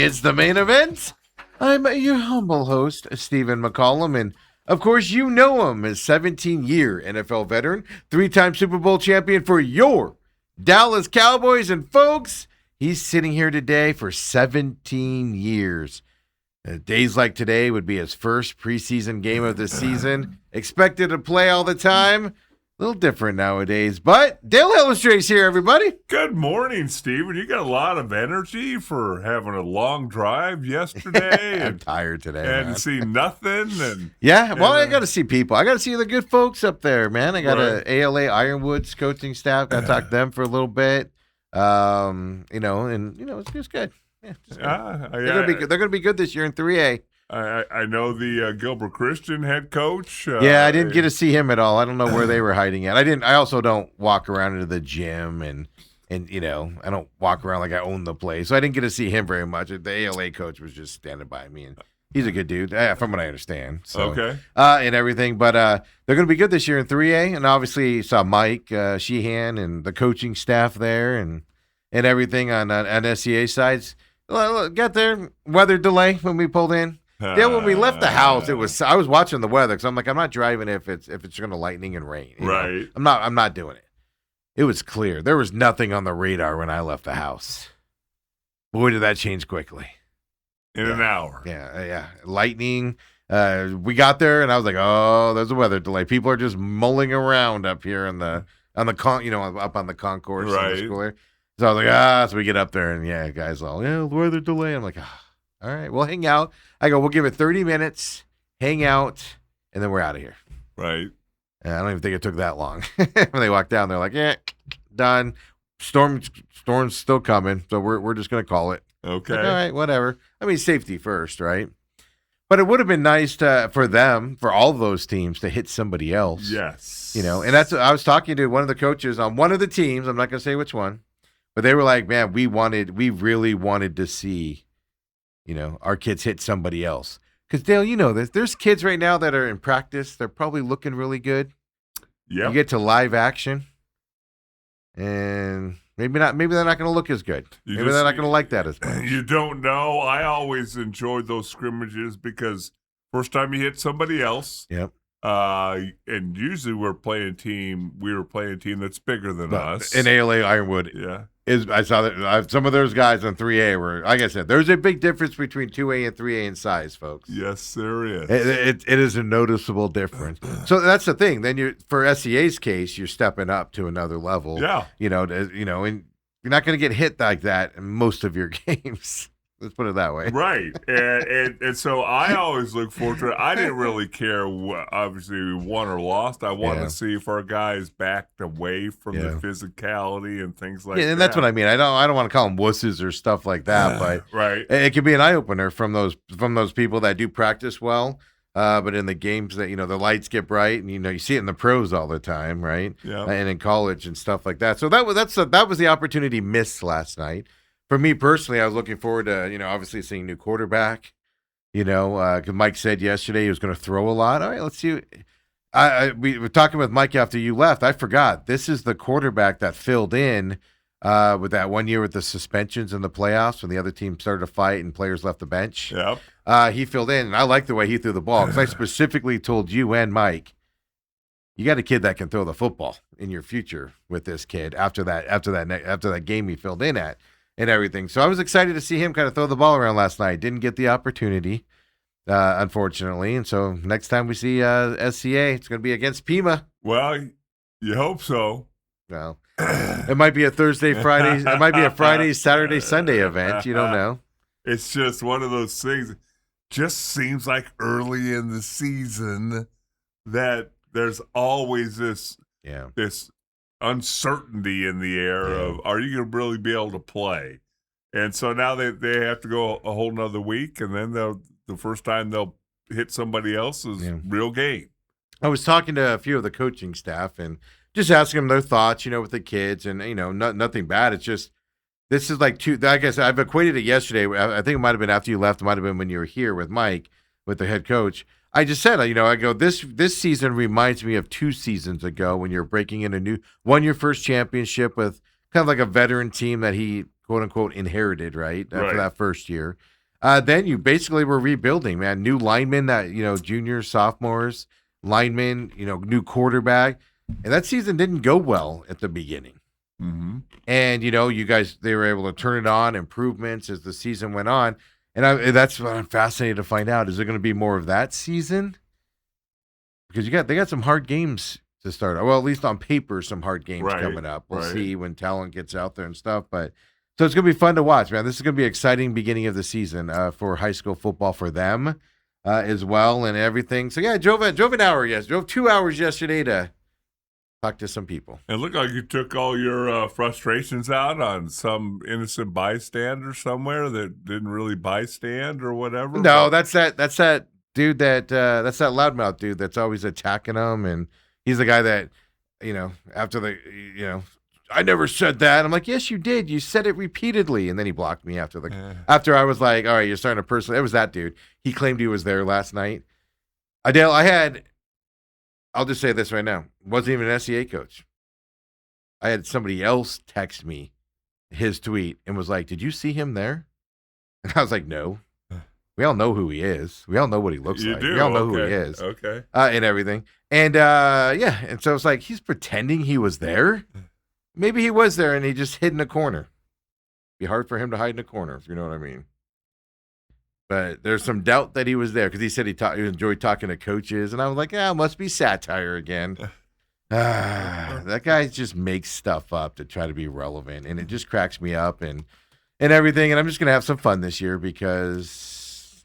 It's the main event. I'm your humble host, Stephen McCollum, and of course you know him as 17-year NFL veteran, 3-time Super Bowl champion for your Dallas Cowboys, and folks, he's sitting here today for 17 years. Days like today would be his first preseason game of the season. Expected to play all the time. A little different nowadays, but Dale Hellestrae's here, everybody. Good morning, Steven. You got a lot of energy for having a long drive yesterday. I'm tired today, and man. see nothing. I got to see people. I got to see the good folks up there, man. I got Right. a ALA Ironwoods coaching staff. Got to talk to them for a little bit. It's just good. Yeah, just good. They're gonna be good this year in 3A. I know the Gilbert Christian head coach. Yeah, I didn't get to see him at all. I don't know where they were hiding at. I also don't walk around into the gym and I don't walk around like I own the place. So I didn't get to see him very much. The ALA coach was just standing by me, and he's a good dude, from what I understand. So, Okay. And everything. But they're going to be good this year in 3A. And obviously you saw Mike Sheehan and the coaching staff there and everything on SCA sides. Got there, weather delay when we pulled in. Yeah, when we left the house, I was watching the weather because I'm like, I'm not driving if it's going to lightning and rain. Right. I'm not doing it. It was clear. There was nothing on the radar when I left the house. Boy, did that change quickly. In an hour. Yeah. Lightning. We got there and I was like, oh, there's a weather delay. People are just mulling around up here up on the concourse. Right. In the school area. So I was like, so we get up there and guys all, weather delay. I'm like, all right, we'll hang out. I go, we'll give it 30 minutes, hang out, and then we're out of here. Right. And I don't even think it took that long. When they walked down, they're like, done. Storm's still coming, so we're just going to call it. Okay. Like, all right, whatever. I mean, safety first, right? But it would have been nice for all of those teams to hit somebody else. Yes. And that's I was talking to one of the coaches on one of the teams. I'm not going to say which one, but they were like, man, we really wanted to see our kids hit somebody else. Because, Dale, there's kids right now that are in practice. They're probably looking really good. Yeah. You get to live action, and maybe they're not going to look as good. Maybe they're not going to like that as much. You don't know. I always enjoyed those scrimmages because first time you hit somebody else. Yep. And usually we were playing a team that's bigger than us. In ALA Ironwood. Yeah. I saw that some of those guys on 3A were, like I said, there's a big difference between 2A and 3A in size, folks. Yes, there is. It is a noticeable difference. So that's the thing. Then for SCA's case, you're stepping up to another level. Yeah. And you're not going to get hit like that in most of your games. Let's put it that way. Right. And so I always look forward to it. I didn't really care, obviously, we won or lost. I wanted to see if our guys backed away from the physicality and things like that. Yeah, and that's what I mean. I don't want to call them wusses or stuff like that, but right. It can be an eye-opener from those people that do practice well, but in the games that, the lights get bright and, you see it in the pros all the time, right? Yeah. And in college and stuff like that. So that was the opportunity missed last night. For me personally, I was looking forward to, obviously seeing a new quarterback, because Mike said yesterday he was going to throw a lot. All right, let's see. We were talking with Mike after you left. I forgot. This is the quarterback that filled in with that 1 year with the suspensions in the playoffs when the other team started to fight and players left the bench. Yep. He filled in, and I like the way he threw the ball because I specifically told you and Mike, you got a kid that can throw the football in your future with this kid after that game he filled in at. And everything. So I was excited to see him kind of throw the ball around last night. Didn't get the opportunity, unfortunately. And so next time we see SCA, it's going to be against Pima. Well, you hope so. Well, it might be a Thursday, Friday. It might be a Friday, Saturday, Sunday event. You don't know. It's just one of those things. Just seems like early in the season that there's always this uncertainty in the air of, are you going to really be able to play? And so now they have to go a whole nother week, and then the first time they'll hit somebody else's real game. I was talking to a few of the coaching staff and just asking them their thoughts, with the kids, and nothing bad. It's just this is like like I said, I've equated it yesterday. I think it might have been after you left. It might have been when you were here with Mike, with the head coach. I just said, I go, this season reminds me of 2 seasons ago when you're breaking in won your first championship with kind of like a veteran team that he quote unquote inherited, right? Right. For that first year. Then you basically were rebuilding, man. New linemen that, juniors, sophomores, linemen, new quarterback. And that season didn't go well at the beginning. Mm-hmm. And, you guys, they were able to turn it on, improvements as the season went on. And that's what I'm fascinated to find out. Is there going to be more of that season? Because they got some hard games to start. Well, at least on paper, some hard games coming up. We'll see when talent gets out there and stuff. But so it's going to be fun to watch, man. This is going to be an exciting beginning of the season for high school football for them as well and everything. So, yeah, drove an hour drove 2 hours yesterday to talk to some people. It looked like you took all your frustrations out on some innocent bystander somewhere that didn't really bystand or whatever. No, that's that dude that's that loudmouth dude that's always attacking them, and he's the guy that, after I never said that. I'm like, yes, you did. You said it repeatedly. And then he blocked me after I was like, all right, you're starting to personally. It was that dude. He claimed he was there last night. I'll just say this right now. Wasn't even an SEA coach. I had somebody else text me his tweet and was like, did you see him there? And I was like, no. We all know who he is. We all know what he looks like. Do? We all know who he is. Okay. And everything. And and so it's like he's pretending he was there. Maybe he was there and he just hid in a corner. Be hard for him to hide in a corner, if you know what I mean. But there's some doubt that he was there because he said he enjoyed talking to coaches, and I was like, it must be satire again. That guy just makes stuff up to try to be relevant, and it just cracks me up and everything. And I'm just gonna have some fun this year because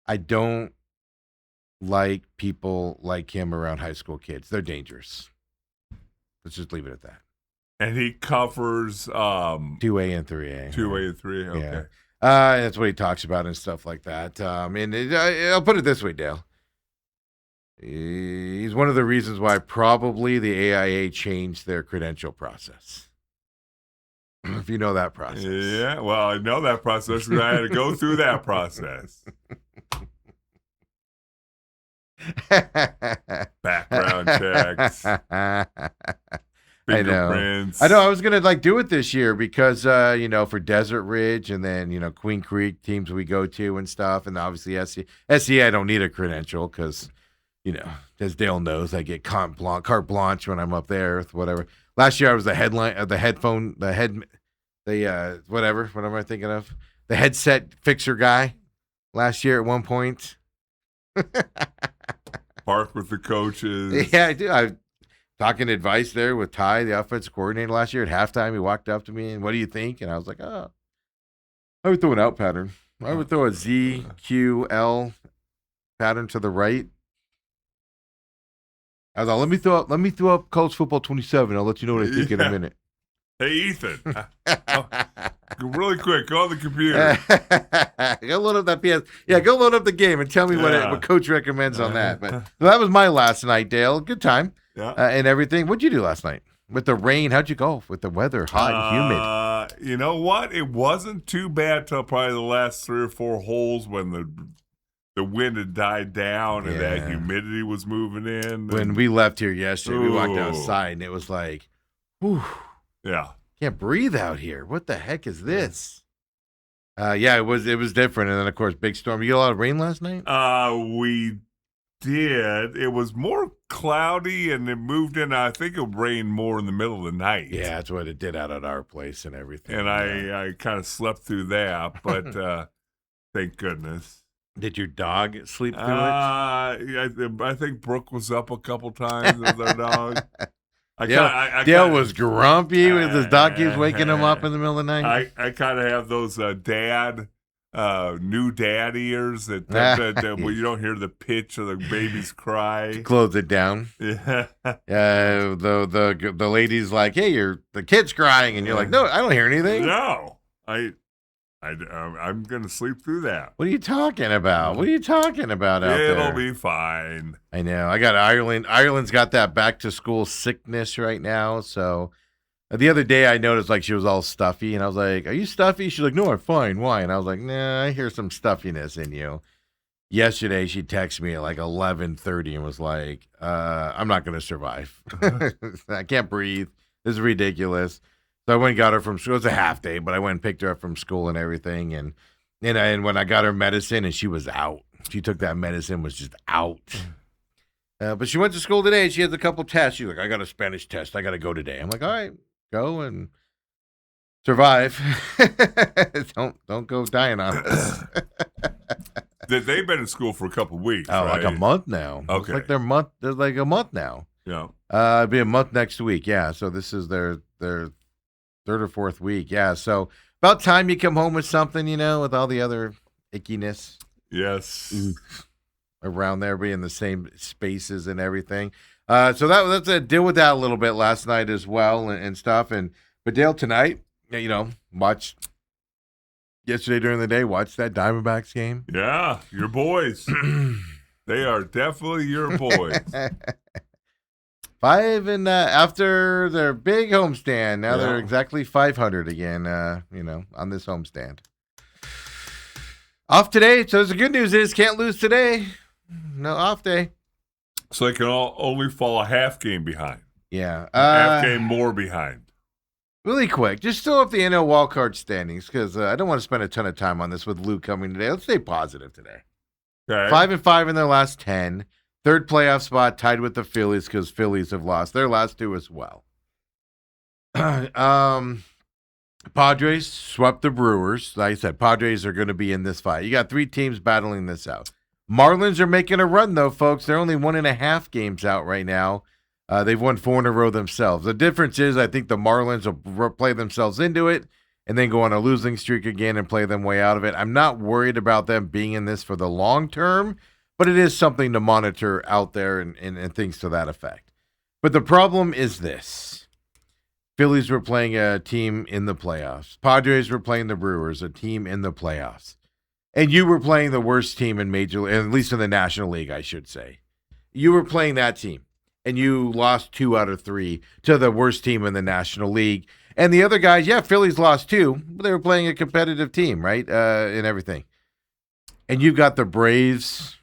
I don't like people like him around high school kids. They're dangerous. Let's just leave it at that. And he covers 2A and 3A. 2A and 3A, okay. Yeah. That's what he talks about and stuff like that. I'll put it this way, Dale. He's one of the reasons why probably the AIA changed their credential process. If you know that process. Yeah, well, I know that process because I had to go through that process. Background checks. Fingerprints. I know. I was gonna do it this year because for Desert Ridge and then Queen Creek teams we go to and stuff, and obviously SEA I don't need a credential because as Dale knows, I get carte blanche when I'm up there with whatever. Last year I was the whatever. What am I thinking of? The headset fixer guy. Last year at one point. Park with the coaches. Yeah, I do. I talking advice there with Ty, the offensive coordinator last year. At halftime, he walked up to me and, what do you think? And I was like, I would throw an out pattern. I would throw a ZQL pattern to the right. I was like, let me throw up college football 27. I'll let you know what I think in a minute. Hey, Ethan. Really quick, go on the computer. Go load up that PS. Yeah, go load up the game and tell me what Coach recommends on that. But so that was my last night, Dale. Good time. Yeah. And everything. What'd you do last night? With the rain, how'd you go? With the weather, hot and humid? You know what? It wasn't too bad till probably the last 3 or 4 holes when the wind had died down and that humidity was moving in. When we left here yesterday, we walked outside and it was like, whew. Yeah. Can't breathe out here. What the heck is this? It was different. And then, of course, big storm. You get a lot of rain last night? We did. It was more cloudy and it moved in. I think it rained more in the middle of the night. Yeah, that's what it did out at our place and everything. And I kind of slept through that, but thank goodness. Did your dog sleep through it? I think Brooke was up a couple times with our dog. Dale was grumpy with his dog keeps waking him up in the middle of the night. I kind of have those new dad ears that where you don't hear the pitch of the baby's cry. Close it down. Yeah. The lady's like, hey, the kid's crying, and you're like, no, I don't hear anything. No, I'm gonna sleep through that. What are you talking about? What are you talking about out there? It'll be fine. I know. I got Ireland. Ireland's got that back to school sickness right now. So the other day I noticed she was all stuffy, and I was like, "Are you stuffy?" She's like, "No, I'm fine. Why?" And I was like, "Nah, I hear some stuffiness in you." Yesterday she texted me at 11:30 and was like, "I'm not gonna survive. I can't breathe. This is ridiculous." So I went and got her from school. It was a half day, but I went and picked her up from school and everything. And when I got her medicine, and she was out. She took that medicine, was just out. But she went to school today. She has a couple tests. She's like, I got a Spanish test. I got to go today. I'm like, all right, go and survive. don't go dying on us. They've been in school for a couple of weeks. Oh, right? like a month now. Okay. It's like they're like a month now. Yeah. It'll be a month next week. Yeah. So this is their third or fourth week. Yeah. So about time you come home with something, with all the other ickiness. Yes. Around there, being in the same spaces and everything. So that's a deal with that a little bit last night as well and stuff. But Dale, tonight, watched yesterday during the day, watched that Diamondbacks game. Yeah, your boys. They are definitely your boys. 5 and after their big homestand, now they're exactly 500 again. On this homestand. Off today, so the good news is can't lose today. No off day. So they can only fall a half game behind. Yeah, half game more behind. Really quick, just still up the NL wildcard standings because I don't want to spend a ton of time on this with Lou coming today. Let's stay positive today. Okay. 5-5 in their last 10. Third playoff spot tied with the Phillies because Phillies have lost their last 2 as well. Padres swept the Brewers. Like I said, Padres are going to be in this fight. You got 3 teams battling this out. Marlins are making a run, though, folks. They're only 1.5 games out right now. They've won 4 in a row themselves. The difference is I think the Marlins will play themselves into it and then go on a losing streak again and play them way out of it. I'm not worried about them being in this for the long term, but it is something to monitor out there and things to that effect. But the problem is this. Phillies were playing a team in the playoffs. Padres were playing the Brewers, a team in the playoffs. And you were playing the worst team in Major League, at least in the National League, I should say. You were playing that team, and you lost 2 out of 3 to the worst team in the National League. And the other guys, Phillies lost 2, but they were playing a competitive team, right, and everything. And you've got the Braves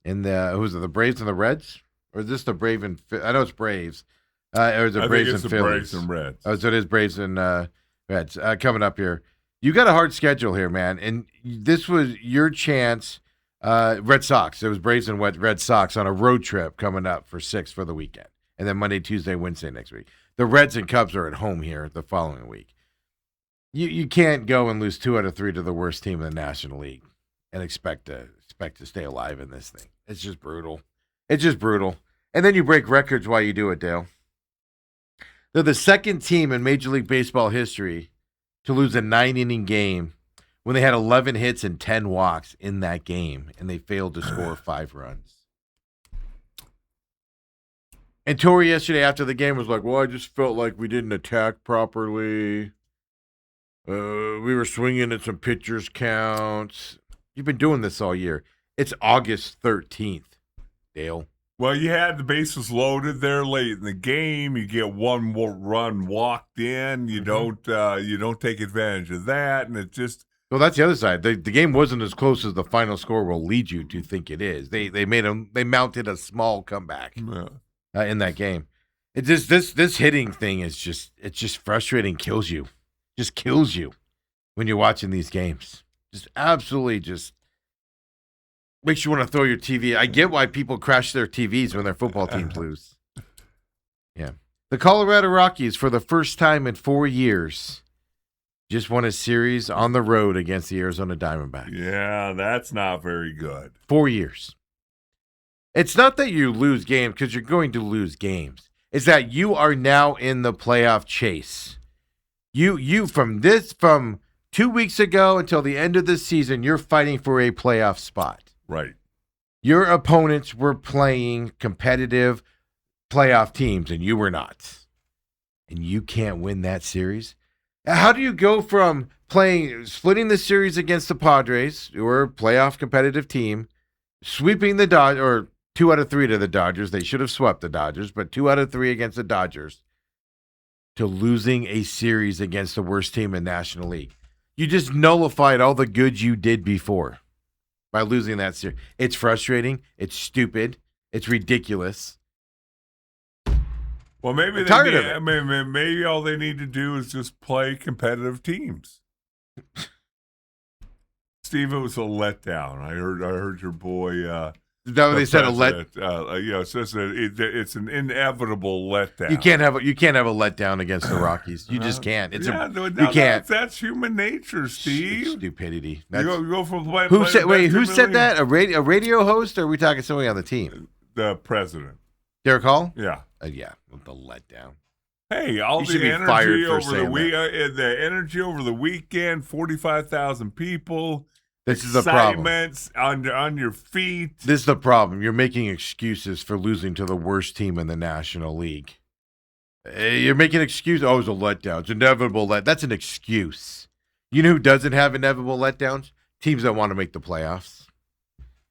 and the Braves and the Reds? Or is this the Brave and I know it's Braves. Or is it Braves and Phillies? Braves and Reds. Oh, so it is Braves and Reds coming up here. You got a hard schedule here, man, and this was your chance. Red Sox. It was Braves and Red Sox on a road trip coming up for 6 for the weekend, and then Monday, Tuesday, Wednesday next week. The Reds and Cubs are at home here the following week. You can't go and lose 2 out of 3 to the worst team in the National League and expect to stay alive in this thing. It's just brutal. It's just brutal. And then you break records while you do it, Dale. They're the second team in Major League Baseball history to lose a 9-inning game when they had 11 hits and 10 walks in that game, and they failed to score 5 runs. And Torrey yesterday after the game was like, well, I just felt like we didn't attack properly. We were swinging at some pitchers' counts. You've been doing this all year. It's August 13th, Dale. Well, you had the bases loaded there late in the game. You get 1 more run walked in. You don't take advantage of that, and it just. Well, that's the other side. The game wasn't as close as the final score will lead you to think it is. They mounted a small comeback in that game. It just this hitting thing is just frustrating. Kills you, just kills you when you're watching these games. Just absolutely just. Makes you want to throw your TV. I get why people crash their TVs when their football teams lose. Yeah. The Colorado Rockies, for the first time in 4 years, just won a series on the road against the Arizona Diamondbacks. Yeah, that's not very good. 4 years. It's not that you lose games because you're going to lose games. It's that you are now in the playoff chase. You from 2 weeks ago until the end of the season, you're fighting for a playoff spot. Right. Your opponents were playing competitive playoff teams, and you were not. And you can't win that series. How do you go from splitting the series against the Padres, who are a playoff competitive team, sweeping the Dodgers, or 2 out of 3 to the Dodgers? They should have swept the Dodgers, but 2 out of 3 against the Dodgers, to losing a series against the worst team in National League? You just nullified all the good you did before by losing that series. It's frustrating. It's stupid. It's ridiculous. Well, maybe I'm tired of it. Maybe all they need to do is just play competitive teams. Steve, it was a letdown. I heard your boy. Is that what they said? It's an inevitable letdown. You can't have a letdown against the Rockies. You just can't. You can't. That's human nature, Steve. Stupidity. You go from playing. Who said that? A radio host, or are we talking somebody on the team? The president. Derek Hall? Yeah. Yeah. The letdown. Hey, all the energy over the weekend, 45,000 people. This is the problem. On your feet. This is the problem. You're making excuses for losing to the worst team in the National League. You're making excuses. Oh, it's a letdown. It's inevitable. That's an excuse. You know who doesn't have inevitable letdowns? Teams that want to make the playoffs.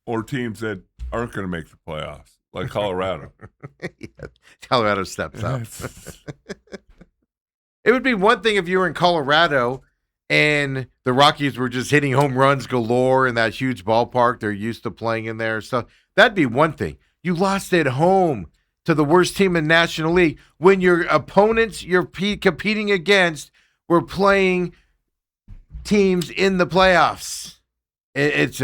Or teams that aren't going to make the playoffs, like Colorado. Yeah, Colorado steps up. It would be one thing if you were in Colorado and the Rockies were just hitting home runs galore in that huge ballpark they're used to playing in there. So that'd be one thing. You lost at home to the worst team in the National League when your opponents you're competing against were playing teams in the playoffs. It's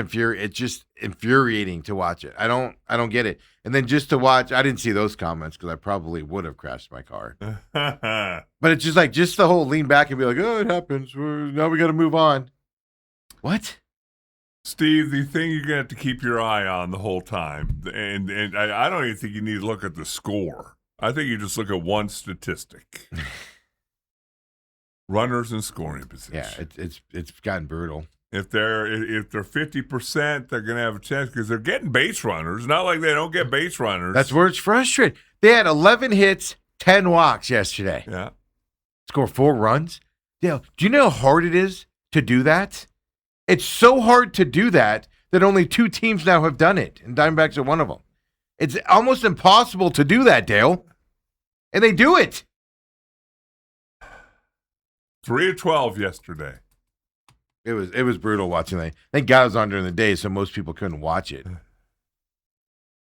just infuriating to watch it. I don't get it. And then just to watch, I didn't see those comments because I probably would have crashed my car. But it's just the whole lean back and be like, oh, it happens. Now we got to move on. What? Steve, the thing you're going to have to keep your eye on the whole time, and I don't even think you need to look at the score. I think you just look at one statistic. Runners in scoring position. Yeah, it's gotten brutal. If they're 50%, they're going to have a chance because they're getting base runners. Not like they don't get base runners. That's where it's frustrating. They had 11 hits, 10 walks yesterday. Yeah. Score 4 runs. Yeah. Do you know how hard it is to do that? It's so hard to do that only 2 teams now have done it, and Diamondbacks are one of them. It's almost impossible to do that, Dale. And they do it. 3 of 12 yesterday. It was brutal watching that. Thank God it was on during the day, so most people couldn't watch it.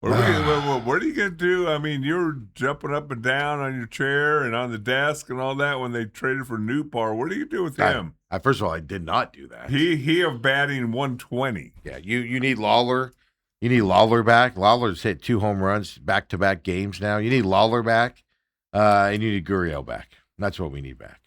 What are you going to do? I mean, you were jumping up and down on your chair and on the desk and all that when they traded for Newpar. What do you do with him? First of all, I did not do that. He of batting 120. Yeah, you need Lawler. You need Lawler back. Lawler's hit 2 home runs back-to-back games now. You need Lawler back, and you need Gurriel back. That's what we need back.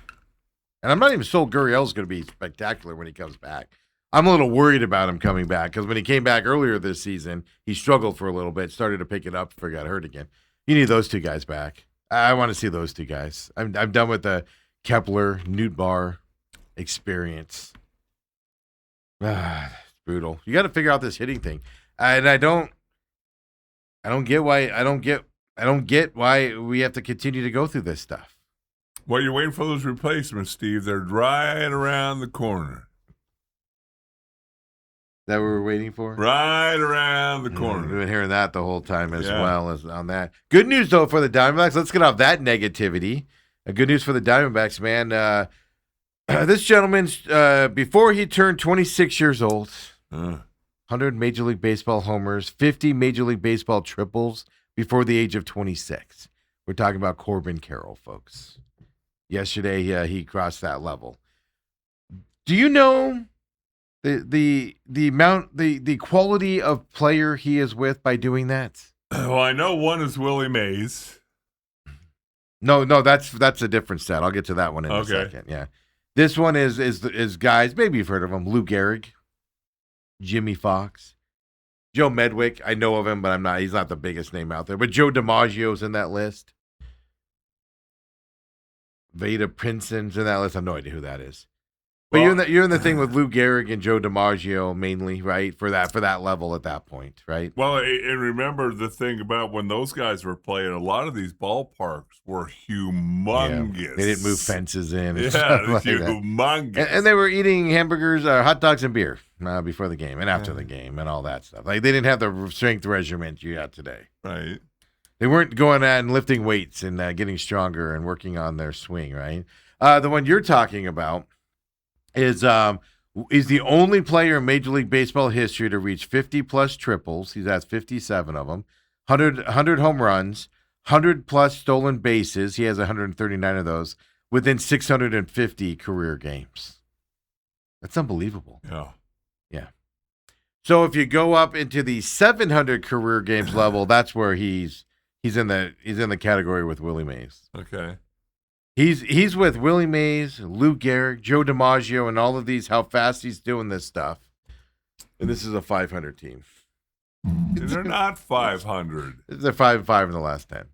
And I'm not even sold Gurriel's going to be spectacular when he comes back. I'm a little worried about him coming back because when he came back earlier this season, he struggled for a little bit, started to pick it up before he got hurt again. You need those 2 guys back. I want to see those 2 guys. I'm done with the Kepler, Nootbaar experience. It's brutal. You got to figure out this hitting thing. And I don't get why we have to continue to go through this stuff. Well, you're waiting for those replacements, Steve. They're right around the corner. That what we're waiting for? Right around the corner. We've been hearing that the whole time as well as on that. Good news, though, for the Diamondbacks. Let's get off that negativity. Good news for the Diamondbacks, man. This gentleman, before he turned 26 years old, 100 Major League Baseball homers, 50 Major League Baseball triples before the age of 26. We're talking about Corbin Carroll, folks. Yesterday, he crossed that level. Do you know the amount, the quality of player he is with by doing that? Well, I know one is Willie Mays. No, that's a different stat. I'll get to that one in a second. Yeah, this one is guys. Maybe you've heard of him: Lou Gehrig, Jimmy Fox, Joe Medwick. I know of him, but he's not the biggest name out there. But Joe DiMaggio's in that list. Vada Prinson's in that list. I have no idea who that is. But you're in the thing with Lou Gehrig and Joe DiMaggio mainly, right? For that level at that point, right? Well, and remember the thing about when those guys were playing, a lot of these ballparks were humongous. Yeah, they didn't move fences in. Yeah, like humongous. And they were eating hamburgers, hot dogs, and beer before the game and after the game and all that stuff. Like they didn't have the strength regimen you got today. Right. They weren't going out and lifting weights and getting stronger and working on their swing, right? The one you're talking about is the only player in Major League Baseball history to reach 50-plus triples. He's has 57 of them, 100 home runs, 100-plus stolen bases. He has 139 of those within 650 career games. That's unbelievable. Yeah. Yeah. So if you go up into the 700 career games level, that's where he's in the category with Willie Mays. Okay. He's with Willie Mays, Lou Gehrig, Joe DiMaggio, and all of these. How fast he's doing this stuff, and this is a 500 team. They're not 500. They're 5-5 in the last 10.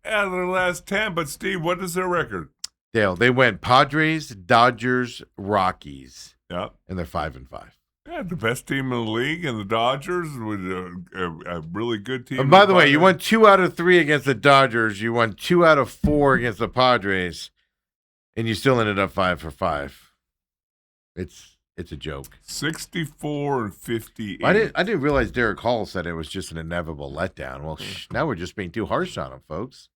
Out of the last 10, but Steve, what is their record? Dale, they went Padres, Dodgers, Rockies. Yep. And they're 5-5. Yeah, the best team in the league, and the Dodgers with a really good team. And by the way, you won 2 out of 3 against the Dodgers. You won 2 out of 4 against the Padres, and you still ended up 5-5. It's a joke. 64-58. I didn't realize Derek Hall said it was just an inevitable letdown. Well, now we're just being too harsh on him, folks.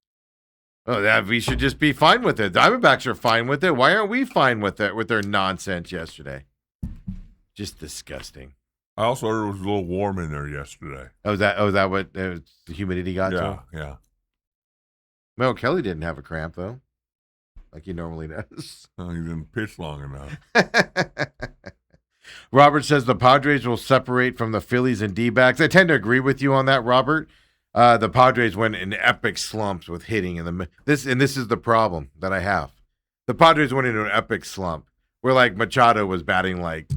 Oh, we should just be fine with it. Diamondbacks are fine with it. Why aren't we fine with it, with their nonsense yesterday? Just disgusting. I also heard it was a little warm in there yesterday. Oh, is that what the humidity got to? Yeah. Mel Kelly didn't have a cramp, though, like he normally does. Well, he didn't pitch long enough. Robert says the Padres will separate from the Phillies and D-backs. I tend to agree with you on that, Robert. The Padres went in epic slumps with hitting this is the problem that I have. The Padres went into an epic slump where like Machado was batting like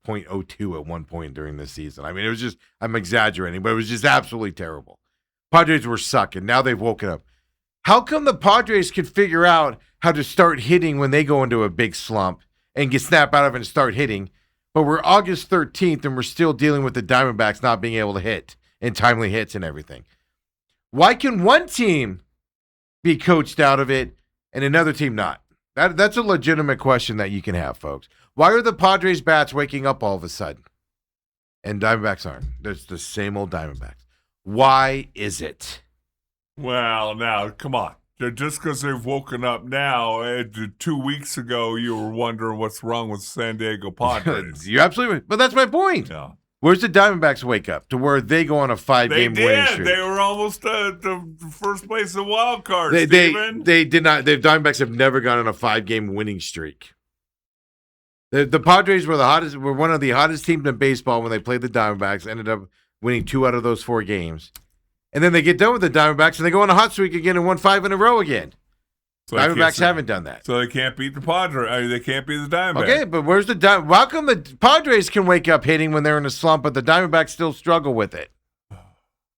.02 at one point during this season. I mean, it was just, I'm exaggerating, but it was just absolutely terrible. Padres were sucking. Now they've woken up. How come the Padres can figure out how to start hitting when they go into a big slump and get snap out of it and start hitting? But we're August 13th and we're still dealing with the Diamondbacks not being able to hit and timely hits and everything. Why can one team be coached out of it and another team not? That's a legitimate question that you can have, folks. Why are the Padres bats waking up all of a sudden? And Diamondbacks aren't. There's the same old Diamondbacks. Why is it? Well, now, come on. Just because they've woken up now, 2 weeks ago, you were wondering what's wrong with San Diego Padres. You're absolutely right. But that's my point. Yeah. Where's the Diamondbacks wake up to where they go on a 5-game winning streak? They were almost the first place in wild card, They did not. The Diamondbacks have never gone on a 5-game winning streak. The Padres were one of the hottest teams in baseball when they played the Diamondbacks. Ended up winning 2 out of those 4 games, and then they get done with the Diamondbacks and they go on a hot streak again and won 5 in a row again. So Diamondbacks haven't done that. So they can't beat the Padres. They can't beat the Diamondbacks. Okay, but where's the how come the Padres can wake up hitting when they're in a slump, but the Diamondbacks still struggle with it?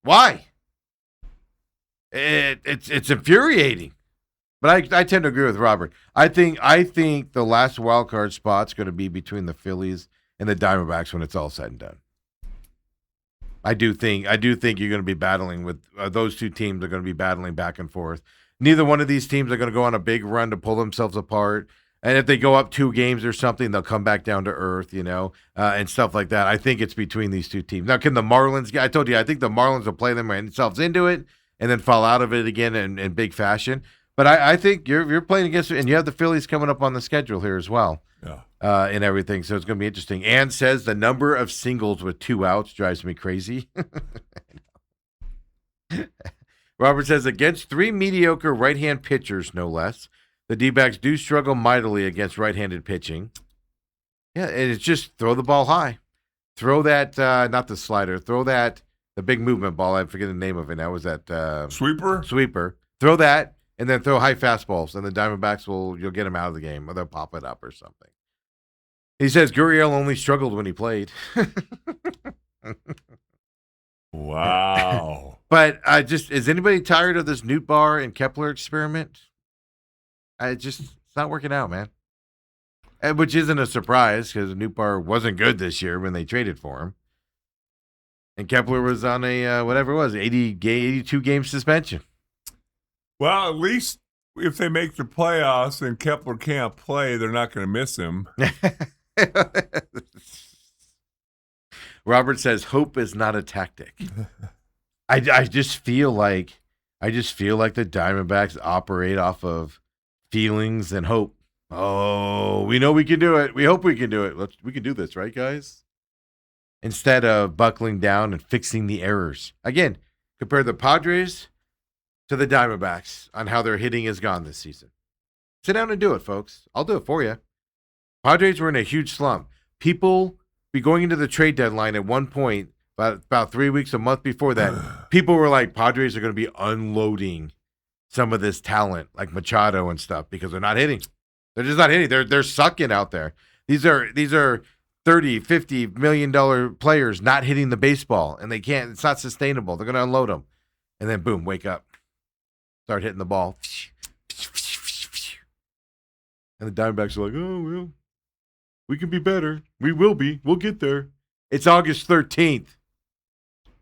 Why? It's infuriating. But I tend to agree with Robert. I think the last wild card spot's going to be between the Phillies and the Diamondbacks when it's all said and done. I do think you're going to be battling with those two teams are going to be battling back and forth. Neither one of these teams are going to go on a big run to pull themselves apart. And if they go up 2 games or something, they'll come back down to earth, and stuff like that. I think it's between these two teams. Now, can the Marlins? I told you, I think the Marlins will play themselves into it and then fall out of it again in big fashion. But I think you're playing against, and you have the Phillies coming up on the schedule here as well, and everything. So it's going to be interesting. Ann says the number of singles with 2 outs drives me crazy. Robert says against 3 mediocre right-hand pitchers, no less, the D-backs do struggle mightily against right-handed pitching. Yeah, and it's just throw the ball high, throw that not the slider, throw that the big movement ball. I forget the name of it now. Was that sweeper? Throw that. And then throw high fastballs, and the Diamondbacks you'll get them out of the game, or they'll pop it up or something. He says Gurriel only struggled when he played. Wow. But is anybody tired of this Nootbaar and Kepler experiment? It's not working out, man. Which isn't a surprise because Nootbaar wasn't good this year when they traded for him. And Kepler was on a, 82 game suspension. Well, at least if they make the playoffs and Kepler can't play, they're not going to miss him. Robert says hope is not a tactic. I just feel like the Diamondbacks operate off of feelings and hope. Oh, we know we can do it. We hope we can do it. We can do this, right, guys? Instead of buckling down and fixing the errors. Again, compare the Padres to the Diamondbacks on how their hitting is gone this season. Sit down and do it, folks. I'll do it for you. Padres were in a huge slump. People be going into the trade deadline at one point, about 3 weeks, a month before that, people were like, Padres are going to be unloading some of this talent, like Machado and stuff, because they're not hitting. They're just not hitting. They're sucking out there. These are 30, 50 million dollar players not hitting the baseball, and they can't. It's not sustainable. They're going to unload them, and then boom, wake up, start hitting the ball, and the Diamondbacks are like, oh well, we can be better. We will be. We'll get there. It's August 13th.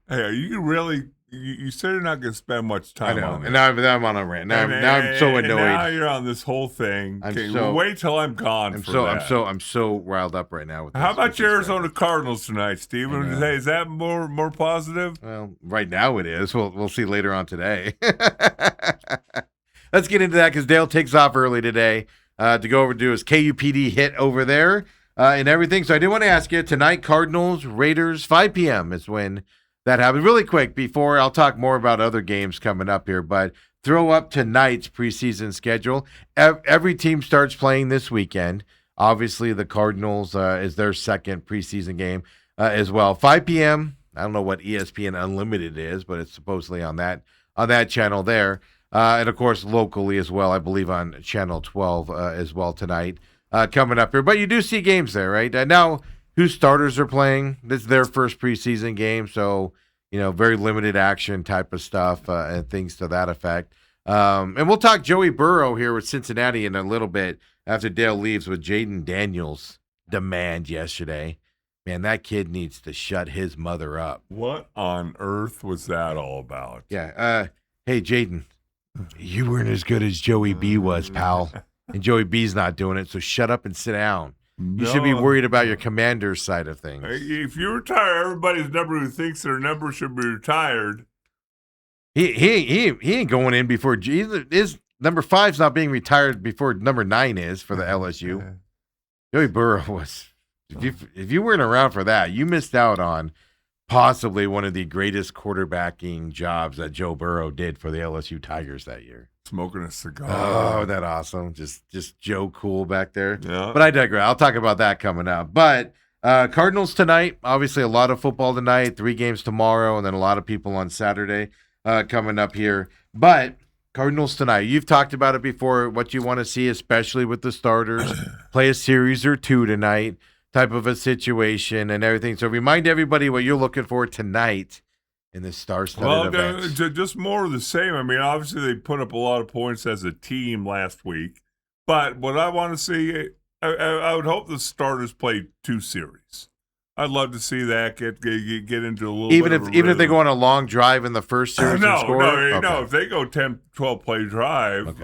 Hey, are you really? You said you're not going to spend much time on it. And now I'm on a rant. Now I'm so annoyed. Now you're on this whole thing. Wait till I'm gone. I'm so riled up right now with this. How about your Arizona Cardinals tonight, Steven? Hey, is that more positive? Well, right now it is. We'll see later on today. Let's get into that because Dale takes off early today to go over to do his KUPD hit over there and everything. So I did want to ask you tonight, Cardinals, Raiders, 5 p.m. is when that happened. Really quick before I'll talk more about other games coming up here, but throw up tonight's preseason schedule. Every team starts playing this weekend. Obviously, the Cardinals is their second preseason game as well. 5 p.m. I don't know what ESPN Unlimited is, but it's supposedly on that channel there. And, of course, locally as well, I believe on Channel 12 as well tonight coming up here. But you do see games there, right? Now, whose starters are playing? This is their first preseason game, so, very limited action type of stuff and things to that effect. And we'll talk Joey Burrow here with Cincinnati in a little bit after Dale leaves with Jaden Daniels' demand yesterday. Man, that kid needs to shut his mother up. What on earth was that all about? Yeah. Hey, Jaden, you weren't as good as Joey B was, pal. And Joey B's not doing it, so shut up and sit down. You should be worried about your commander's side of things. If you retire everybody's number who thinks their number should be retired. He ain't going in before his number 5's not being retired before number 9 is for the LSU. Joey Burrow was. If you weren't around for that, you missed out on possibly one of the greatest quarterbacking jobs that Joe Burrow did for the LSU Tigers that year. Smoking a cigar. Oh, that awesome. Just Joe Cool back there. Yeah. But I digress. I'll talk about that coming up. But Cardinals tonight, obviously a lot of football tonight, 3 games tomorrow, and then a lot of people on Saturday coming up here. But Cardinals tonight, you've talked about it before, what you want to see, especially with the starters. Play a series or 2 tonight type of a situation and everything. So remind everybody what you're looking for tonight in this star-studded event. Just more of the same. I mean, obviously they put up a lot of points as a team last week, but what I want to see, I would hope the starters play 2 series. I'd love to see that get into a little even if they go on a long drive in the first series and score? No, if they go 10, 12 play drive,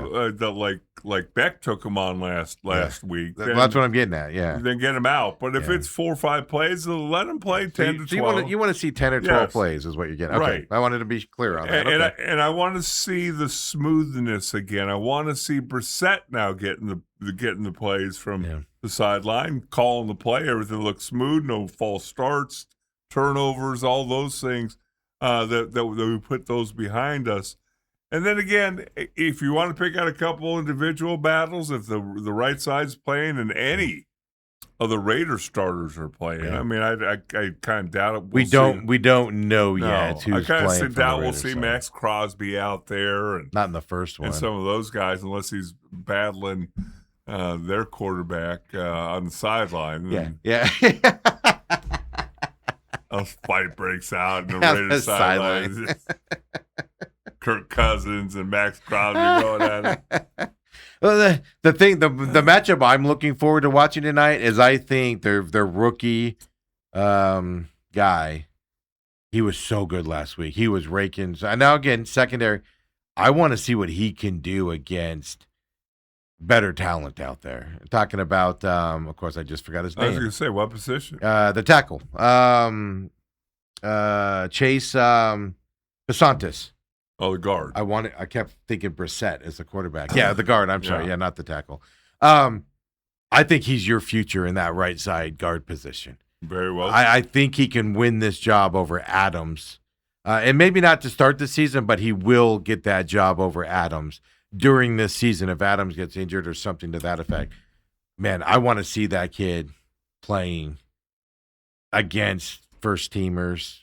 like Beck took them on last week. Well, that's what I'm getting at, yeah. Then get them out. But if it's 4 or 5 plays, let them play 10 to 12. You want to see 10 or 12 plays is what you're getting. Okay. Right. I wanted to be clear on that. And I want to see the smoothness again. I want to see Brissett now getting the plays from the sideline, calling the play. Everything looks smooth, no false starts, turnovers, all those things that we put those behind us. And then again, if you want to pick out a couple individual battles, if the right side's playing and any of the Raiders starters are playing, I mean, I kind of doubt it. We don't know yet who's playing. I kind of doubt we'll see Max Crosby out there, and not in the first one, and some of those guys, unless he's battling their quarterback on the sideline. Yeah. A fight breaks out in the Raiders sideline. Kirk Cousins and Max Crosby going at it. Well, the matchup I'm looking forward to watching tonight is I think their rookie guy. He was so good last week. He was raking. So now again, secondary. I want to see what he can do against better talent out there. I'm talking about, of course, I just forgot his name. I was going to say, what position? The tackle. Chase Pasantis. Oh, the guard. I kept thinking Brissett as the quarterback. Yeah, the guard. I'm sorry. Yeah, not the tackle. I think he's your future in that right side guard position. Very well. I think he can win this job over Adams And maybe not to start the season, but he will get that job over Adams during this season if Adams gets injured or something to that effect. Man, I want to see that kid playing against first teamers,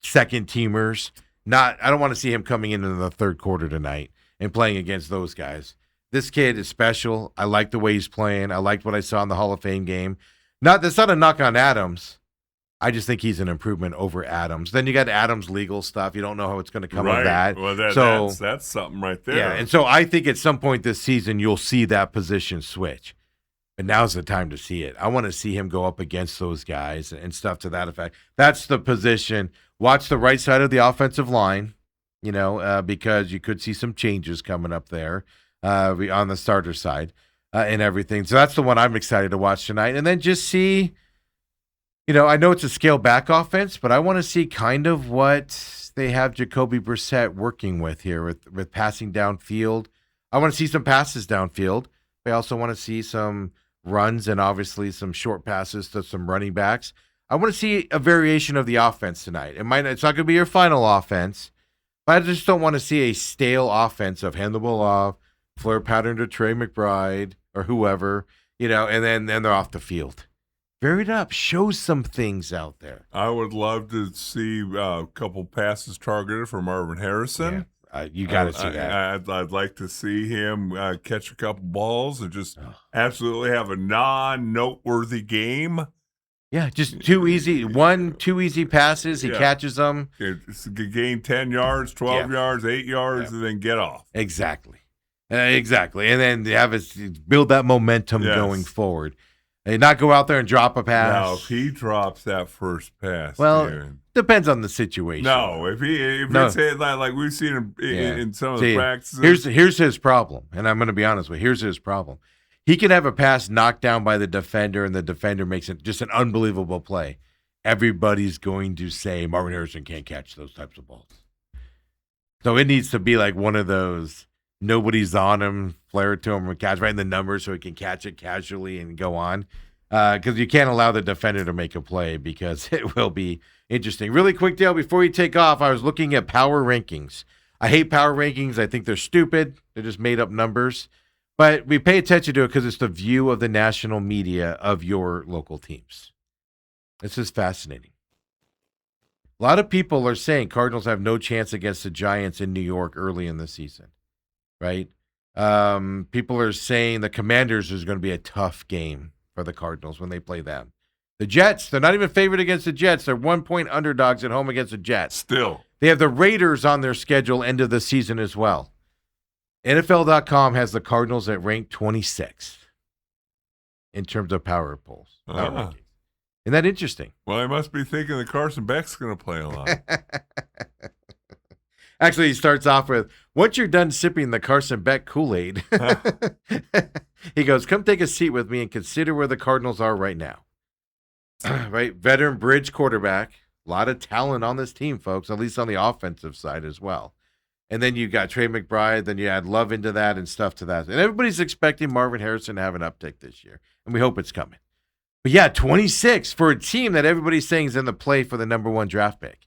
second teamers. I don't want to see him coming in the third quarter tonight and playing against those guys. This kid is special. I like the way he's playing. I liked what I saw in the Hall of Fame game. That's not a knock on Adams. I just think he's an improvement over Adams. Then you got Adams' legal stuff. You don't know how it's going to come of that. Well, that's something right there. Yeah, and so I think at some point this season you'll see that position switch. But now's the time to see it. I want to see him go up against those guys and stuff to that effect. That's the position. Watch the right side of the offensive line, because you could see some changes coming up there on the starter side and everything. So that's the one I'm excited to watch tonight. And then just see – I know it's a scale-back offense, but I want to see kind of what they have Jacoby Brissett working with here with passing downfield. I want to see some passes downfield. I also want to see some runs and obviously some short passes to some running backs. I want to see a variation of the offense tonight. It's not going to be your final offense, but I just don't want to see a stale offense of hand the ball off, flare pattern to Trey McBride or whoever, and then they're off the field. Vary it up. Show some things out there. I would love to see a couple passes targeted for Marvin Harrison. Yeah, you got to see that. I'd like to see him catch a couple balls and just absolutely have a non-noteworthy game. Yeah, just two easy passes. He catches them. Gain 10 yards, 12 yards, 8 yards, and then get off. Exactly. And then build that momentum going forward. And not go out there and drop a pass. Now, if he drops that first pass, depends on the situation. No, if it's like we've seen him in some of the practices. Here's his problem, and I'm going to be honest with you. Here's his problem. He can have a pass knocked down by the defender, and the defender makes it just an unbelievable play. Everybody's going to say Marvin Harrison can't catch those types of balls. So it needs to be like one of those. Nobody's on him, flare it to him, catch right in the numbers so he can catch it casually and go on. Because you can't allow the defender to make a play because it will be interesting. Really quick, Dale, before you take off, I was looking at power rankings. I hate power rankings. I think they're stupid. They're just made up numbers. But we pay attention to it because it's the view of the national media of your local teams. This is fascinating. A lot of people are saying Cardinals have no chance against the Giants in New York early in the season. Right? People are saying the Commanders is going to be a tough game for the Cardinals when they play them. The Jets, they're not even favored against the Jets. They're 1-point underdogs at home against the Jets. Still. They have the Raiders on their schedule end of the season as well. NFL.com has the Cardinals at rank 26th in terms of power polls. Isn't that interesting? Well, I must be thinking that Carson Beck's going to play a lot. Actually, he starts off with, once you're done sipping the Carson Beck Kool-Aid, he goes, come take a seat with me and consider where the Cardinals are right now. Right? Veteran bridge quarterback. A lot of talent on this team, folks, at least on the offensive side as well. And then you got Trey McBride, then you add Love into that and stuff to that. And everybody's expecting Marvin Harrison to have an uptick this year, and we hope it's coming. But yeah, 26 for a team that everybody's saying is in the play for the number 1 draft pick.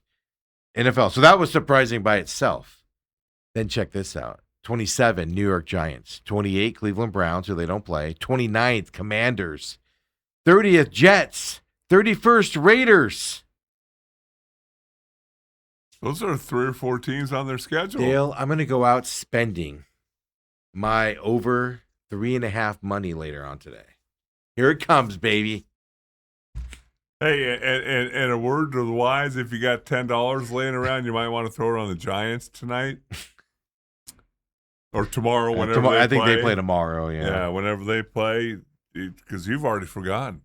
NFL. So that was surprising by itself. Then check this out. 27, New York Giants. 28, Cleveland Browns, who they don't play. 29th, Commanders. 30th, Jets. 31st, Raiders. Those are 3 or 4 teams on their schedule. Dale, I'm going to go out spending my over 3.5 money later on today. Here it comes, baby. Hey, and a word to the wise, if you got $10 laying around, you might want to throw it on the Giants tonight. Or tomorrow, whenever they play. I think they play tomorrow, yeah. Yeah, whenever they play, because you've already forgotten.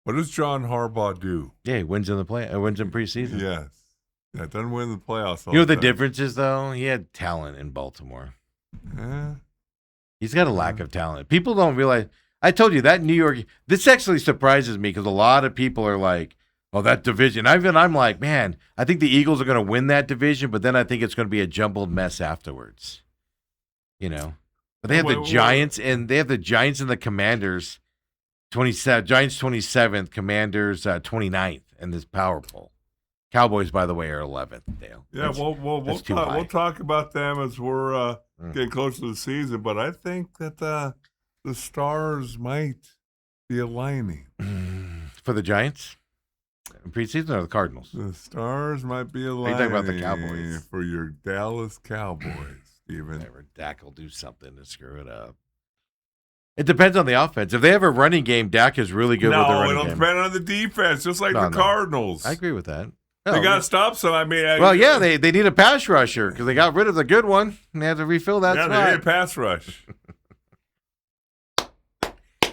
What does John Harbaugh do? Yeah, he wins in preseason. Yes. Yeah, doesn't win the playoffs. You know what the difference is, though? He had talent in Baltimore. Yeah. He's got a lack of talent. People don't realize. I told you that New York. This actually surprises me because a lot of people are like, "Oh, that division." I'm like, man, I think the Eagles are going to win that division, but then I think it's going to be a jumbled mess afterwards. But they have the Giants and the Commanders. 27, Giants 27th, Commanders 29th in this power poll. Cowboys, by the way, are 11th, Dale. Yeah, we'll talk about them as we're getting closer to the season, but I think that the stars might be aligning. For the Giants? Preseason or the Cardinals? The stars might be aligning. Are you talking about the Cowboys? For your Dallas Cowboys, Steven. Whatever. Dak will do something to screw it up. It depends on the offense. If they have a running game, Dak is really good with the running game. No, it'll depend on the defense, just like the Cardinals. I agree with that. They got to stop some. I mean, they need a pass rusher because they got rid of the good one and they had to refill that spot. Yeah, they need a pass rush.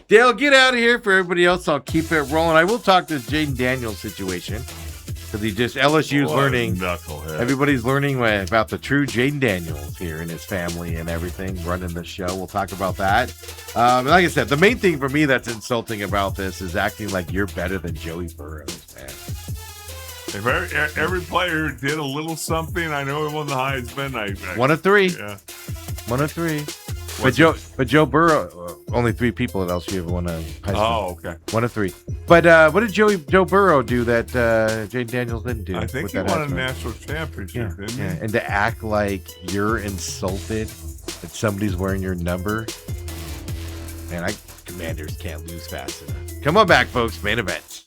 Dale, get out of here. For everybody else, I'll keep it rolling. I will talk this Jaden Daniels situation because LSU's learning. Knucklehead. Everybody's learning about the true Jaden Daniels here and his family and everything running the show. We'll talk about that. Like I said, the main thing for me that's insulting about this is acting like you're better than Joey Burrows, man. If every player did a little something, I know he won the Heisman. 1 of 3. Yeah. 1 of 3. But Joe Burrow, only 3 people at LSU have won a Heisman. Oh, okay. 1 of 3. But what did Joe Burrow do that Jaden Daniels didn't do? I think he won a national championship, didn't he? And to act like you're insulted that somebody's wearing your number, man, Commanders can't lose fast enough. Come on back, folks. Main event.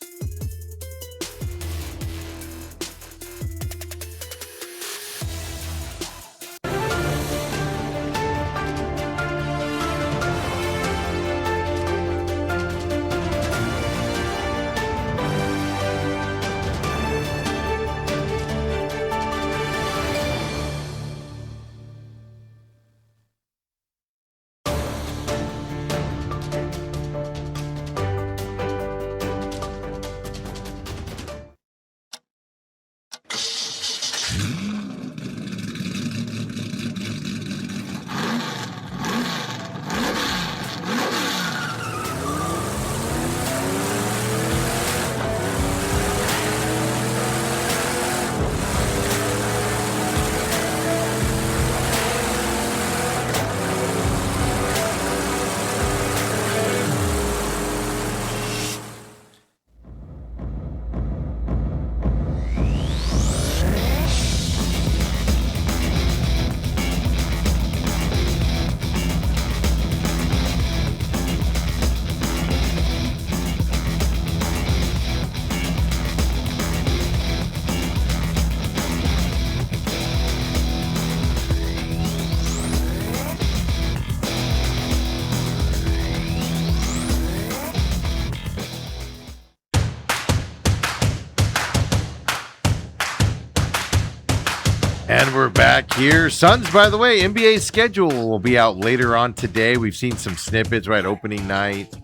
And we're back here. Suns, by the way, NBA schedule will be out later on today. We've seen some snippets, right? Opening night.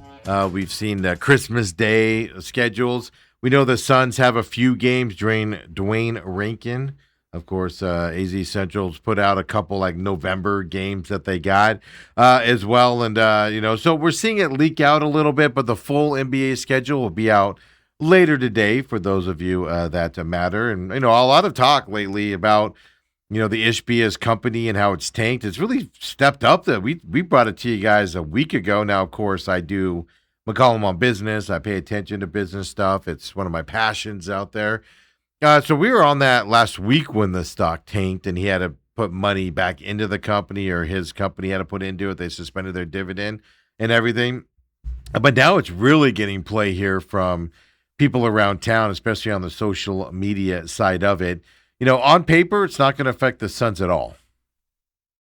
We've seen the Christmas Day schedules. We know the Suns have a few games during Dwayne Rankin. Of course, AZ Central's put out a couple like November games that they got as well. And, so we're seeing it leak out a little bit, but the full NBA schedule will be out later today for those of you that matter. And, a lot of talk lately about, the Ishbia's company and how it's tanked. It's really stepped up. We brought it to you guys a week ago. Now, of course, I do McCollum on business. I pay attention to business stuff. It's one of my passions out there. So we were on that last week when the stock tanked and he had to put money back into the company, or his company had to put into it. They suspended their dividend and everything. But now it's really getting play here from people around town, especially on the social media side of it. On paper, it's not going to affect the Suns at all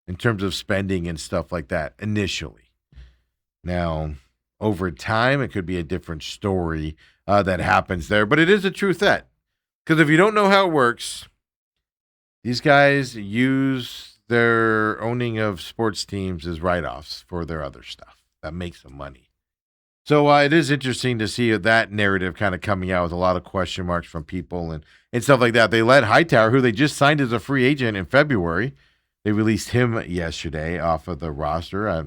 in terms of spending and stuff like that initially. Now, over time, it could be a different story that happens there, but it is a true threat. Because if you don't know how it works, these guys use their owning of sports teams as write-offs for their other stuff. That makes them money. So it is interesting to see that narrative kind of coming out with a lot of question marks from people and stuff like that. They let Hightower, who they just signed as a free agent in February, they released him yesterday off of the roster. I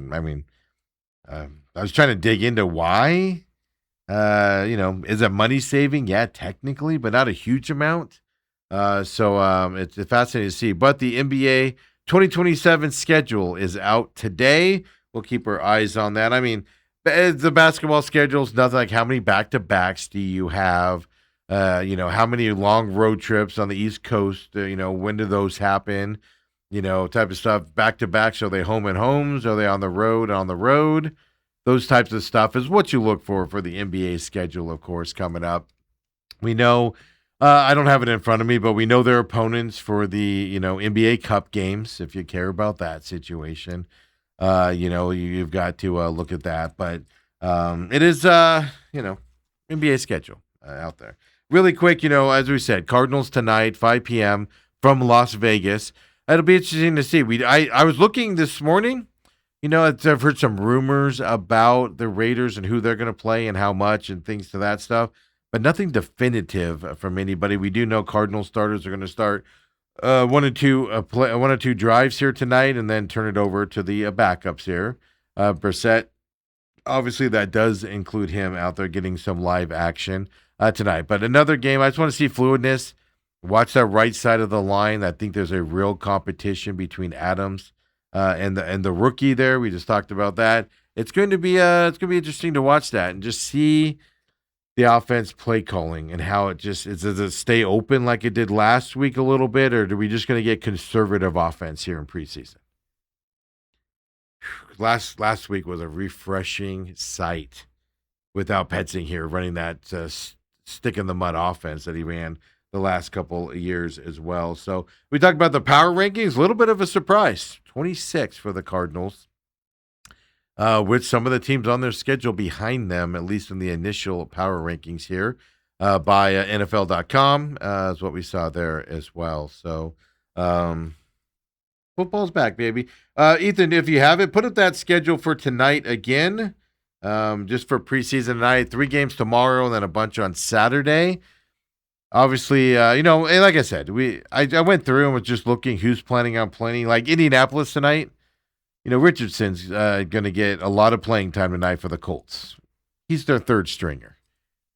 was trying to dig into why. Is it money saving? Yeah, technically, but not a huge amount. So it's fascinating to see. But the NBA 2027 schedule is out today. We'll keep our eyes on that. The basketball schedule is nothing like how many back-to-backs do you have? How many long road trips on the East Coast? When do those happen? Type of stuff. Back to back. So are they home and homes? Are they on the road? On the road? Those types of stuff is what you look for the NBA schedule, of course, coming up. We know, I don't have it in front of me, but we know their opponents for the, NBA Cup games, if you care about that situation. You've got to look at that. But it is, NBA schedule out there. Really quick, as we said, Cardinals tonight, 5 p.m. from Las Vegas. It'll be interesting to see. I was looking this morning. I've heard some rumors about the Raiders and who they're going to play and how much and things to that stuff, but nothing definitive from anybody. We do know Cardinal starters are going to start one or two drives here tonight, and then turn it over to the backups here. Brissett, obviously, that does include him out there getting some live action tonight. But another game, I just want to see fluidness. Watch that right side of the line. I think there's a real competition between Adams and the rookie there. We just talked about that. It's going to be interesting to watch that and just see the offense play calling and how does it stay open like it did last week a little bit, or are we just going to get conservative offense here in preseason? Last week was a refreshing sight without Petzing here running that stick in the mud offense that he ran the last couple of years as well. So we talked about the power rankings, a little bit of a surprise. 26 for the Cardinals, with some of the teams on their schedule behind them, at least in the initial power rankings here by NFL.com, is what we saw there as well. So football's back, baby. Ethan, if you have it, put up that schedule for tonight again, just for preseason night. 3 games tomorrow and then a bunch on Saturday. Obviously, like I said, I went through and was just looking who's planning on playing. Like Indianapolis tonight, Richardson's going to get a lot of playing time tonight for the Colts. He's their third stringer.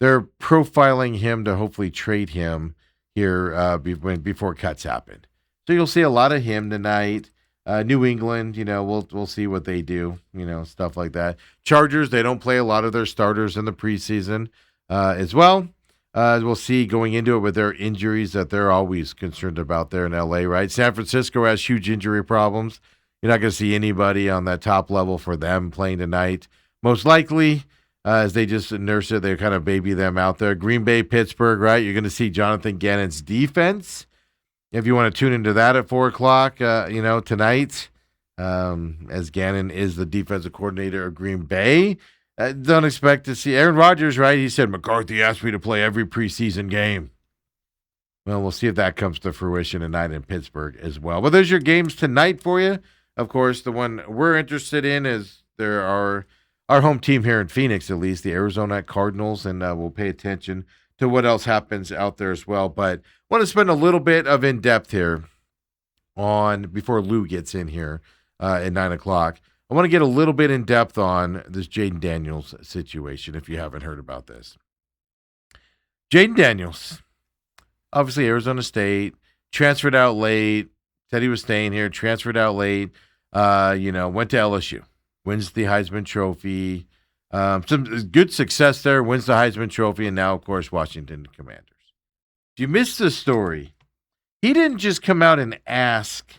They're profiling him to hopefully trade him here before cuts happen. So you'll see a lot of him tonight. New England, we'll see what they do, stuff like that. Chargers, they don't play a lot of their starters in the preseason as well. We'll see going into it with their injuries that they're always concerned about there in LA, right? San Francisco has huge injury problems. You're not going to see anybody on that top level for them playing tonight. Most likely, as they just nurse it, they kind of baby them out there. Green Bay, Pittsburgh, right? You're going to see Jonathan Gannon's defense. If you want to tune into that at 4 o'clock, tonight, as Gannon is the defensive coordinator of Green Bay. Don't expect to see Aaron Rodgers, right? He said, McCarthy asked me to play every preseason game. Well, we'll see if that comes to fruition tonight in Pittsburgh as well. But there's your games tonight for you. Of course, the one we're interested in is our home team here in Phoenix, at least, the Arizona Cardinals, and we'll pay attention to what else happens out there as well. But I want to spend a little bit of in-depth here before Lou gets in here at 9 o'clock. I want to get a little bit in depth on this Jaden Daniels situation, if you haven't heard about this. Jaden Daniels, obviously Arizona State, transferred out late, said he was staying here, transferred out late, went to LSU, wins the Heisman Trophy, some good success there, wins the Heisman Trophy, and now, of course, Washington Commanders. If you missed the story, he didn't just come out and ask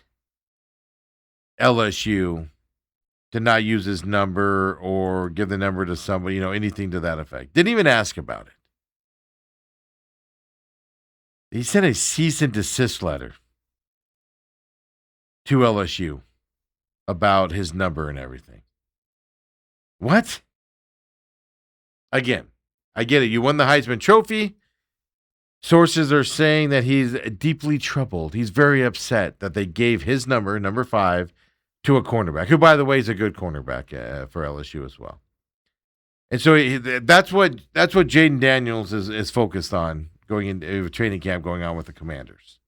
LSU to not use his number or give the number to somebody, anything to that effect. Didn't even ask about it. He sent a cease and desist letter to LSU about his number and everything. What? Again, I get it. You won the Heisman Trophy. Sources are saying that he's deeply troubled. He's very upset that they gave his number 5, to a cornerback, who, by the way, is a good cornerback for LSU as well. And so that's what Jaden Daniels is focused on going into training camp going on with the Commanders.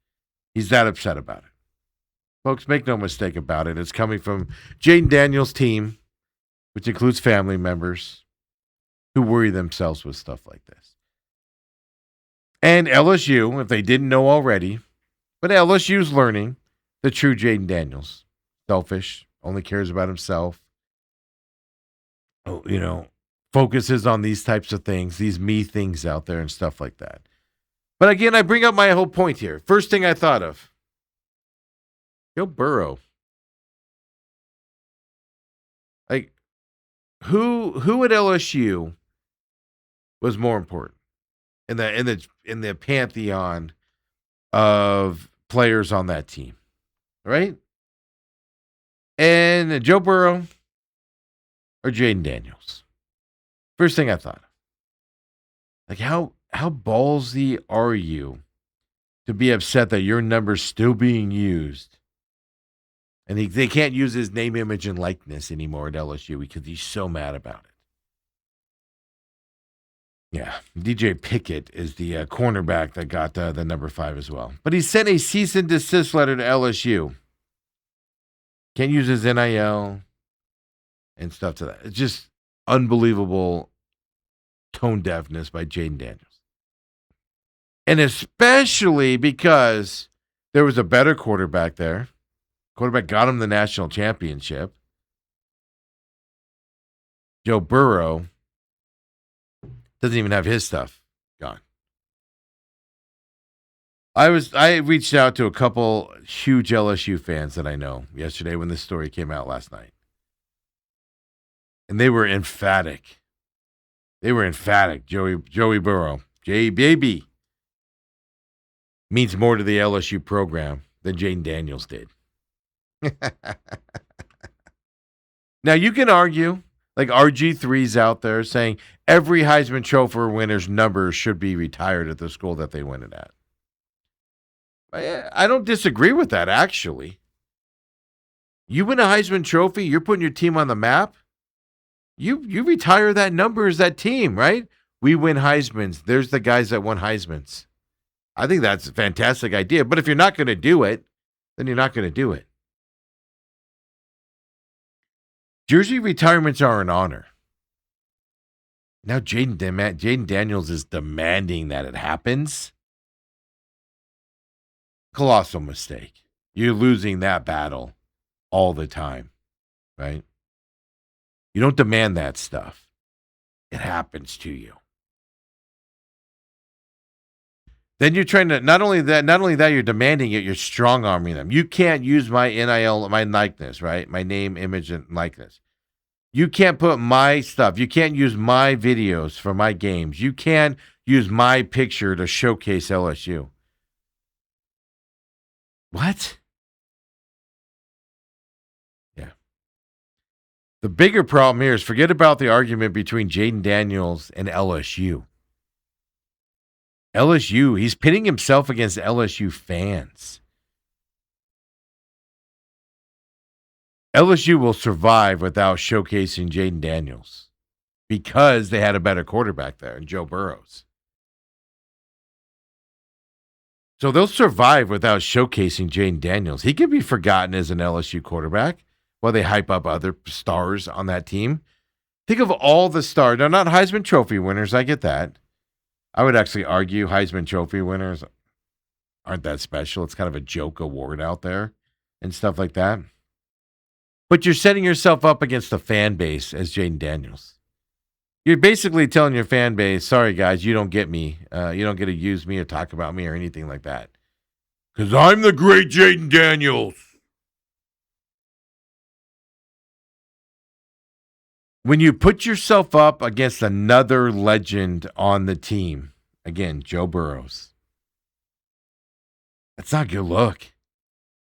He's that upset about it. Folks, make no mistake about it. It's coming from Jaden Daniels' team, which includes family members who worry themselves with stuff like this. And LSU, if they didn't know already, but LSU's learning the true Jaden Daniels. Selfish, only cares about himself. Focuses on these types of things, these me things out there and stuff like that. But again, I bring up my whole point here. First thing I thought of, Joe Burrow. Like, who at LSU was more important in the pantheon of players on that team, right? And Joe Burrow or Jaden Daniels. First thing I thought, like how ballsy are you to be upset that your number's still being used, and they can't use his name, image, and likeness anymore at LSU because he's so mad about it. Yeah, DJ Pickett is the cornerback that got the number 5 as well. But he sent a cease and desist letter to LSU. Can't use his NIL and stuff to that. It's just unbelievable tone deafness by Jaden Daniels. And especially because there was a better quarterback there. Quarterback got him the national championship. Joe Burrow doesn't even have his stuff gone. I reached out to a couple huge LSU fans that I know yesterday when this story came out last night. And they were emphatic. Joey Burrow, J-Baby, means more to the LSU program than Jaden Daniels did. Now, you can argue, like RG3's out there saying every Heisman Trophy winner's number should be retired at the school that they win it at. I don't disagree with that, actually. You win a Heisman Trophy, you're putting your team on the map. You retire that number as that team, right? We win Heismans. There's the guys that won Heismans. I think that's a fantastic idea. But if you're not going to do it, then you're not going to do it. Jersey retirements are an honor. Now Jaden Daniels is demanding that it happens. Colossal mistake. You're losing that battle all the time, right? You don't demand that stuff. It happens to you. Then you're trying to, not only that, you're demanding it, you're strong-arming them. You can't use my NIL, my likeness, right? My name, image, and likeness. You can't put my stuff. You can't use my videos for my games. You can't use my picture to showcase LSU. What? Yeah. The bigger problem here is forget about the argument between Jaden Daniels and LSU. LSU, he's pitting himself against LSU fans. LSU will survive without showcasing Jaden Daniels because they had a better quarterback there in Joe Burrows. So they'll survive without showcasing Jaden Daniels. He could be forgotten as an LSU quarterback while they hype up other stars on that team. Think of all the stars. Now, not Heisman Trophy winners. I get that. I would actually argue Heisman Trophy winners aren't that special. It's kind of a joke award out there and stuff like that. But you're setting yourself up against the fan base as Jaden Daniels. You're basically telling your fan base, sorry, guys, you don't get me. You don't get to use me or talk about me or anything like that. Because I'm the great Jaden Daniels. When you put yourself up against another legend on the team, again, Joe Burrows, that's not a good look.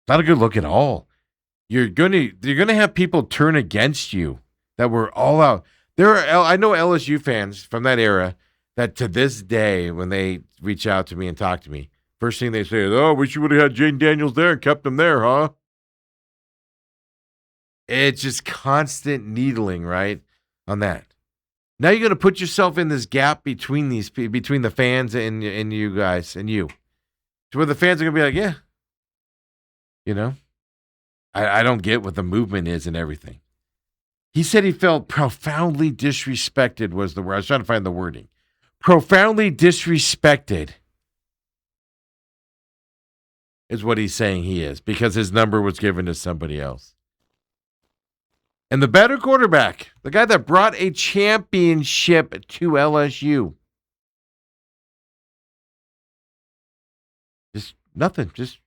Not a good look at all. You're gonna have people turn against you that were all out. I know LSU fans from that era that to this day, when they reach out to me and talk to me, first thing they say is, "Oh, wish you would have had Jaden Daniels there and kept him there, huh?" It's just constant needling, right, on that. Now you're going to put yourself in this gap between the fans and you guys and you, to where the fans are going to be like, yeah, I don't get what the movement is and everything. He said he felt profoundly disrespected was the word. I was trying to find the wording. Profoundly disrespected is what he's saying he is because his number was given to somebody else. And the better quarterback, the guy that brought a championship to LSU, Nothing. Just,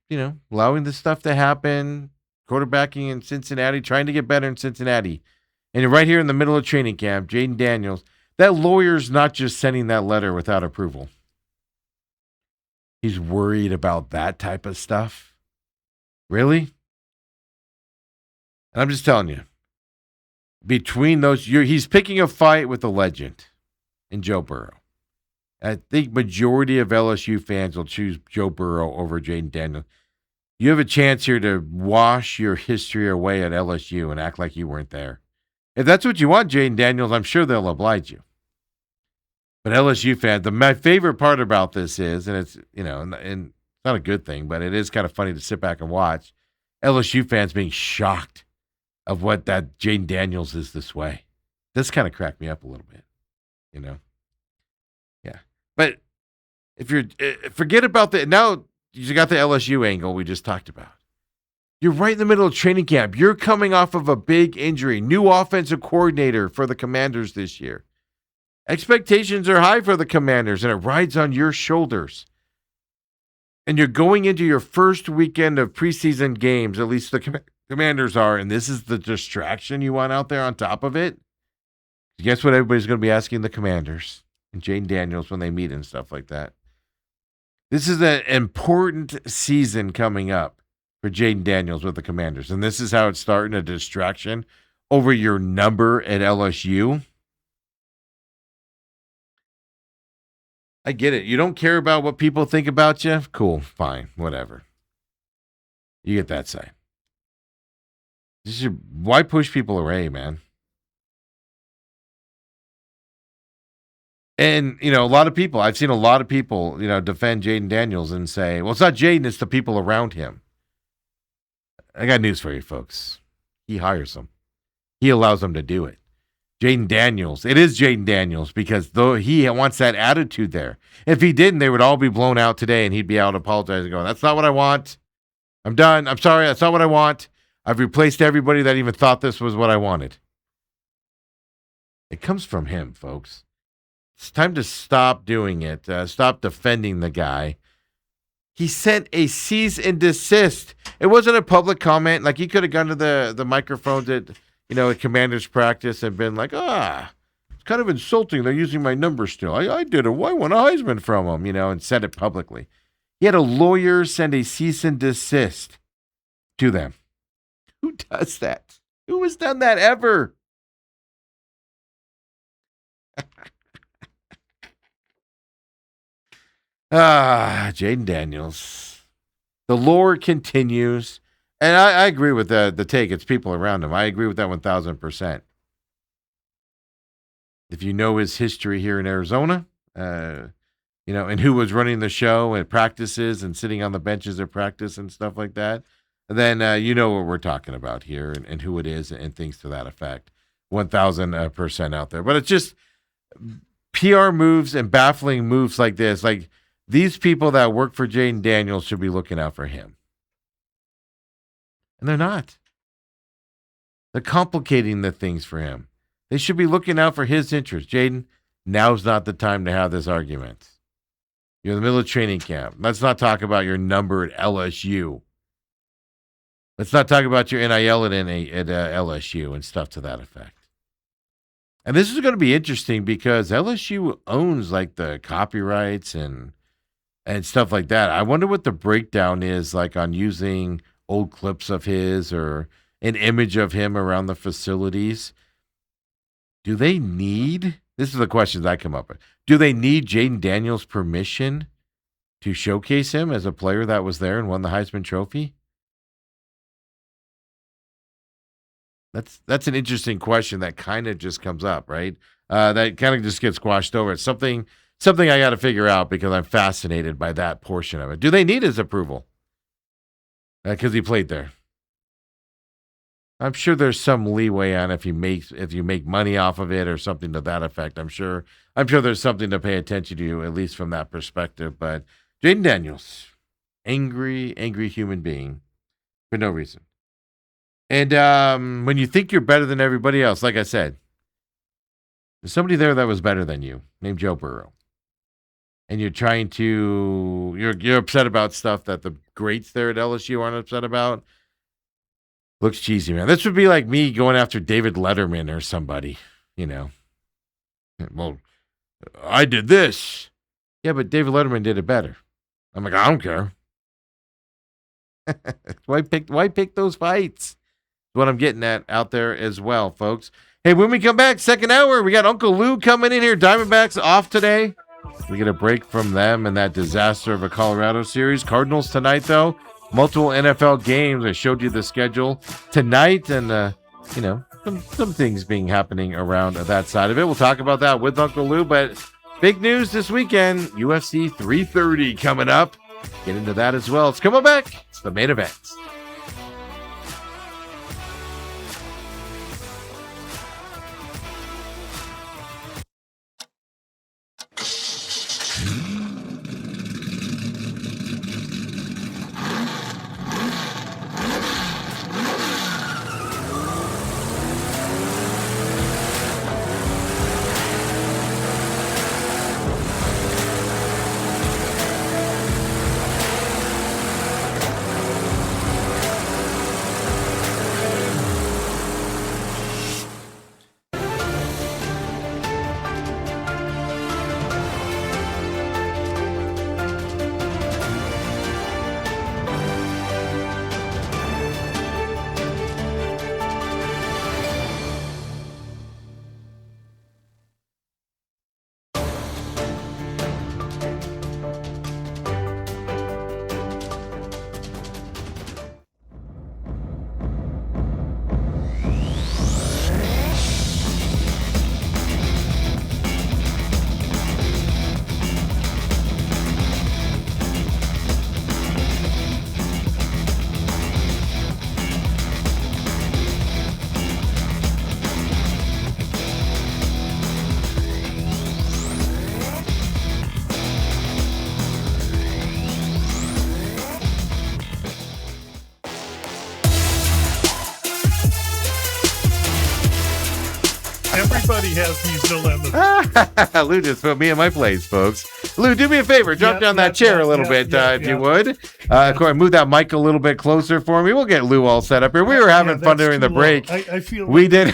allowing this stuff to happen, quarterbacking in Cincinnati, trying to get better in Cincinnati. And right here in the middle of training camp, Jaden Daniels, that lawyer's not just sending that letter without approval. He's worried about that type of stuff. Really? And I'm just telling you, between those, he's picking a fight with a legend in Joe Burrow. I think majority of LSU fans will choose Joe Burrow over Jaden Daniels. You have a chance here to wash your history away at LSU and act like you weren't there. If that's what you want, Jaden Daniels, I'm sure they'll oblige you. But LSU fans, my favorite part about this is, and it's, and it's not a good thing, but it is kind of funny to sit back and watch, LSU fans being shocked of what that Jaden Daniels is this way. This kind of cracked me up a little bit, Yeah. But if you're, forget about now you got the LSU angle we just talked about. You're right in the middle of training camp. You're coming off of a big injury, new offensive coordinator for the Commanders this year. Expectations are high for the Commanders, and it rides on your shoulders. And you're going into your first weekend of preseason games, at least the Commanders are, and this is the distraction you want out there on top of it. Guess what everybody's going to be asking the Commanders and Jaden Daniels when they meet and stuff like that. This is an important season coming up for Jaden Daniels with the Commanders, and this is how it's starting, a distraction over your number at LSU. I get it. You don't care about what people think about you? Cool, fine, whatever. You get that side. Why push people away, man? And, a lot of people, I've seen a lot of people, defend Jaden Daniels and say, well, it's not Jaden, it's the people around him. I got news for you, folks. He hires them. He allows them to do it. Jaden Daniels. It is Jaden Daniels because though he wants that attitude there. If he didn't, they would all be blown out today and he'd be out apologizing going, that's not what I want. I'm done. I'm sorry. That's not what I want. I've replaced everybody that even thought this was what I wanted. It comes from him, folks. It's time to stop doing it. Stop defending the guy. He sent a cease and desist. It wasn't a public comment. Like he could have gone to the microphones at Commander's practice and been like, it's kind of insulting. They're using my number still. I did it. Why want a Heisman from him, and said it publicly. He had a lawyer send a cease and desist to them. Who does that? Who has done that ever? Jaden Daniels. The lore continues. And I agree with the take. It's people around him. I agree with that 1,000%. If you know his history here in Arizona, and who was running the show at practices and sitting on the benches at practice and stuff like that, then you know what we're talking about here and who it is and things to that effect. 1,000% out there. But it's just PR moves and baffling moves like this. Like these people that work for Jaden Daniels should be looking out for him. And they're not. They're complicating the things for him. They should be looking out for his interests. Jaden, now's not the time to have this argument. You're in the middle of training camp. Let's not talk about your number at LSU. Let's not talk about your NIL at LSU and stuff to that effect. And this is going to be interesting because LSU owns like the copyrights and stuff like that. I wonder what the breakdown is like on using old clips of his or an image of him around the facilities. Do they need, this is the questions I come up with, do they need Jaden Daniels' permission to showcase him as a player that was there and won the Heisman Trophy? That's an interesting question that kind of just comes up, right? That kind of just gets squashed over. It's something I got to figure out because I'm fascinated by that portion of it. Do they need his approval? Because he played there. I'm sure there's some leeway on if you make money off of it or something to that effect. I'm sure there's something to pay attention to, at least from that perspective. But Jaden Daniels, angry human being for no reason. And when you think you're better than everybody else, like I said, there's somebody there that was better than you, named Joe Burrow. and you're trying to you're upset about stuff that the greats there at LSU aren't upset about. Looks cheesy, man. This would be like me going after David Letterman or somebody, you know. Well, I did this. Yeah, but David Letterman did it better. I'm like, I don't care. Why pick those fights? That's what I'm getting at out there as well, folks. Hey, when we come back, second hour, we got Uncle Lou coming in here. Diamondbacks off today. We get a break from them and that disaster of a Colorado series. Cardinals tonight, though. Multiple NFL games. I showed you the schedule tonight, and some things being happening around that side of it. We'll talk about that with Uncle Lou. But big news this weekend: UFC 330 coming up. Get into that as well. It's coming back. It's the main event. Everybody has these dilemmas. Lou just put me in my place, folks. Lou, do me a favor. Drop down that chair a little bit, if you would. Corey, move that mic a little bit closer for me. We'll get Lou all set up here. We were having fun during the break. I feel we did.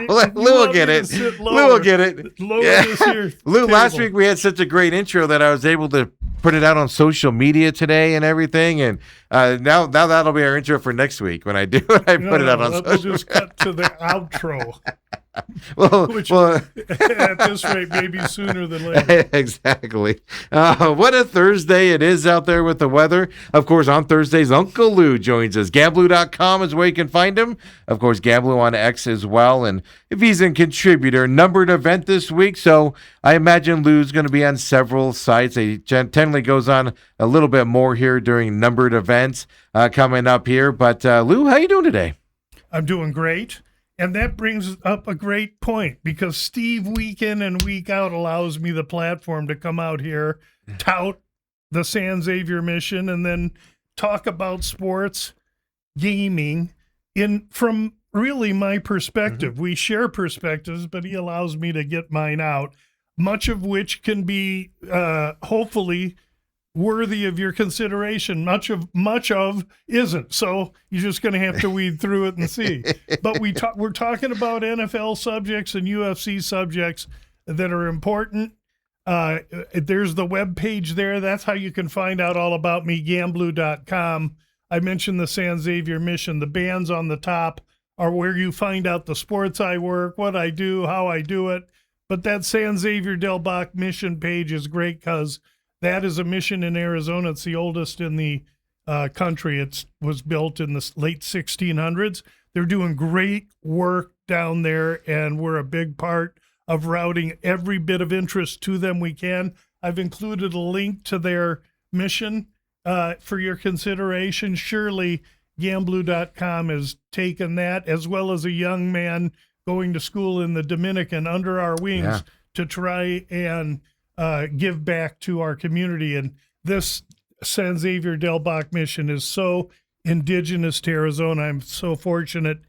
Lou will get it. Lou will get it. Lou, last week we had such a great intro that I was able to put it out on social media today and everything. And now that'll be our intro for next week when I do it. I put it out on social media. We'll just cut to the outro. Which, at this rate, maybe sooner than later. Exactly. What a Thursday it is out there with the weather. Of course, on Thursdays, Uncle Lou joins us. Gamblu.com is where you can find him. Of course, Gamblu on X as well. And if he's a contributor, numbered event this week. So I imagine Lou's going to be on several sites. He generally goes on a little bit more here during numbered events coming up here. But Lou, how you doing today? I'm doing great. And that brings up a great point, because Steve week in and week out allows me the platform to come out here, tout the San Xavier mission, and then talk about sports, gaming, from really my perspective. We share perspectives, but he allows me to get mine out, much of which can be hopefully worthy of your consideration. Much of isn't. So you're just going to have to weed through it and see. But we're talking about NFL subjects and UFC subjects that are important. There's the web page there. That's how you can find out all about me, Gamblu.com. I mentioned the San Xavier mission. The bands on the top are where you find out the sports I work, what I do, how I do it. But that San Xavier Del Bach mission page is great because that is a mission in Arizona. It's the oldest in the country. It was built in the late 1600s. They're doing great work down there, and we're a big part of routing every bit of interest to them we can. I've included a link to their mission for your consideration. Surely Gamblu.com has taken that, as well as a young man going to school in the Dominican under our wings to try and give back to our community. And this San Xavier Del Bach mission is so indigenous to Arizona. I'm so fortunate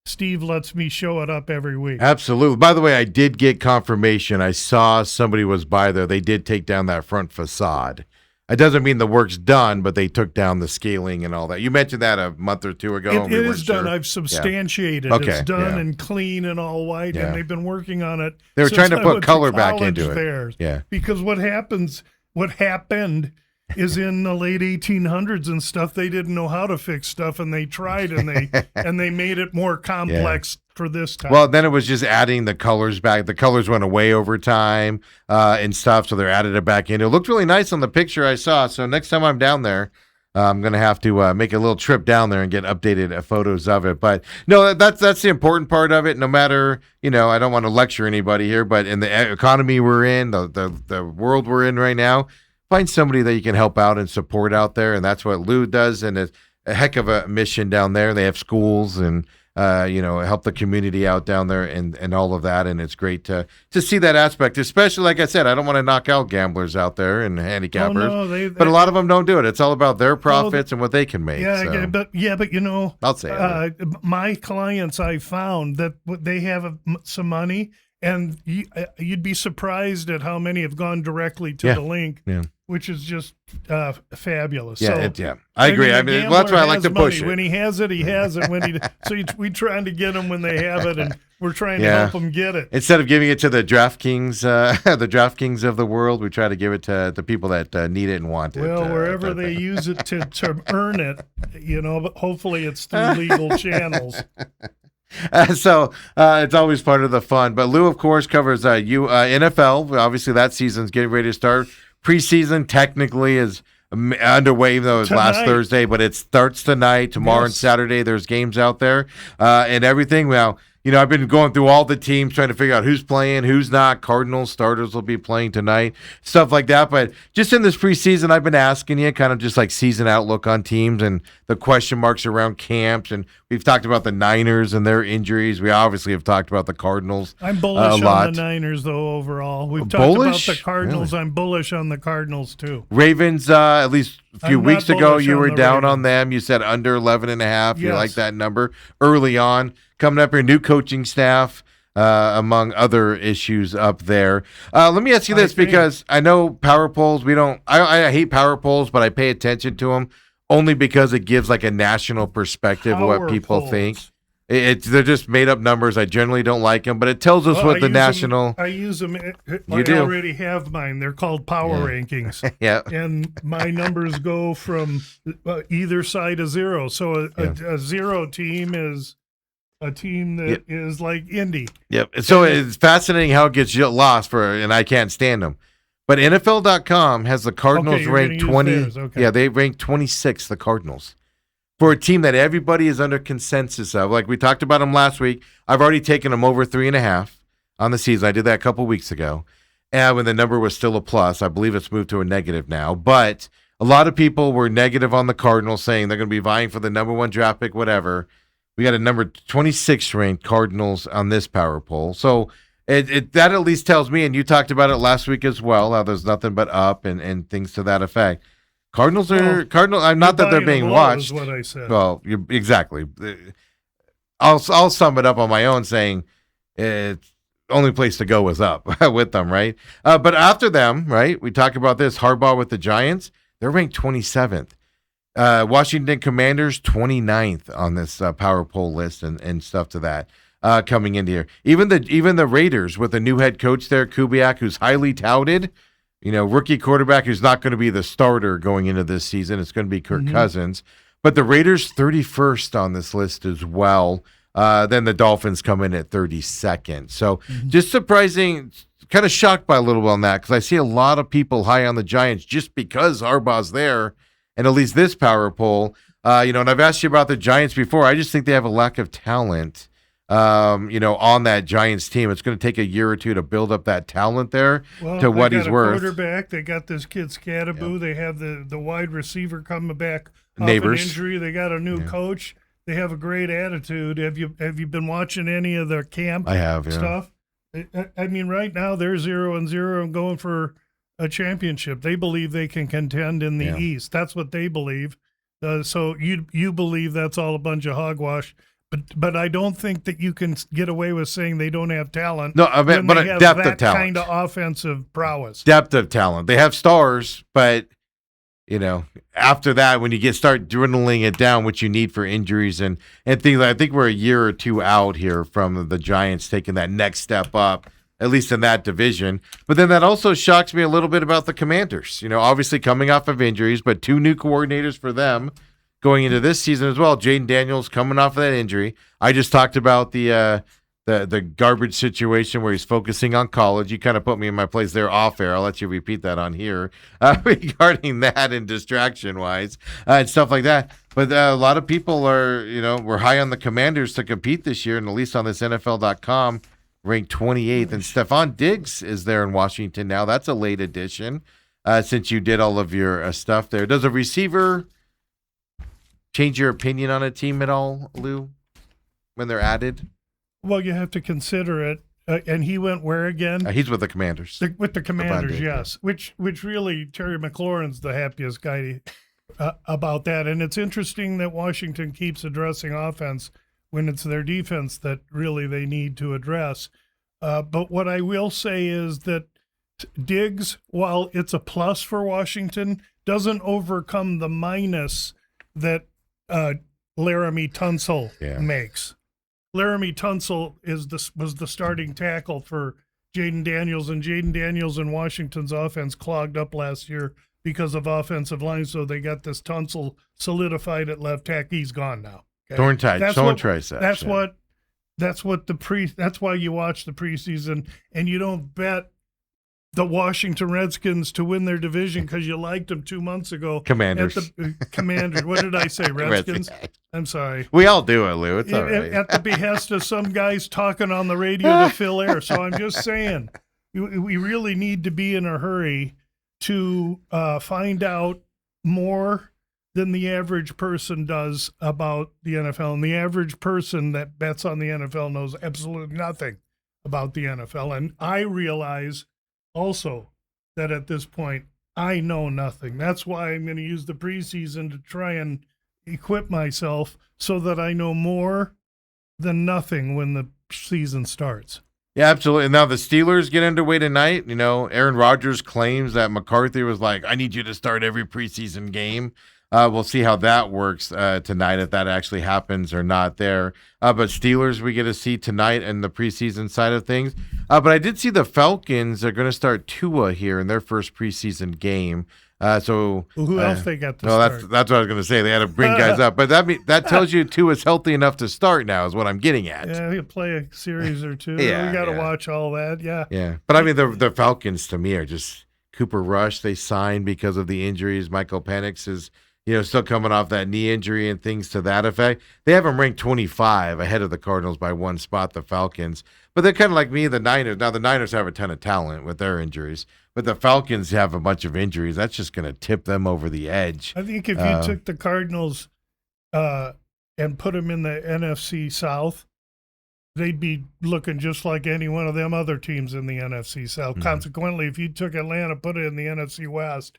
Steve lets me show it up every week. Absolutely. By the way, I did get confirmation. I saw somebody was by there. They did take down that front facade. It doesn't mean the work's done, but they took down the scaling and all that. You mentioned that a month or two ago. It is done. I've substantiated. Okay, It's done and clean and all white, and they've been working on it. They were trying to since I put went color back college into it. there. Yeah. Because what happened is in the late 1800s and stuff, they didn't know how to fix stuff, and they tried, and they made it more complex for this time. Well, then it was just adding the colors back. The colors went away over time and stuff, so they added it back in. It looked really nice on the picture I saw. So next time I'm down there, I'm going to have to make a little trip down there and get updated photos of it. But no, that's the important part of it. No matter, I don't want to lecture anybody here, but in the economy we're in, the world we're in right now, find somebody that you can help out and support out there. And that's what Lou does. And it's a heck of a mission down there. They have schools and, help the community out down there and all of that. And it's great to see that aspect, especially, like I said, I don't want to knock out gamblers out there and handicappers, but a lot of them don't do it. It's all about their profits and what they can make. Yeah, so. but I'll say it. My clients, I found that they have some money, and you'd be surprised at how many have gone directly to the link, which is just fabulous. Yeah, I agree. That's why I like to push it. When he has it, he has it. We're trying to get them when they have it, and we're trying to help them get it. Instead of giving it to the DraftKings, the DraftKings of the world, we try to give it to the people that need it and want it. Well, wherever they use it to earn it, but hopefully it's through legal channels. So it's always part of the fun. But Lou, of course, covers NFL. Obviously, that season's getting ready to start. Preseason technically is underway, even though it was last Thursday, but it starts tonight. Tomorrow and Saturday, there's games out there and everything. Well, I've been going through all the teams trying to figure out who's playing, who's not. Cardinals starters will be playing tonight, stuff like that. But just in this preseason, I've been asking you kind of just like season outlook on teams and the question marks around camps. And we've talked about the Niners and their injuries. We obviously have talked about the Cardinals. I'm bullish on the Niners, though, overall. We've talked about the Cardinals. Really? I'm bullish on the Cardinals, too. Ravens, at least a few weeks ago, you were down Ravens. on them. You said under 11.5. Yes. You like that number early on. Coming up here, new coaching staff, among other issues up there. Let me ask you this, because I know power polls, I hate power polls, but I pay attention to them only because it gives like a national perspective of what people think. They're just made up numbers. I generally don't like them, but it tells us what the national. I use them. I already have mine. They're called power rankings. Yeah. And my numbers go from either side of zero. So a zero team is a team that is like Indy. Yep. So it's fascinating how it gets lost and I can't stand them. But NFL.com has the Cardinals ranked 20. Yeah, they ranked 26, the Cardinals, for a team that everybody is under consensus of. Like we talked about them last week. I've already taken them over 3.5 on the season. I did that a couple weeks ago. And when the number was still a plus, I believe it's moved to a negative now. But a lot of people were negative on the Cardinals, saying they're going to be vying for the number 1 draft pick, whatever. We got a number 26 ranked Cardinals on this power poll. So that at least tells me, and you talked about it last week as well, how there's nothing but up and things to that effect. Cardinals are Cardinals. I'm not that they're being watched. Is what I said. Well, exactly. I'll sum it up on my own, saying it's only place to go is up with them, right? But after them, right? We talk about this Harbaugh with the Giants. They're ranked 27th. Washington Commanders 29th on this power poll list and stuff to that coming into here. Even the Raiders with a new head coach there, Kubiak, who's highly touted. Rookie quarterback who's not going to be the starter going into this season. It's going to be Kirk Cousins. But the Raiders 31st on this list as well. Then the Dolphins come in at 32nd. So just surprising, kind of shocked by a little bit on that, because I see a lot of people high on the Giants just because Harbaugh's there. And at least this power poll, and I've asked you about the Giants before. I just think they have a lack of talent, on that Giants team. It's going to take a year or two to build up that talent there to what he's worth. Quarterback, they got this kid Scadaboo. Yep. They have the wide receiver coming back off Neighbors. An injury. They got a new coach. They have a great attitude. Have you been watching any of their camp? I have, stuff? I mean, right now they're 0-0 and going for a championship. They believe they can contend in the East. That's what they believe. So you believe that's all a bunch of hogwash. But I don't think that you can get away with saying they don't have talent. No, I mean, when but they a have depth that of talent. kind of offensive prowess. Depth of talent. They have stars, but after that, when you start dwindling it down, what you need for injuries and things, I think we're a year or two out here from the Giants taking that next step up, at least in that division. But then that also shocks me a little bit about the Commanders. Obviously coming off of injuries, but 2 new coordinators for them going into this season as well. Jaden Daniels coming off of that injury. I just talked about the garbage situation where he's focusing on college. You kind of put me in my place there off air. I'll let you repeat that on here regarding that and distraction-wise and stuff like that. But a lot of people are, we're high on the Commanders to compete this year, and at least on this NFL.com, ranked 28th. And Stephon Diggs is there in Washington now. That's a late addition since you did all of your stuff there. Does a receiver change your opinion on a team at all, Lou, when they're added? Well, you have to consider it. And he went where again? He's with the Commanders. With the Commanders, yes. Yeah. Which really, Terry McLaurin's the happiest guy about that. And it's interesting that Washington keeps addressing offense when it's their defense that really they need to address. But what I will say is that Diggs, while it's a plus for Washington, doesn't overcome the minus that Laramie Tunsil makes. Laramie Tunsil was the starting tackle for Jaden Daniels, and Jaden Daniels and Washington's offense clogged up last year because of offensive line, so they got this Tunsil solidified at left tackle. He's gone now. Okay? Torn tricep. That's why you watch the preseason, and you don't bet the Washington Redskins to win their division because you liked them 2 months ago. Commanders. Commanders. What did I say? Redskins? I'm sorry. We all do it, Lou. It's all right. At the behest of some guys talking on the radio to fill air. So I'm just saying, we really need to be in a hurry to find out more than the average person does about the NFL. And the average person that bets on the NFL knows absolutely nothing about the NFL. And I realize also that at this point, I know nothing. That's why I'm going to use the preseason to try and equip myself so that I know more than nothing when the season starts. Yeah, absolutely. Now the Steelers get underway tonight. Aaron Rodgers claims that McCarthy was like, I need you to start every preseason game. We'll see how that works tonight, if that actually happens or not there. But Steelers we get to see tonight in the preseason side of things. But I did see the Falcons are going to start Tua here in their first preseason game. So who else they got to start? That's what I was going to say. They had to bring guys up. But that tells you Tua's healthy enough to start now is what I'm getting at. Yeah, he'll play a series or two. Yeah, we got to watch all that. Yeah. Yeah. But I mean, the Falcons to me are just Cooper Rush. They signed because of the injuries. Michael Penix is still coming off that knee injury and things to that effect. They have them ranked 25 ahead of the Cardinals by 1 spot, the Falcons. But they're kind of like me, the Niners. Now, the Niners have a ton of talent with their injuries, but the Falcons have a bunch of injuries. That's just going to tip them over the edge. I think if you took the Cardinals and put them in the NFC South, they'd be looking just like any one of them other teams in the NFC South. Mm-hmm. Consequently, if you took Atlanta, put it in the NFC West,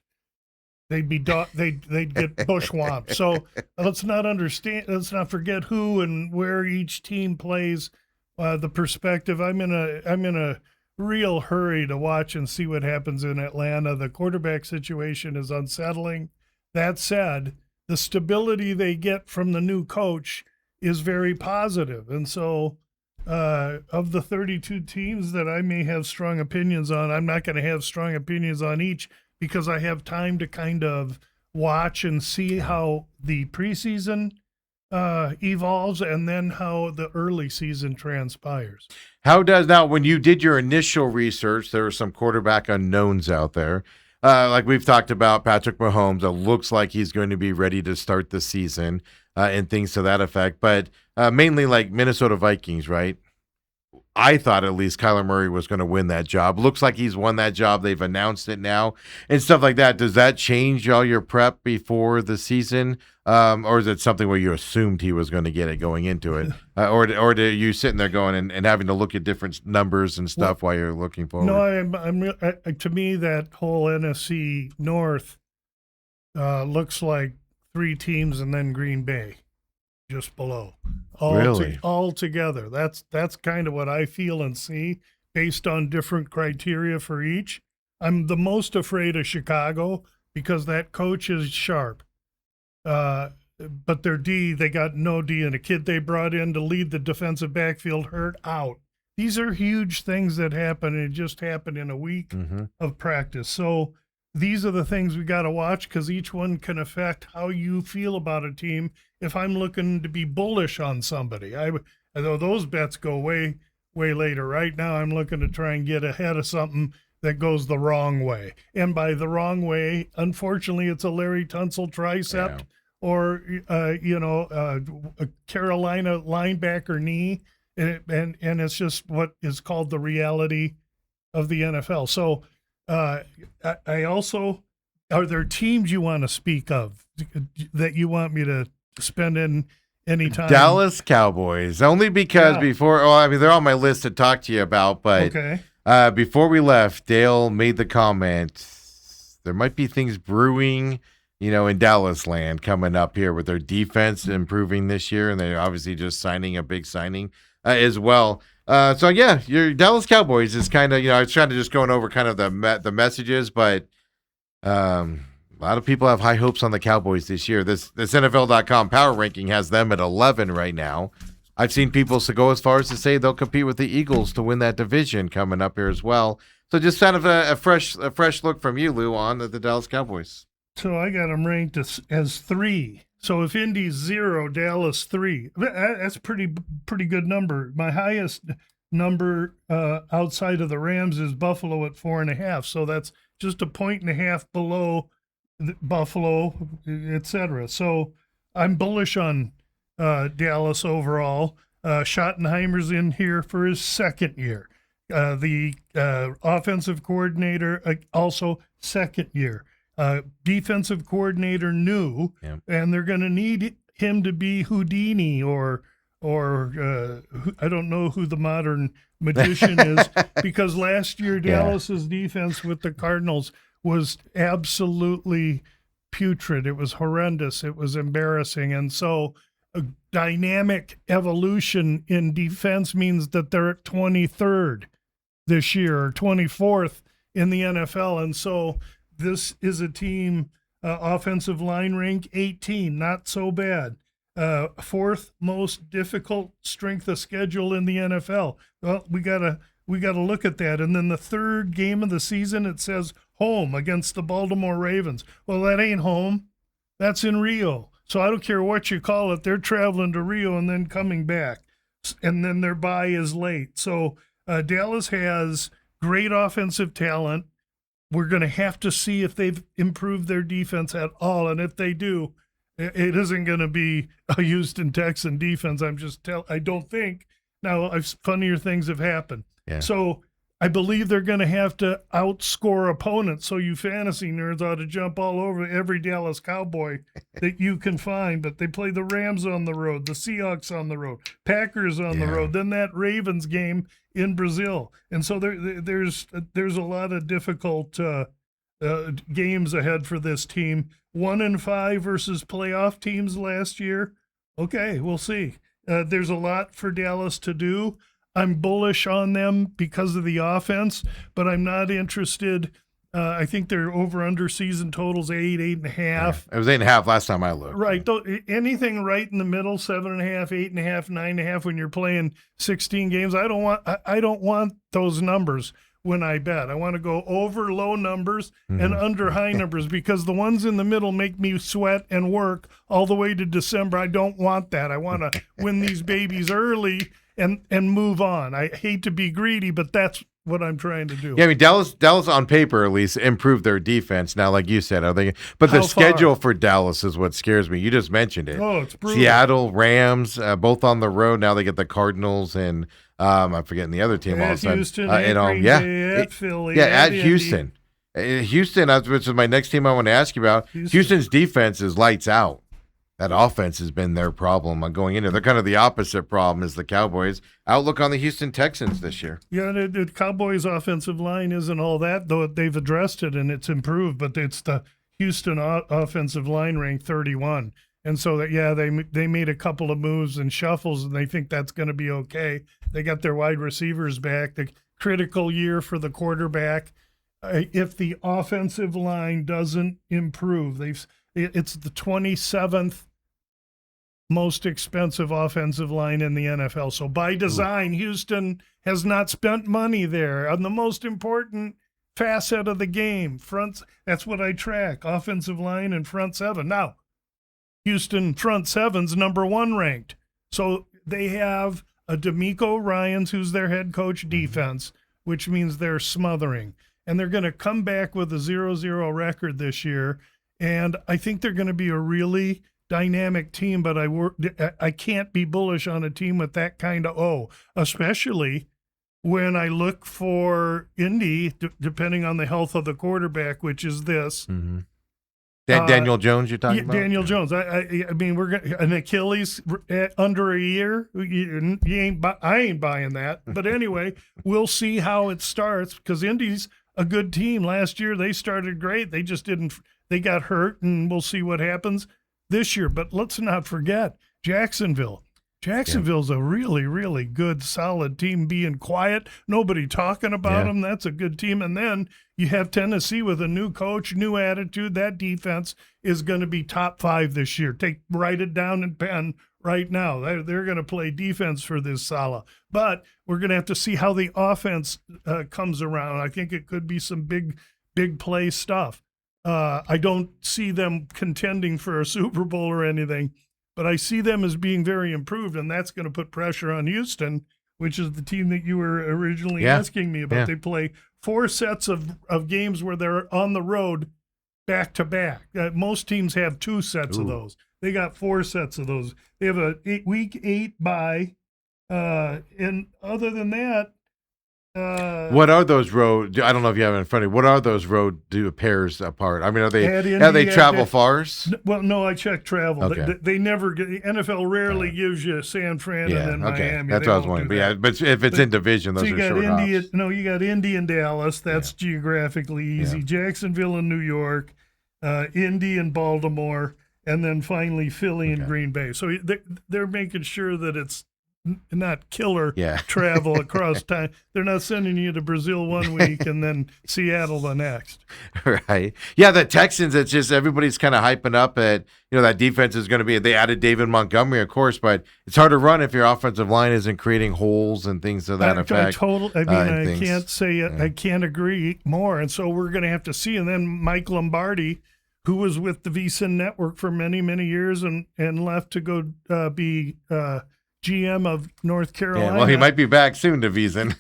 they'd get bushwhamped. So let's not forget who and where each team plays. The perspective. I'm in a real hurry to watch and see what happens in Atlanta. The quarterback situation is unsettling. That said, the stability they get from the new coach is very positive. And so, of the 32 teams that I may have strong opinions on, I'm not going to have strong opinions on each, because I have time to kind of watch and see how the preseason evolves and then how the early season transpires. Now, when you did your initial research, there were some quarterback unknowns out there. Like we've talked about Patrick Mahomes, it looks like he's going to be ready to start the season and things to that effect. But mainly like Minnesota Vikings, right? I thought at least Kyler Murray was going to win that job. Looks like he's won that job. They've announced it now and stuff like that. Does that change all your prep before the season? Or is it something where you assumed he was going to get it going into it? Or are you sitting there going and having to look at different numbers and stuff while you're looking forward? No, to me, that whole NFC North looks like 3 teams and then Green Bay. just below. Really? All together. That's kind of what I feel and see based on different criteria for each. I'm the most afraid of Chicago because that coach is sharp. But their D, they got no D, and a kid they brought in to lead the defensive backfield hurt out. These are huge things that happen, and it just happened in a week of practice. So these are the things we got to watch because each one can affect how you feel about a team. If I'm looking to be bullish on somebody, I know those bets go way later. Right now, I'm looking to try and get ahead of something that goes the wrong way. And by the wrong way, unfortunately, it's a Larry Tunsil tricep or, a Carolina linebacker knee. And it's just what is called the reality of the NFL. So I also, are there teams you want to speak of that you want me to spend in any time? Dallas Cowboys, only because they're on my list to talk to you about, but before we left, Dale made the comment, there might be things brewing, in Dallas land coming up here with their defense improving this year, and they're obviously just signing a big signing as well. Your Dallas Cowboys is kind of, I was trying to just going over kind of the messages, but a lot of people have high hopes on the Cowboys this year. This NFL.com power ranking has them at 11 right now. I've seen people go as far as to say they'll compete with the Eagles to win that division coming up here as well. So just kind of a fresh look from you, Lou, on the Dallas Cowboys. So I got them ranked as 3. So if Indy's 0, Dallas 3, that's pretty good number. My highest number outside of the Rams is Buffalo at 4.5. So that's just a 1.5 below Buffalo, etc. So I'm bullish on Dallas overall. Schottenheimer's in here for his second year. The offensive coordinator also second year. Defensive coordinator new, and they're going to need him to be Houdini or I don't know who the modern magician is, because last year Dallas's defense with the Cardinals was absolutely putrid. It was horrendous. It was embarrassing. And so a dynamic evolution in defense means that they're at 23rd this year or 24th in the NFL. And so this is a team, offensive line rank 18, not so bad. 4th most difficult strength of schedule in the NFL. Well, we gotta look at that. And then the 3rd game of the season, it says home against the Baltimore Ravens. Well, that ain't home. That's in Rio. So I don't care what you call it. They're traveling to Rio and then coming back. And then their bye is late. So Dallas has great offensive talent. We're going to have to see if they've improved their defense at all. And if they do, it isn't going to be a Houston Texan defense. I don't think. Now, funnier things have happened. Yeah. So I believe they're going to have to outscore opponents. So you fantasy nerds ought to jump all over every Dallas Cowboy that you can find. But they play the Rams on the road, the Seahawks on the road, Packers on the road, then that Ravens game in Brazil. And so there's a lot of difficult games ahead for this team. 1-5 versus playoff teams last year. Okay, we'll see. There's a lot for Dallas to do. I'm bullish on them because of the offense, but I'm not interested. I think their over-under season totals 8.5. Yeah, it was 8.5 last time I looked. Right. Anything right in the middle, 7.5, 8.5, 9.5 when you're playing 16 games. I don't want those numbers when I bet. I want to go over low numbers and under high numbers, because the ones in the middle make me sweat and work all the way to December. I don't want that. I want to win these babies early and move on. I hate to be greedy, but that's what I'm trying to do. Yeah, I mean, Dallas on paper at least improved their defense. Now, like you said, but the schedule for Dallas is what scares me. You just mentioned it. Oh, it's brutal. Seattle, Rams, both on the road. Now they get the Cardinals and I'm forgetting the other team all of a sudden. Houston, at Philly. At Houston. Houston, which is my next team I want to ask you about. Houston's defense is lights out. That offense has been their problem going into. They're kind of the opposite problem as the Cowboys. Outlook on the Houston Texans this year. Yeah, the Cowboys' offensive line isn't all that, though they've addressed it and it's improved, but it's the Houston offensive line ranked 31. And so that, yeah, they made a couple of moves and shuffles, and they think that's going to be okay. They got their wide receivers back. The critical year for the quarterback. If the offensive line doesn't improve, it's the 27th most expensive offensive line in the NFL. So by design, Houston has not spent money there on the most important facet of the game. That's what I track, offensive line and front seven. Now, Houston front seven's number 1 ranked. So they have a D'Amico Ryans, who's their head coach defense, which means they're smothering. And they're going to come back with a 0-0 record this year. And I think they're going to be a really dynamic team, but I can't be bullish on a team with that kind of especially when I look for Indy, depending on the health of the quarterback, which is this. Mm-hmm. Daniel Jones, you're talking about? Daniel Jones. I mean, we're gonna an Achilles under a year. I ain't buying that. But anyway, we'll see how it starts because Indy's a good team. Last year they started great. They just didn't. They got hurt, and we'll see what happens this year. But let's not forget Jacksonville. Jacksonville's a really, really good, solid team. Being quiet, nobody talking about them. That's a good team. And then you have Tennessee with a new coach, new attitude. That defense is going to be top 5 this year. Write it down in pen right now. They're going to play defense for this Salah. But we're going to have to see how the offense comes around. I think it could be some big play stuff. I don't see them contending for a Super Bowl or anything, but I see them as being very improved, and that's going to put pressure on Houston, which is the team that you were originally asking me about. They play 4 sets of games where they're on the road back-to-back. Most teams have 2 sets of those. They got 4 sets of those. They have a week 8 bye, and other than that, what are those road? I don't know if you have it in front of you. What are those road pairs apart? I mean, are they travel far? Well, no, I checked travel. Okay. They never get. The NFL rarely gives you San Fran and then Miami. That's what I was wondering. But if it's in division, those are short hops. No, you got Indy and Dallas. That's geographically easy. Jacksonville and New York, Indy and Baltimore, and then finally Philly and Green Bay. So they're making sure that it's not killer travel across time. They're not sending you to Brazil one week and then Seattle the next. Right. Yeah, the Texans, it's just everybody's kind of hyping up at, that defense is going to be, they added David Montgomery, of course, but it's hard to run if your offensive line isn't creating holes and things of that effect. I can't say it. I can't agree more. And so we're going to have to see. And then Mike Lombardi, who was with the VSiN network for many, many years and left to go be GM of North Carolina. Yeah, well, he might be back soon to VSiN.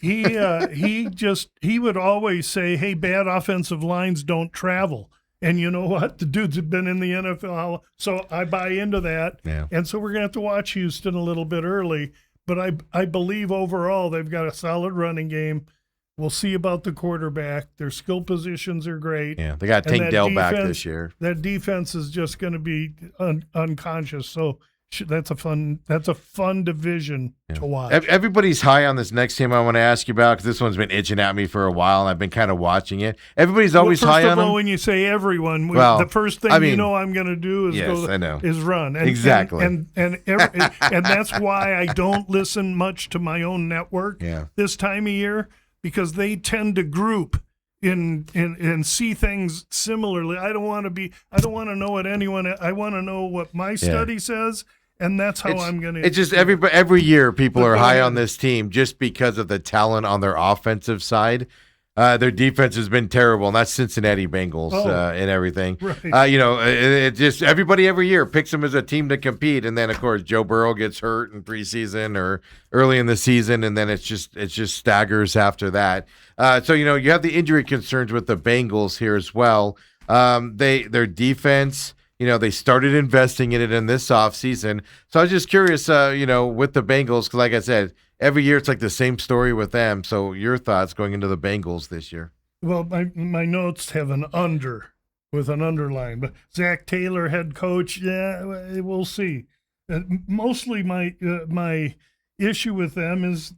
he would always say, hey, bad offensive lines don't travel. And you know what? The dude's been in the NFL, so I buy into that. Yeah. And so we're going to have to watch Houston a little bit early. But I believe overall they've got a solid running game. We'll see about the quarterback. Their skill positions are great. Yeah, they got Tank Dell back this year. That defense is just going to be unconscious. So that's a fun division to watch. Everybody's high on this next team I want to ask you about because this one's been itching at me for a while, and I've been kind of watching it. Everybody's always high on them. First of all, when you say everyone, the first thing I'm going to do is run. And, exactly. And that's why I don't listen much to my own network this time of year because they tend to group and see things similarly. I don't want to know what I want to know what my study says. And that's how I'm going to. It's just every year people are high on this team just because of the talent on their offensive side. Their defense has been terrible, and that's Cincinnati Bengals and everything. Right. It just everybody every year picks them as a team to compete, and then of course Joe Burrow gets hurt in preseason or early in the season, and then it just staggers after that. So you have the injury concerns with the Bengals here as well. Their defense. They started investing in it in this offseason. So I was just curious, with the Bengals, because like I said, every year it's like the same story with them. So your thoughts going into the Bengals this year? Well, my notes have an under with an underline. But Zach Taylor, head coach, we'll see. Mostly my issue with them is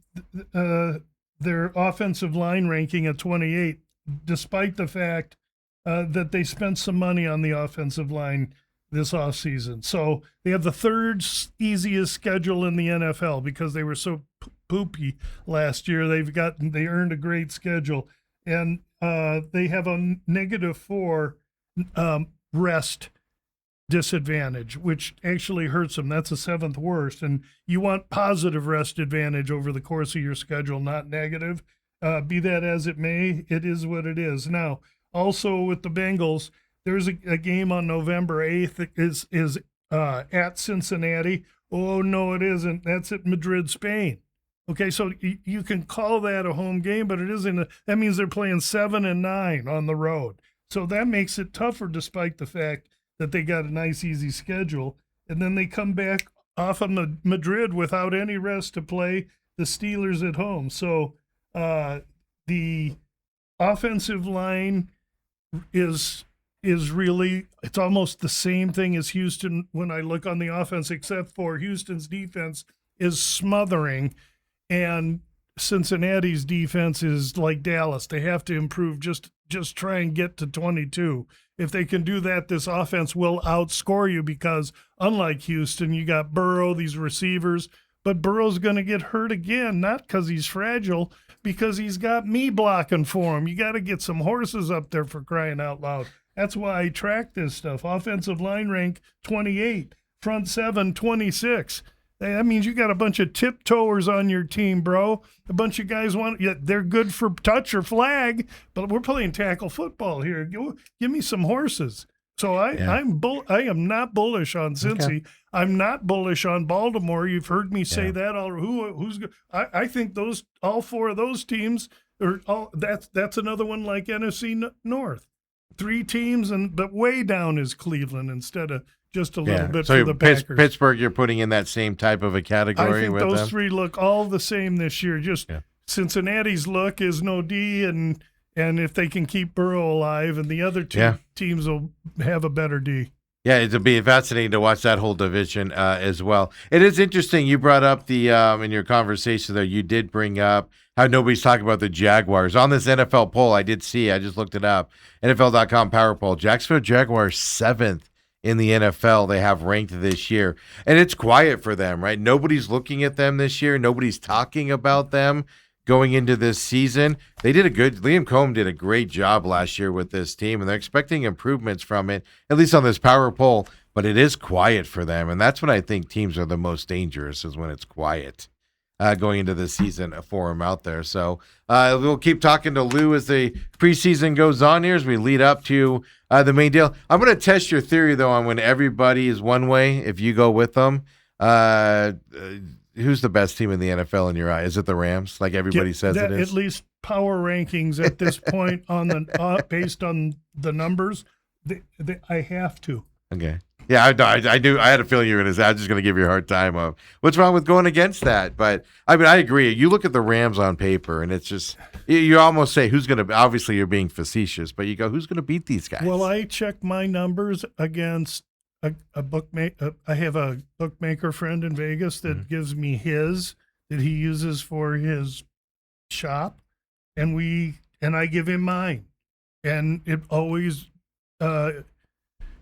their offensive line ranking at 28, despite the fact that they spent some money on the offensive line this offseason. So they have the third easiest schedule in the NFL because they were so poopy last year. They earned a great schedule, and they have a -4 rest disadvantage, which actually hurts them. That's the 7th worst, and you want positive rest advantage over the course of your schedule, not negative. Be that as it may, it is what it is. Now, also with the Bengals, there's a game on November 8th that is at Cincinnati. Oh, no, it isn't. That's at Madrid, Spain. Okay, so you can call that a home game, but it isn't. That means they're playing 7 and 9 on the road. So that makes it tougher despite the fact that they got a nice, easy schedule. And then they come back off of Madrid without any rest to play the Steelers at home. So the offensive line is really, it's almost the same thing as Houston when I look on the offense, except for Houston's defense is smothering, and Cincinnati's defense is like Dallas. They have to improve, just try and get to 22. If they can do that, this offense will outscore you because unlike Houston, you got Burrow, these receivers, but Burrow's going to get hurt again, not because he's fragile, because he's got me blocking for him. You got to get some horses up there, for crying out loud. That's why I track this stuff. Offensive line rank 28, front 7, 26. That means you got a bunch of tiptoers on your team, bro. A bunch of guys they're good for touch or flag, but we're playing tackle football here. Give me some horses. So I am not bullish on Cincy. Okay. I'm not bullish on Baltimore. You've heard me say that. I think all 4 of those teams that's another one like NFC North. 3 teams, but way down is Cleveland instead of just a little bit for the Packers. Pittsburgh, you're putting in that same type of a category. I think with those them? 3 look all the same this year. Cincinnati's look is no D, and if they can keep Burrow alive, and the other 2 teams will have a better D. Yeah, it'll be fascinating to watch that whole division as well. It is interesting. You brought up the in your conversation there, you did bring up how nobody's talking about the Jaguars. On this NFL poll, I just looked it up, NFL.com Power Poll, Jacksonville Jaguars 7th in the NFL they have ranked this year. And it's quiet for them, right? Nobody's looking at them this year. Nobody's talking about them going into this season. Liam Cohen did a great job last year with this team, and they're expecting improvements from it, at least on this power poll, but it is quiet for them. And that's when I think teams are the most dangerous, is when it's quiet going into the season for them out there. So we'll keep talking to Lou as the preseason goes on here, as we lead up to the main deal. I'm going to test your theory, though, on when everybody is one way, if you go with them. Who's the best team in the NFL in your eye? Is it the Rams, like everybody says it is? At least power rankings at this point based on the numbers, I have to. Okay. Yeah, I do. I had a feeling you were going to say, I was just going to give you a hard time of what's wrong with going against that. But, I mean, I agree. You look at the Rams on paper, and it's just, you almost say, who's going to, obviously you're being facetious, but you go, who's going to beat these guys? Well, I check my numbers against a bookmaker. I have a bookmaker friend in Vegas that gives me that he uses for his shop, and I give him mine, and it always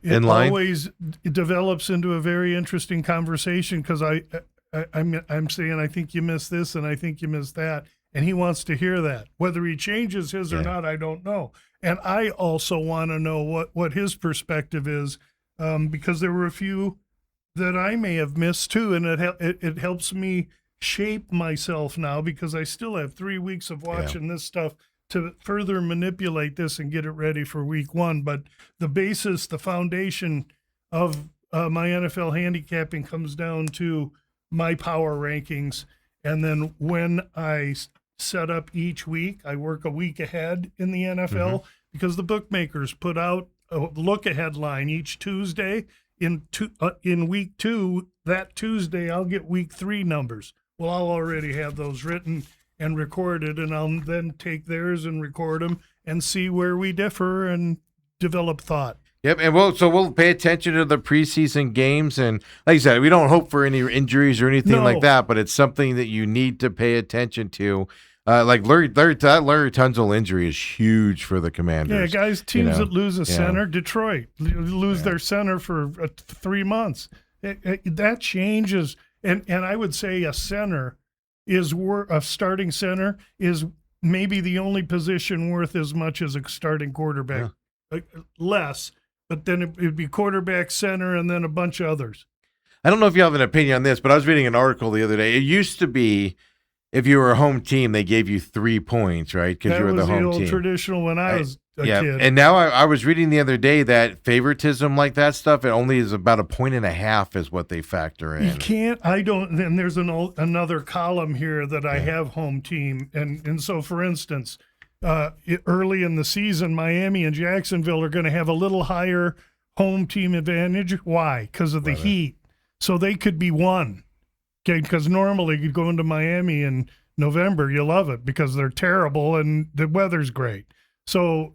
it develops into a very interesting conversation, because I'm saying, I think you missed this and I think you missed that, and he wants to hear that. Whether he changes his or not, I don't know. And I also want to know what his perspective is. Because there were a few that I may have missed too, and it helps me shape myself now, because I still have 3 weeks of watching this stuff to further manipulate this and get it ready for week 1. But the foundation of my NFL handicapping comes down to my power rankings, and then when I set up each week, I work a week ahead in the NFL, because the bookmakers put out a look-ahead line each Tuesday. In week 2, that Tuesday, I'll get week 3 numbers. Well, I'll already have those written and recorded, and I'll then take theirs and record them and see where we differ and develop thought. Yep, and we'll pay attention to the preseason games, and like you said, we don't hope for any injuries or anything like that, but it's something that you need to pay attention to. Like Larry Tunsil injury is huge for the Commanders. Yeah, guys, teams that lose a center, Yeah. Detroit, lose their center for 3 months. That changes. And I would say a center is a starting center is maybe the only position worth as much as a starting quarterback. Less, but then it'd be quarterback, center, and then a bunch of others. I don't know if you have an opinion on this, but I was reading an article the other day. It used to be if you were a home team, they gave you 3 points, right? Because you were the home team. That was the old traditional when I was a kid. And now I was reading the other day that favoritism like that stuff, it only is about 1.5 points is what they factor in. You can't, and there's another column here that I have home team. And so, for instance, early in the season, Miami and Jacksonville are going to have a little higher home team advantage. Why? Because of the heat. So they could be 1. Okay, because normally you go into Miami in November, you love it because they're terrible and the weather's great. So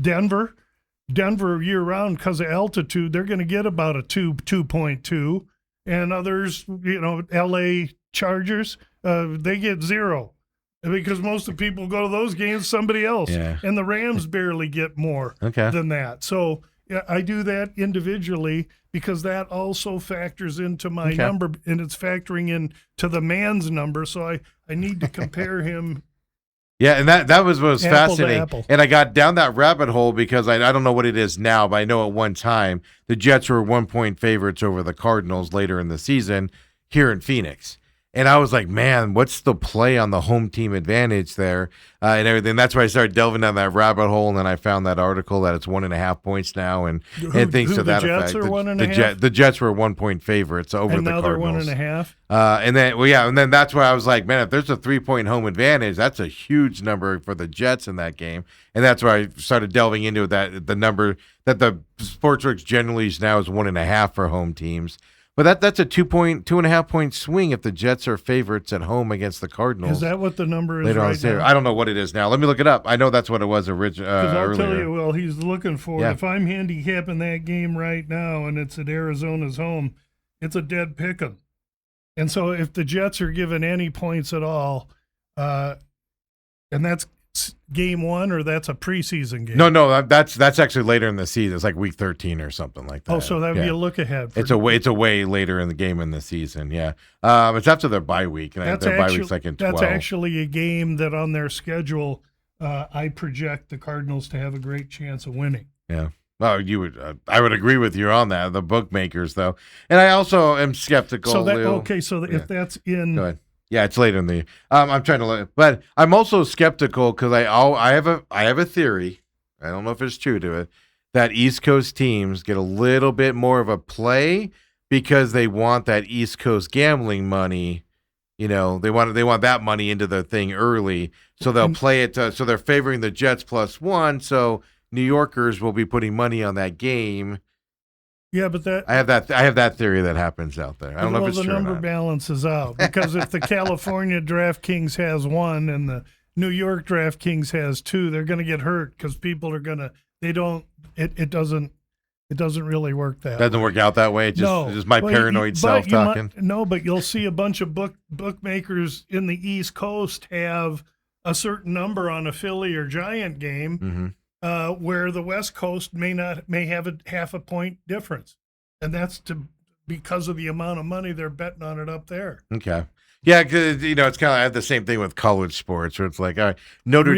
Denver year-round because of altitude, they're going to get about a 2.2. And others, L.A. Chargers, they get 0. Because most of the people go to those games, somebody else. Yeah. And the Rams barely get more than that. So I do that individually because that also factors into my number, and it's factoring in to the man's number. So I need to compare him. Yeah, and that was what was fascinating. Apple. And I got down that rabbit hole because I don't know what it is now, but I know at one time the Jets were 1-point favorites over the Cardinals later in the season here in Phoenix. And I was like, man, what's the play on the home team advantage there and everything? That's why I started delving down that rabbit hole, and then I found that article that it's 1.5 points now, and things to that effect. The Jets are 1.5? The Jets were 1-point favorites over the Cardinals. And now they're 1.5? And then that's why I was like, man, if there's a 3-point home advantage, that's a huge number for the Jets in that game. And that's why I started delving into that, the number that the Sportsbooks generally is now is 1.5 for home teams. But that's a 2.5 point swing if the Jets are favorites at home against the Cardinals. Is that what the number is later right now? I don't know what it is now. Let me look it up. I know that's what it was Because I'll earlier. tell you, well, he's looking for it. If I'm handicapping that game right now and it's at Arizona's home, it's a dead pick'em. And so if the Jets are given any points at all, and that's game 1 or that's a preseason game? No, that's actually later in the season. It's like week 13 or something like that. Oh, so that would be a look ahead. It's a way later in the game in the season. Yeah, it's after their bye week, and their bye week's like in 12. That's actually a game that on their schedule, I project the Cardinals to have a great chance of winning. Yeah. Well, I would agree with you on that. The bookmakers, though, and I also am skeptical. So that Lou. if that's in. Go ahead. Yeah, it's later in the. I'm trying to look, but I'm also skeptical because I have a theory. I don't know if it's true to it that East Coast teams get a little bit more of a play because they want that East Coast gambling money. They want that money into the thing early, so they'll play it. So they're favoring the Jets +1. So New Yorkers will be putting money on that game. Yeah, but I have that theory that happens out there. I don't know if it's true or not. The number balances out because if the California DraftKings has 1 and the New York DraftKings has 2, they're going to get hurt because people are going to. It doesn't really work that. Doesn't work out that way. It's just my paranoid self talking. But you'll see a bunch of bookmakers in the East Coast have a certain number on a Philly or Giant game. Mm-hmm. Where the West Coast may have a 0.5 point difference, and that's because of the amount of money they're betting on it up there. Okay, yeah, because it's kind of I have the same thing with college sports, where it's like, all right, Notre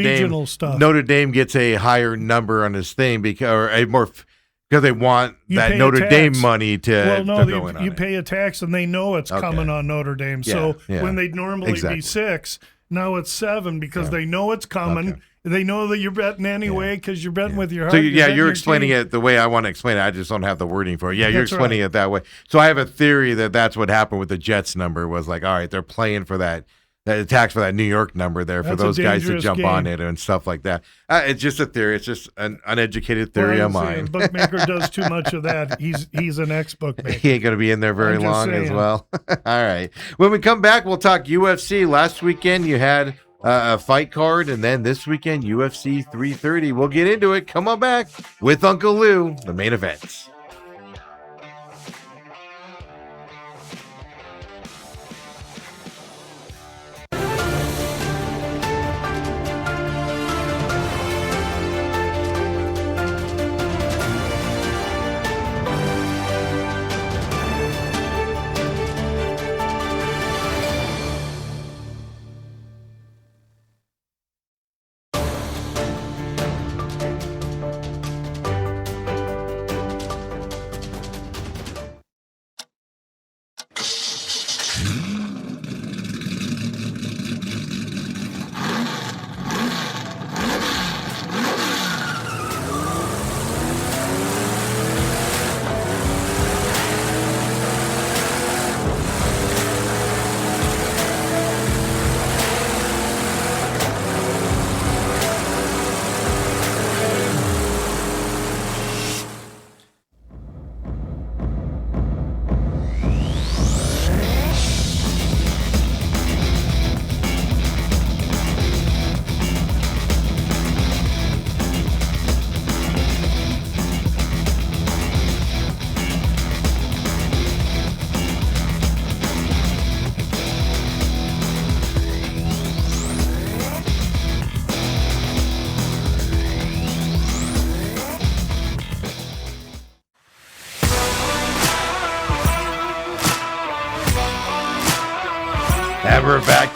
Dame gets a higher number on his thing because they want that Notre Dame money to. You pay a tax and they know it's coming on Notre Dame. So when they'd normally be 6, now it's 7 because they know it's coming. Okay. They know that you're betting anyway because you're betting with your heart. So you're explaining it the way I want to explain it. I just don't have the wording for it. Yeah, you're explaining it that way. So I have a theory that that's what happened with the Jets number was like, all right, they're playing for that tax for that New York number there for those guys to jump on it and stuff like that. It's just a theory. It's just an uneducated theory of mine. The bookmaker does too much of that. He's an ex-bookmaker. He ain't going to be in there very long as well. All right. When we come back, we'll talk UFC. Last weekend you had a fight card, and then this weekend UFC 330. We'll get into it. Come on back with Uncle Lou, the main event.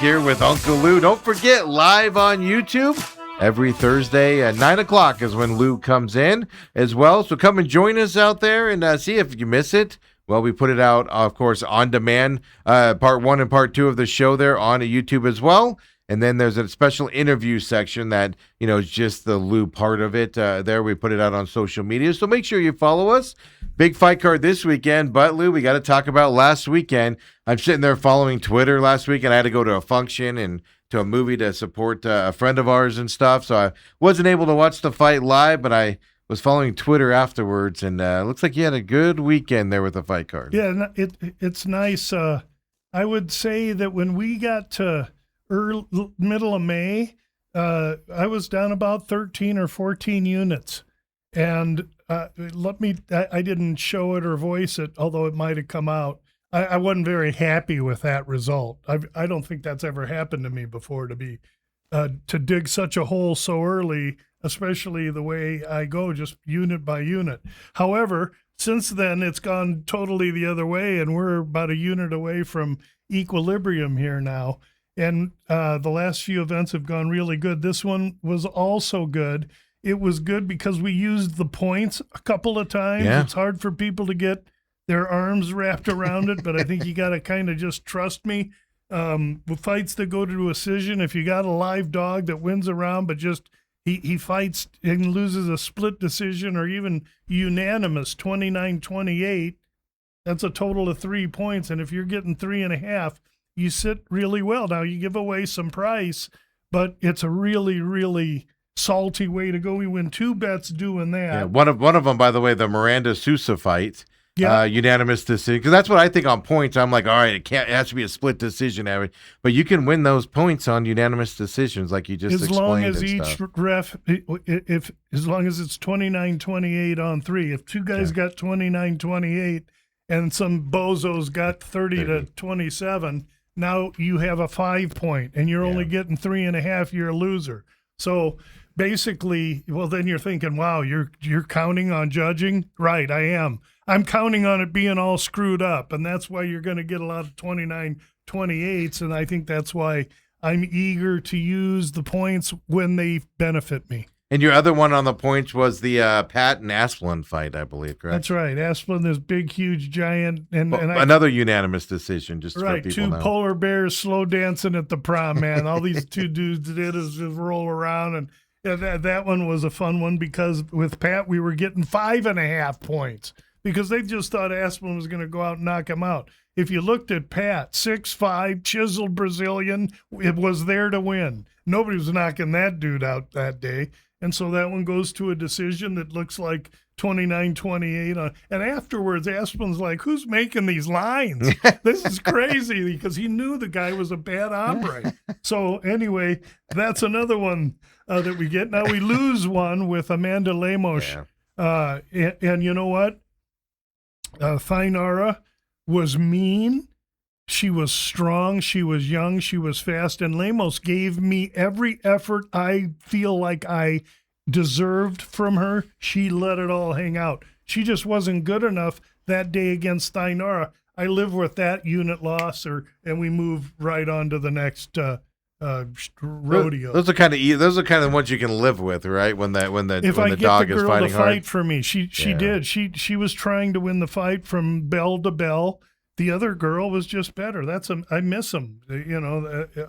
here with Uncle Lou. Don't forget, live on YouTube every Thursday at 9 o'clock is when Lou comes in as well. So come and join us out there and see if you miss it. Well, we put it out, of course, on demand, part 1 and part 2 of the show there on YouTube as well. And then there's a special interview section that, is just the Lou part of it. There we put it out on social media. So make sure you follow us. Big fight card this weekend. But, Lou, we got to talk about last weekend. I'm sitting there following Twitter last week, and I had to go to a function and to a movie to support a friend of ours and stuff. So I wasn't able to watch the fight live, but I was following Twitter afterwards. And it looks like you had a good weekend there with the fight card. Yeah, it's nice. I would say that when we got to middle of May, I was down about 13 or 14 units. And I didn't show it or voice it, although it might have come out. I wasn't very happy with that result. I don't think that's ever happened to me before, to dig such a hole so early, especially the way I go, just unit by unit. However, since then, it's gone totally the other way, and we're about a unit away from equilibrium here now. And the last few events have gone really good. This one was also good. It was good because we used the points a couple of times. Yeah. It's hard for people to get their arms wrapped around it, but I think you got to kind of just trust me. With fights that go to a decision, if you got a live dog that wins a round, but just he fights and loses a split decision or even unanimous 29-28, that's a total of 3 points. And if you're getting 3.5, you sit really well. Now, you give away some price, but it's a really, really salty way to go. We win 2 bets doing that. Yeah, one of them, by the way, the Miranda Sousa fight, unanimous decision. Because that's what I think on points. I'm like, all right, it has to be a split decision, but you can win those points on unanimous decisions, like you just explained. As long as each ref, as long as it's 29-28 on 3. If 2 guys got 29-28 and some bozos got 30-27. Now you have a 5 point and you're only getting 3.5, you're a loser. So basically, well, then you're thinking, wow, you're counting on judging? Right, I am. I'm counting on it being all screwed up, and that's why you're going to get a lot of 29-28s, and I think that's why I'm eager to use the points when they benefit me. And your other one on the points was the Pat and Asplund fight, I believe, correct? That's right. Asplund, this big, huge giant. And another unanimous decision, just right, for people 2 know. polar bears slow dancing at the prom, man. All these 2 dudes did is just roll around. And that one was a fun one because with Pat, we were getting 5.5 points because they just thought Asplund was going to go out and knock him out. If you looked at Pat, 6'5", chiseled Brazilian, it was there to win. Nobody was knocking that dude out that day. And so that one goes to a decision that looks like 29-28. And afterwards, Asplund's like, who's making these lines? This is crazy, because he knew the guy was a bad hombre. So anyway, that's another one that we get. Now we lose one with Amanda Lemos. Yeah. And you know what? Thainara was mean. She was strong. She was young. She was fast. And Lemos gave me every effort I feel like I deserved from her. She let it all hang out. She just wasn't good enough that day against Thainara. I live with that unit loss, and we move right on to the next rodeo. Those are kind of ones you can live with, right? When the dog is fighting hard. Fight for me, she did. She was trying to win the fight from bell to bell. The other girl was just better. I miss them.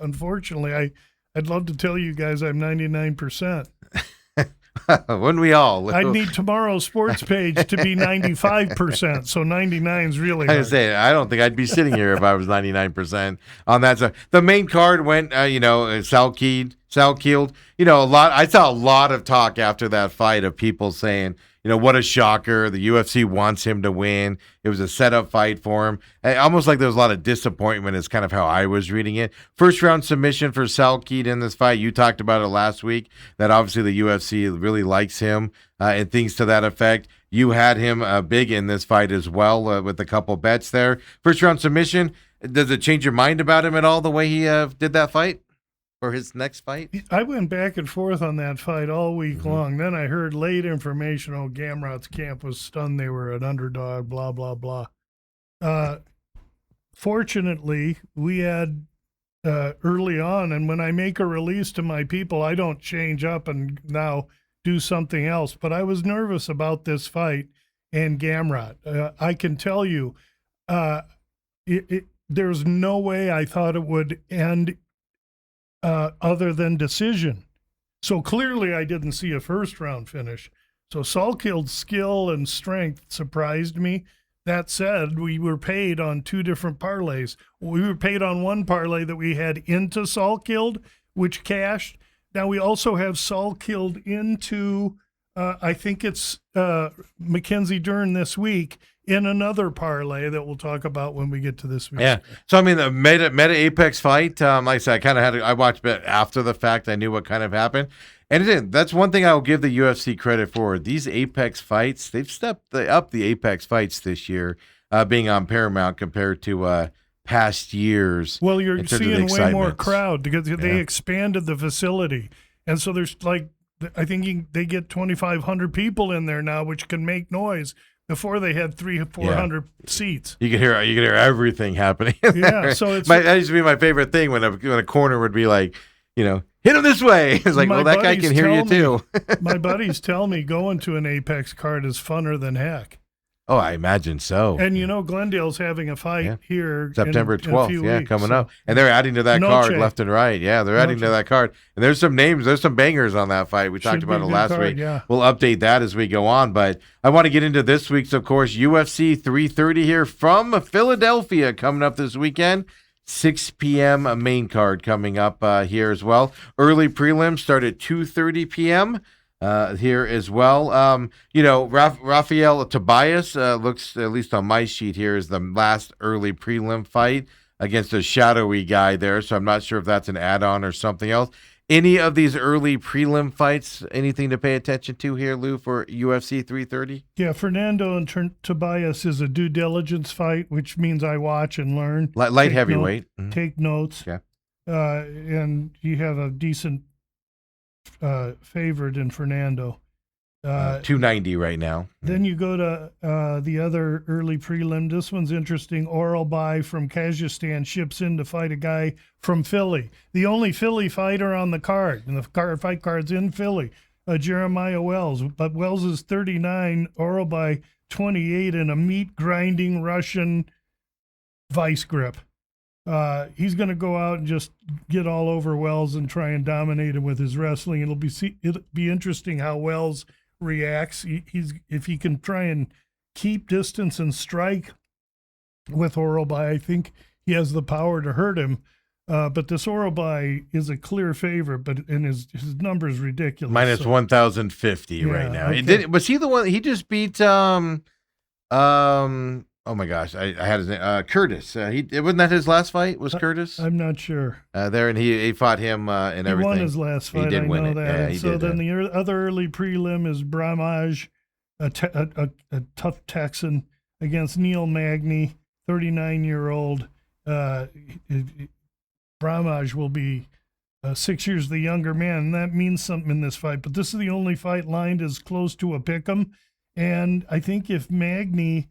Unfortunately, I'd love to tell you guys I'm 99%. Wouldn't we all? I'd need tomorrow's sports page to be 95%. So 99 is really hard. I don't think I'd be sitting here if I was 99% on that. So the main card went, Sal Keeld. I saw a lot of talk after that fight of people saying, what a shocker. The UFC wants him to win. It was a setup fight for him. Almost like there was a lot of disappointment is kind of how I was reading it. First round submission for Sal Keeld in this fight. You talked about it last week, that obviously the UFC really likes him and things to that effect. You had him big in this fight as well with a couple bets there. First round submission. Does it change your mind about him at all, the way he did that fight? For his next fight? I went back and forth on that fight all week long. Then I heard late information. Gamrot's camp was stunned they were an underdog, blah, blah, blah. Fortunately, we had early on. And when I make a release to my people, I don't change up and now do something else. But I was nervous about this fight and Gamrot. I can tell you, there's no way I thought it would end other than decision. So clearly I didn't see a first round finish. So Salkild's skill and strength surprised me. That said, we were paid on two different parlays. We were paid on one parlay that we had into Salkild, which cashed. Now we also have Salkild into, I think it's Mackenzie Dern this week, in another parlay that we'll talk about when we get to this week. Yeah. So, I mean, the Meta Apex fight, like I said, I kind of I watched it after the fact. I knew what kind of happened. And that's one thing I'll give the UFC credit for. These Apex fights, they've stepped up the Apex fights this year, being on Paramount compared to past years. Well, you're seeing way more crowd because they expanded the facility. And so there's I think they get 2,500 people in there now, which can make noise. Before they had 300 or 400 seats. You could hear everything happening. Yeah, so that used to be my favorite thing when a corner would be like, hit him this way. It's like, well, that guy can hear you too. My buddies tell me going to an Apex card is funner than heck. Oh, I imagine so. And Glendale's having a fight here September 12th, in a few weeks, coming up. And they're adding to that card left and right. Yeah, they're adding to that card. And there's some names, there's some bangers on that fight. We talked about it last week. Yeah. We'll update that as we go on. But I want to get into this week's, of course, UFC 330 here from Philadelphia coming up this weekend. 6 p.m. main card coming up here as well. Early prelims start at 2:30 p.m. Here as well. Rafael Tobias looks, at least on my sheet here, is the last early prelim fight against a shadowy guy there, so I'm not sure if that's an add-on or something else. Any of these early prelim fights, anything to pay attention to here, Lou, for UFC 330? Yeah, Fernando and Tobias is a due diligence fight, which means I watch and learn. Light heavyweight. Take notes. Yeah. And you have a decent favorite in Fernando. 290 right now. Then you go to the other early prelim. This one's interesting. Oralbai from Kazakhstan ships in to fight a guy from Philly. The only Philly fighter on the card, and the fight card's in Philly, Jeremiah Wells. But Wells is 39, Oralbai 28, in a meat-grinding Russian vice grip. He's going to go out and just get all over Wells and try and dominate him with his wrestling. It'll be interesting how Wells reacts. If he can try and keep distance and strike with Oralbai, I think he has the power to hurt him. But this Oralbai is a clear favorite, and his number is ridiculous. Minus 1,050 right now. Okay. Was he the one? He just beat oh my gosh, I had his name. Curtis. Wasn't that his last fight? Was Curtis? I'm not sure. There, and he fought him and everything. He won his last fight. He did win it. That. Yeah, and so then the other early prelim is Bramaj, a tough Texan, against Neil Magny, 39-year-old. Bramaj will be 6 years the younger man, and that means something in this fight. But this is the only fight lined as close to a pick'em, and I think if Magny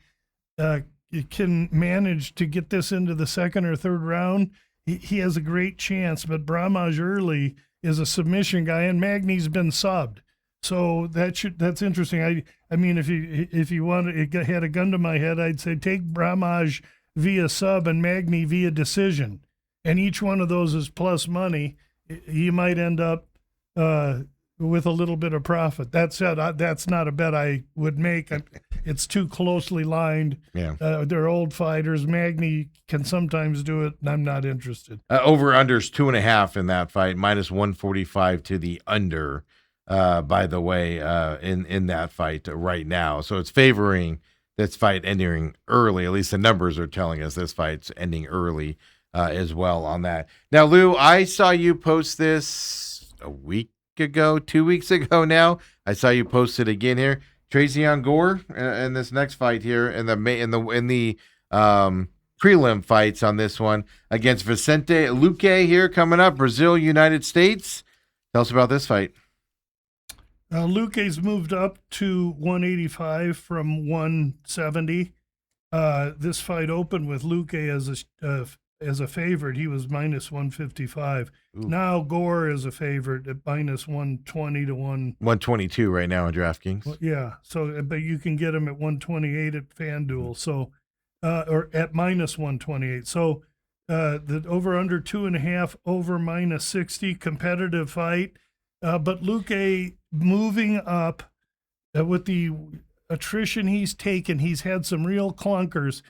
can manage to get this into the second or third round, he has a great chance. But Bramaj early is a submission guy, and Magny's been subbed, so that's interesting. I mean, if you had a gun to my head, I'd say take Bramaj via sub and Magny via decision, and each one of those is plus money. You might end up with a little bit of profit. That said, that's not a bet I would make. It's too closely lined. Yeah. They're old fighters. Magny can sometimes do it, and I'm not interested. Over-under's 2.5 in that fight, minus 145 to the under, by the way, in that fight right now. So it's favoring this fight ending early. At least the numbers are telling us this fight's ending early as well on that. Now, Lou, I saw you post this a week ago, 2 weeks ago now. I saw you post it again here. Trazion Gore in this next fight here in the prelim fights on this one against Vicente Luque here coming up, Brazil, United States. Tell us about this fight. Luque's moved up to 185 from 170. This fight opened with Luque as as a favorite, he was minus 155. Ooh. Now Gore is a favorite at minus 120 to 122 right now on DraftKings. Well, yeah. So, but you can get him at 128 at FanDuel. So, or at minus 128. So, the over under 2.5, over minus 60, competitive fight. But Luque moving up with the attrition he's taken, he's had some real clunkers.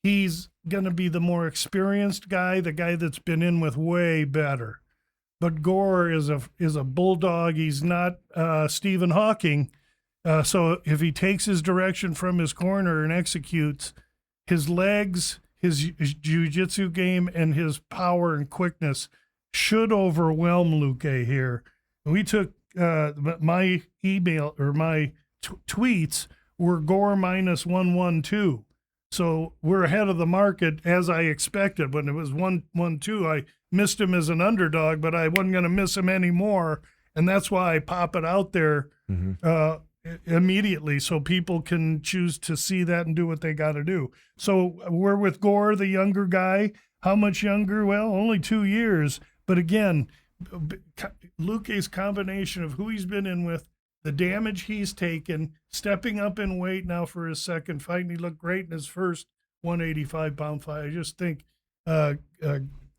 He's going to be the more experienced guy, the guy that's been in with way better. But Gore is a bulldog. He's not Stephen Hawking. So if he takes his direction from his corner and executes, his legs, his jiu-jitsu game, and his power and quickness should overwhelm Luque here. We took my email or my tweets were Gore minus 112. So we're ahead of the market as I expected. When it was 112, I missed him as an underdog, but I wasn't going to miss him anymore. And that's why I pop it out there immediately so people can choose to see that and do what they got to do. So we're with Gore, the younger guy. How much younger? Well, only 2 years. But again, Luque's combination of who he's been in with, the damage he's taken, stepping up in weight now for his second fight, and he looked great in his first 185-pound fight. I just think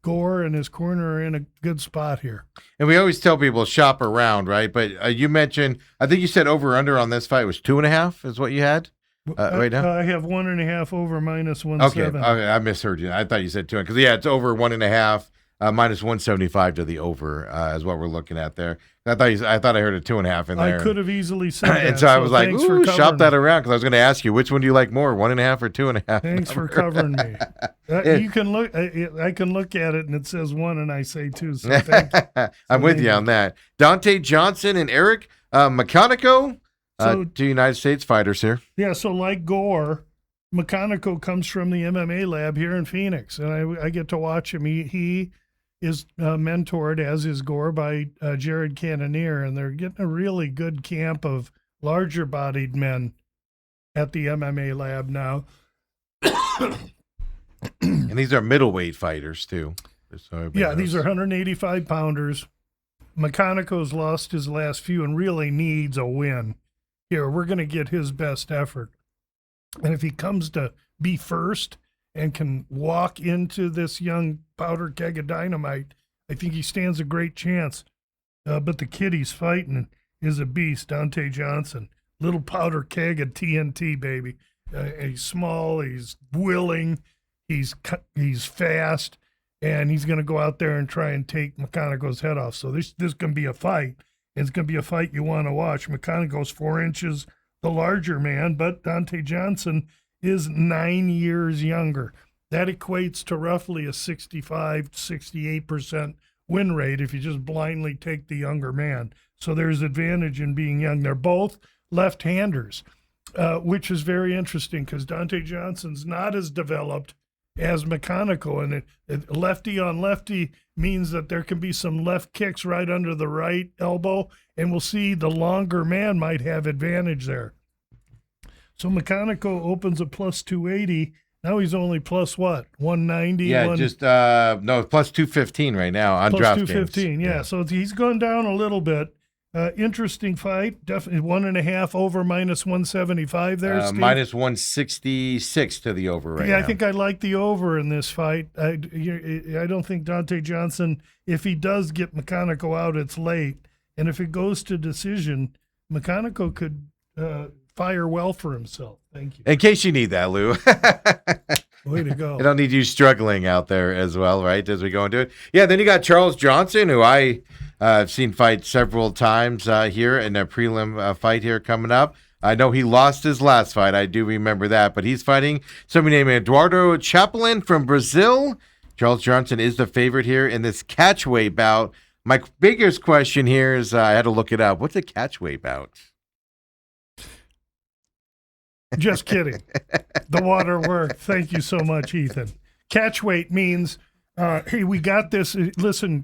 Gore and his corner are in a good spot here. And we always tell people shop around, right? But you mentioned, I think you said over-under on this fight was 2.5 is what you had right now? I have 1.5 over minus 170. Okay, I misheard you. I thought you said 2. Because, yeah, it's over 1.5. Minus 175 to the over is what we're looking at there. I thought I heard a 2.5 in there. I could have easily said that. And so I was like, ooh, shop that around, because I was going to ask you, which one do you like more, 1.5 or 2.5? Thanks for covering me. You can look. I can look at it and it says 1, and I say 2. So thank you. I'm with you on that. Dante Johnson and Eric McConaughey, two United States fighters here. Yeah, so like Gore, McConaughey comes from the MMA lab here in Phoenix, and I get to watch him. He is mentored, as is Gore, by Jared Cannonier, and they're getting a really good camp of larger-bodied men at the MMA lab now. And these are middleweight fighters, too. So yeah, these are 185-pounders. McConaughey's lost his last few and really needs a win. Here, we're going to get his best effort. And if he comes to be first and can walk into this young powder keg of dynamite, I think he stands a great chance. But the kid he's fighting is a beast, Dante Johnson. Little powder keg of TNT, baby. He's small, he's willing, he's fast, and he's going to go out there and try and take McConaughey's head off. So this can be a fight. It's going to be a fight you want to watch. McConaughey's 4 inches the larger man, but Dante Johnson is 9 years younger. That equates to roughly a 65, 68% win rate if you just blindly take the younger man. So there's advantage in being young. They're both left-handers, which is very interesting because Dante Johnson's not as developed as McConaughey, and lefty on lefty means that there can be some left kicks right under the right elbow, and we'll see the longer man might have advantage there. So McConaughey opens a plus 280. Now he's only plus what? 190? Yeah, no, plus 215 right now on DraftKings. Plus 215, yeah. So he's gone down a little bit. Interesting fight. Definitely 1.5 over minus 175 there, Steve. Minus 166 to the over right now. Yeah, I think I like the over in this fight. I don't think Dante Johnson, if he does get McConaughey out, it's late. And if it goes to decision, McConaughey could fire well for himself. Thank you. In case you need that, Lou. Way to go. I don't need you struggling out there as well, right, as we go into it. Yeah, then you got Charles Johnson, who I've seen fight several times here in a prelim fight here coming up. I know he lost his last fight. I do remember that. But he's fighting somebody named Eduardo Chapelin from Brazil. Charles Johnson is the favorite here in this catchweight bout. My biggest question here is I had to look it up. What's a catchweight bout? Just kidding. The water worked. Thank you so much, Ethan. Catchweight means, hey, we got this. Listen,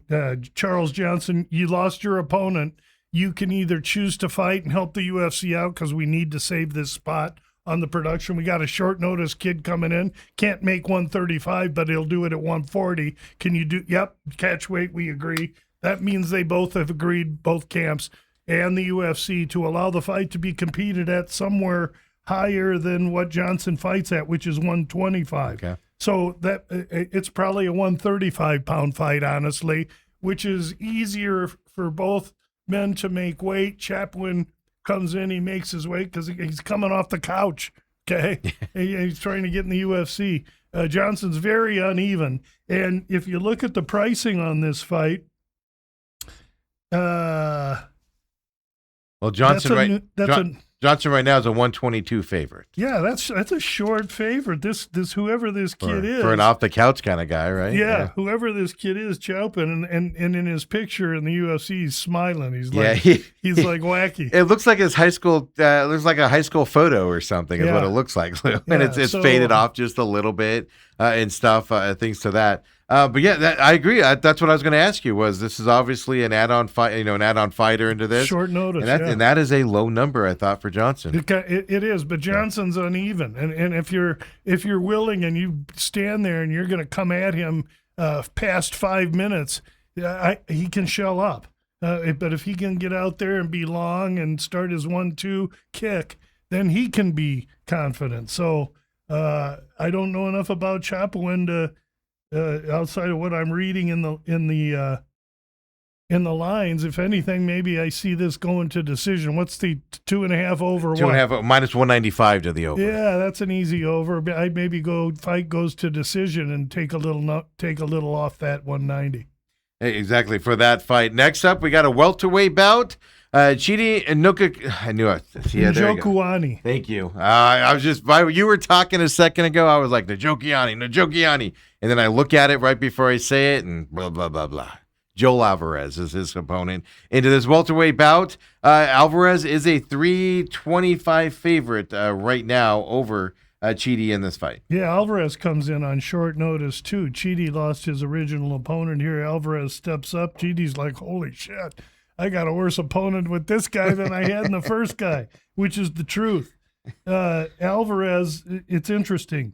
Charles Johnson, you lost your opponent. You can either choose to fight and help the UFC out because we need to save this spot, on the production. We got a short notice kid coming in. Can't make 135, but he'll do it at 140. Can you do? Yep, catch weight, we agree. That means they both have agreed, both camps and the UFC, to allow the fight to be competed at somewhere higher than what Johnson fights at, which is 125. Okay. So that it's probably a 135-pound fight, honestly, which is easier for both men to make weight. Chaplin comes in, he makes his weight because he's coming off the couch, okay? He's trying to get in the UFC. Johnson's very uneven. And if you look at the pricing on this fight, well, Johnson Johnson right now is a 122 favorite. Yeah, that's a short favorite. This whoever this kid is, for an off the couch kind of guy, right? Yeah, whoever this kid is, Chaupin, and in his picture in the UFC, he's smiling. He's like he's like wacky. It looks like his high school. Looks like a high school photo or something. Is what it looks like, and it's faded off just a little bit and stuff. Things to that. But yeah, I agree. That's what I was going to ask you. Was this is obviously an add-on fight? An add-on fighter into this short notice, and that is a low number, I thought, for Johnson. It is, but Johnson's uneven, and if you're willing and you stand there and you're going to come at him past 5 minutes, he can shell up. But if he can get out there and be long and start his 1-2 kick, then he can be confident. So I don't know enough about Chaplin to. Outside of what I'm reading in the lines, if anything, maybe I see this going to decision. What's the 2.5 over? 2.5 minus 195 to the over. Yeah, that's an easy over. I'd maybe fight goes to decision and take a little off that 190. Hey, exactly for that fight. Next up, we got a welterweight bout. Chidi and I knew it. Yeah, there you go. Thank you. I was just you were talking a second ago. I was like Njokiani, and then I look at it right before I say it, and blah blah blah blah. Joel Alvarez is his opponent into this welterweight bout. Alvarez is a 325 favorite right now over Chidi in this fight. Yeah, Alvarez comes in on short notice too. Chidi lost his original opponent here. Alvarez steps up. Chidi's like, holy shit. I got a worse opponent with this guy than I had in the first guy, which is the truth. Alvarez, it's interesting.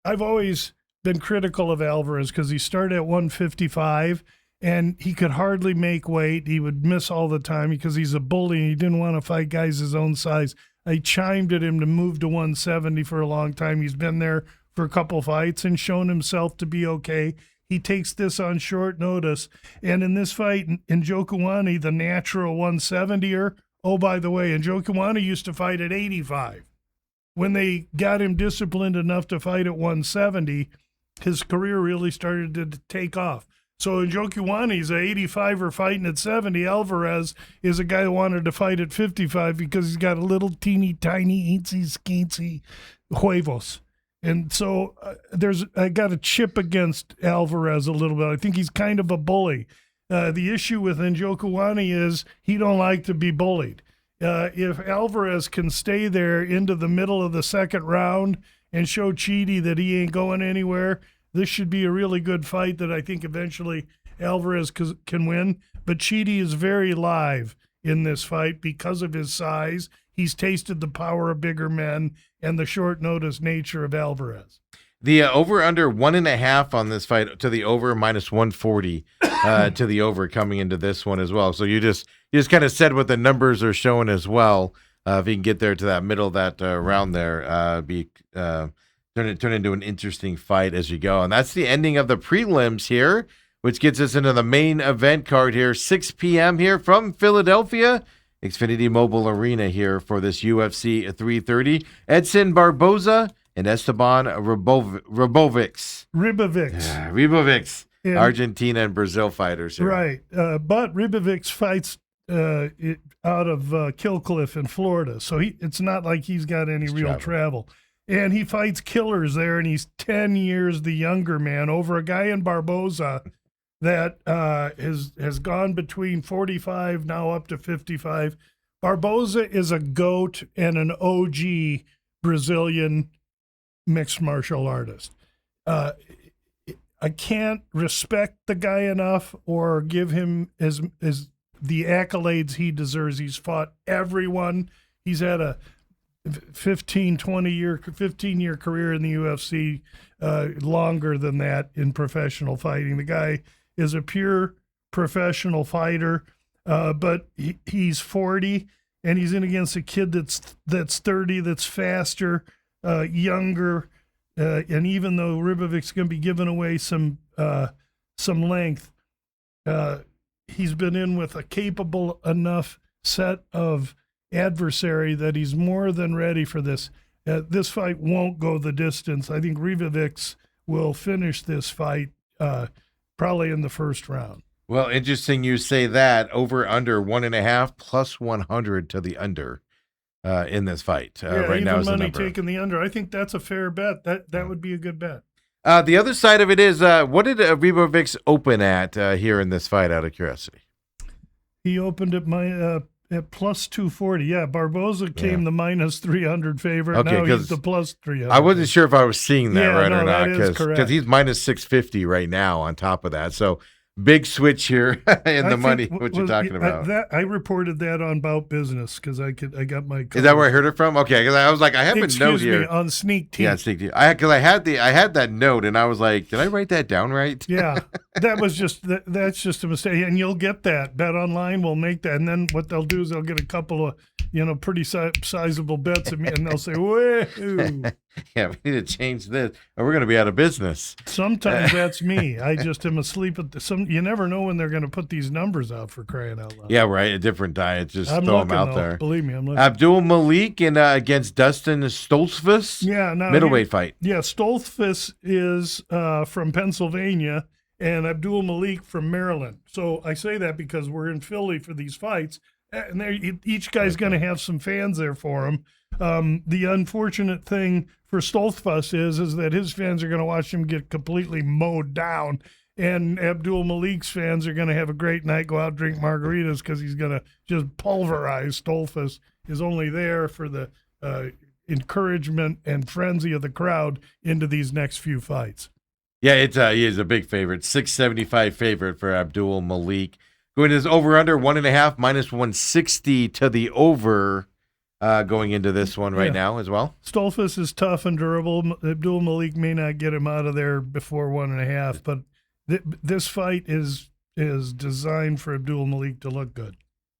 I've always been critical of Alvarez because he started at 155 and he could hardly make weight. He would miss all the time because he's a bully and he didn't want to fight guys his own size. I chimed at him to move to 170 for a long time. He's been there for a couple fights and shown himself to be okay. He takes this on short notice. And in this fight, Njokuani, the natural 170er, oh, by the way, Njokuani used to fight at 85. When they got him disciplined enough to fight at 170, his career really started to take off. So Njokuani's an 85er fighting at 70. Alvarez is a guy who wanted to fight at 55 because he's got a little teeny tiny, eensy, skeensy huevos. And so I got a chip against Alvarez a little bit. I think he's kind of a bully. The issue with Njokuani is he don't like to be bullied. If Alvarez can stay there into the middle of the second round and show Chidi that he ain't going anywhere, this should be a really good fight that I think eventually Alvarez can win. But Chidi is very live in this fight because of his size. He's tasted the power of bigger men and the short notice nature of Alvarez. The over under 1.5 on this fight to the over minus 140 to the over coming into this one as well. So you just kind of said what the numbers are showing as well. If you can get there to that middle of that round there, turn into an interesting fight as you go. And that's the ending of the prelims here, which gets us into the main event card here, 6 p.m. here from Philadelphia. Xfinity Mobile Arena here for this UFC 330. Edson Barboza and Esteban Ribovics. Argentina and Brazil fighters here. Right. But Ribovics fights out of Killcliff in Florida. So it's not like he's got any real travel. And he fights killers there, and he's 10 years the younger man over a guy in Barboza that has gone between 45 now up to 55. Barboza is a GOAT and an OG Brazilian mixed martial artist. I can't respect the guy enough or give him as the accolades he deserves. He's fought everyone. He's had a 15-year career in the UFC, longer than that in professional fighting. The guy is a pure professional fighter, but he's 40 and he's in against a kid that's 30, that's faster, younger, and even though Ribovic's going to be giving away some length, he's been in with a capable enough set of adversary that he's more than ready for this. This fight won't go the distance. I think Ribovics will finish this fight probably in the first round. Well, interesting you say that. Over under 1.5 plus 100 to the under in this fight. Right now is the money number. taking the under. I think that's a fair bet. That would be a good bet. The other side of it is, what did Ribovics open at here in this fight, out of curiosity? He opened at plus 240. Yeah, Barboza came the minus 300 favorite. Okay, now he's the plus 300. I wasn't sure if I was seeing that right or not, because he's minus 650 right now on top of that. So big switch here in the money. What you're talking about? I reported that on Bout Business because I got my. Is that where I heard it from? Okay, because I was like, I have a note here on Sneak Team. Yeah, Sneak Team. I had that note, and I was like, did I write that down right? Yeah, that's just a mistake, and you'll get that. Bet Online will make that, and then what they'll do is they'll get a couple of pretty sizable bets of me, and they'll say, "Whoa." Yeah, we need to change this, or we're going to be out of business. Sometimes that's me. I just am asleep at you never know when they're going to put these numbers out, for crying out loud. Yeah, right. A different diet. Just I'm throw looking, them out though. there. Believe me, I'm looking. Abdul Malik against Dustin Stoltzfus. Yeah, middleweight fight. Yeah, Stoltzfus is from Pennsylvania, and Abdul Malik from Maryland. So I say that because we're in Philly for these fights, and each guy's going to have some fans there for him. The unfortunate thing for Stoltzfus is that his fans are going to watch him get completely mowed down, and Abdul Malik's fans are going to have a great night, go out, drink margaritas, because he's going to just pulverize. Stoltzfus is only there for the encouragement and frenzy of the crowd into these next few fights. Yeah, he is a big favorite, 675 favorite for Abdul Malik. Going to his over/under 1.5 minus 160 to the over. Going into this one right now as well. Stoltzfus is tough and durable. Abdul Malik may not get him out of there before 1.5, but this fight is designed for Abdul Malik to look good.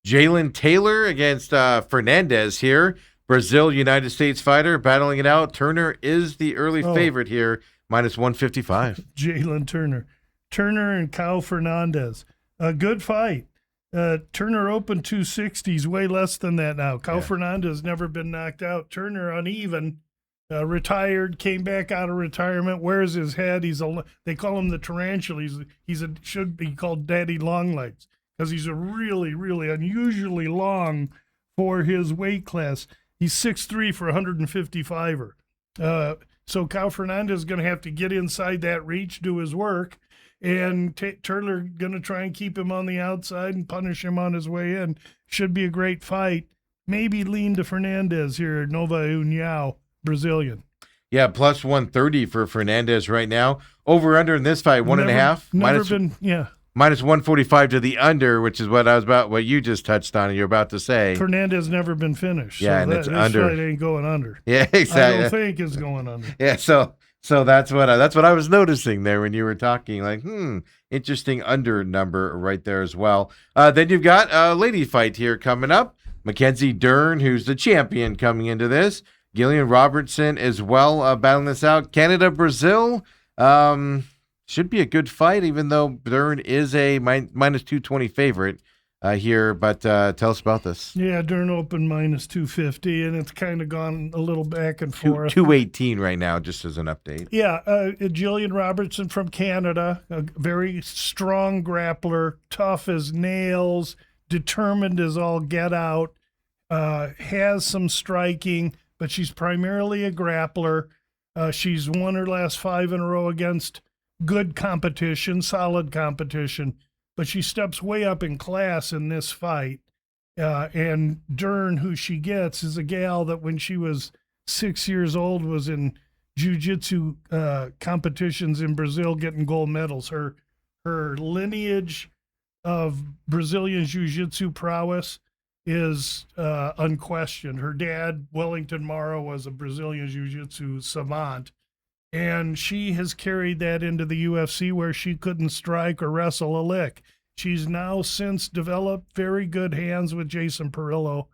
Jalen Taylor against Fernandez here. Brazil, United States fighter, battling it out. Turner is the early favorite here, minus 155. Jalen Turner. Turner and Kyle Fernandez. A good fight. Turner opened 260s, way less than that now. Kyle Fernandez never been knocked out. Turner uneven, retired, came back out of retirement. Where's his head? They call him the tarantula. Should be called Daddy Longlegs because he's a really, really unusually long for his weight class. He's 6'3" for 155er. So Kyle Fernandez is going to have to get inside that reach, do his work. And Turner going to try and keep him on the outside and punish him on his way in. Should be a great fight. Maybe lean to Fernandez here, Nova União, Brazilian. Yeah, plus 130 for Fernandez right now. Over/under in this fight, 1.5. Minus 145 to the under, which is what you just touched on and you're about to say. Fernandez never been finished. Yeah, so and it's under. This fight ain't going under. Yeah, exactly. I don't think it's going under. Yeah, so that's what I was noticing there when you were talking. Like, interesting under number right there as well. Then you've got a lady fight here coming up. Mackenzie Dern, who's the champion coming into this. Gillian Robertson as well, battling this out. Canada, Brazil. Should be a good fight, even though Dern is a minus 220 favorite here. But tell us about this. Yeah, Dern opened minus 250, and it's kind of gone a little back and forth. 218 right now, just as an update. Yeah, Gillian Robertson from Canada, a very strong grappler, tough as nails, determined as all get out, has some striking, but she's primarily a grappler. She's won her last 5 in a row against good competition, solid competition, but she steps way up in class in this fight. And Dern, who she gets, is a gal that when she was 6 years old was in jiu-jitsu competitions in Brazil getting gold medals. Her lineage of Brazilian jiu-jitsu prowess is unquestioned. Her dad, Wellington Morrow, was a Brazilian Jiu-Jitsu savant, and she has carried that into the UFC where she couldn't strike or wrestle a lick. She's now since developed very good hands with Jason Perillo.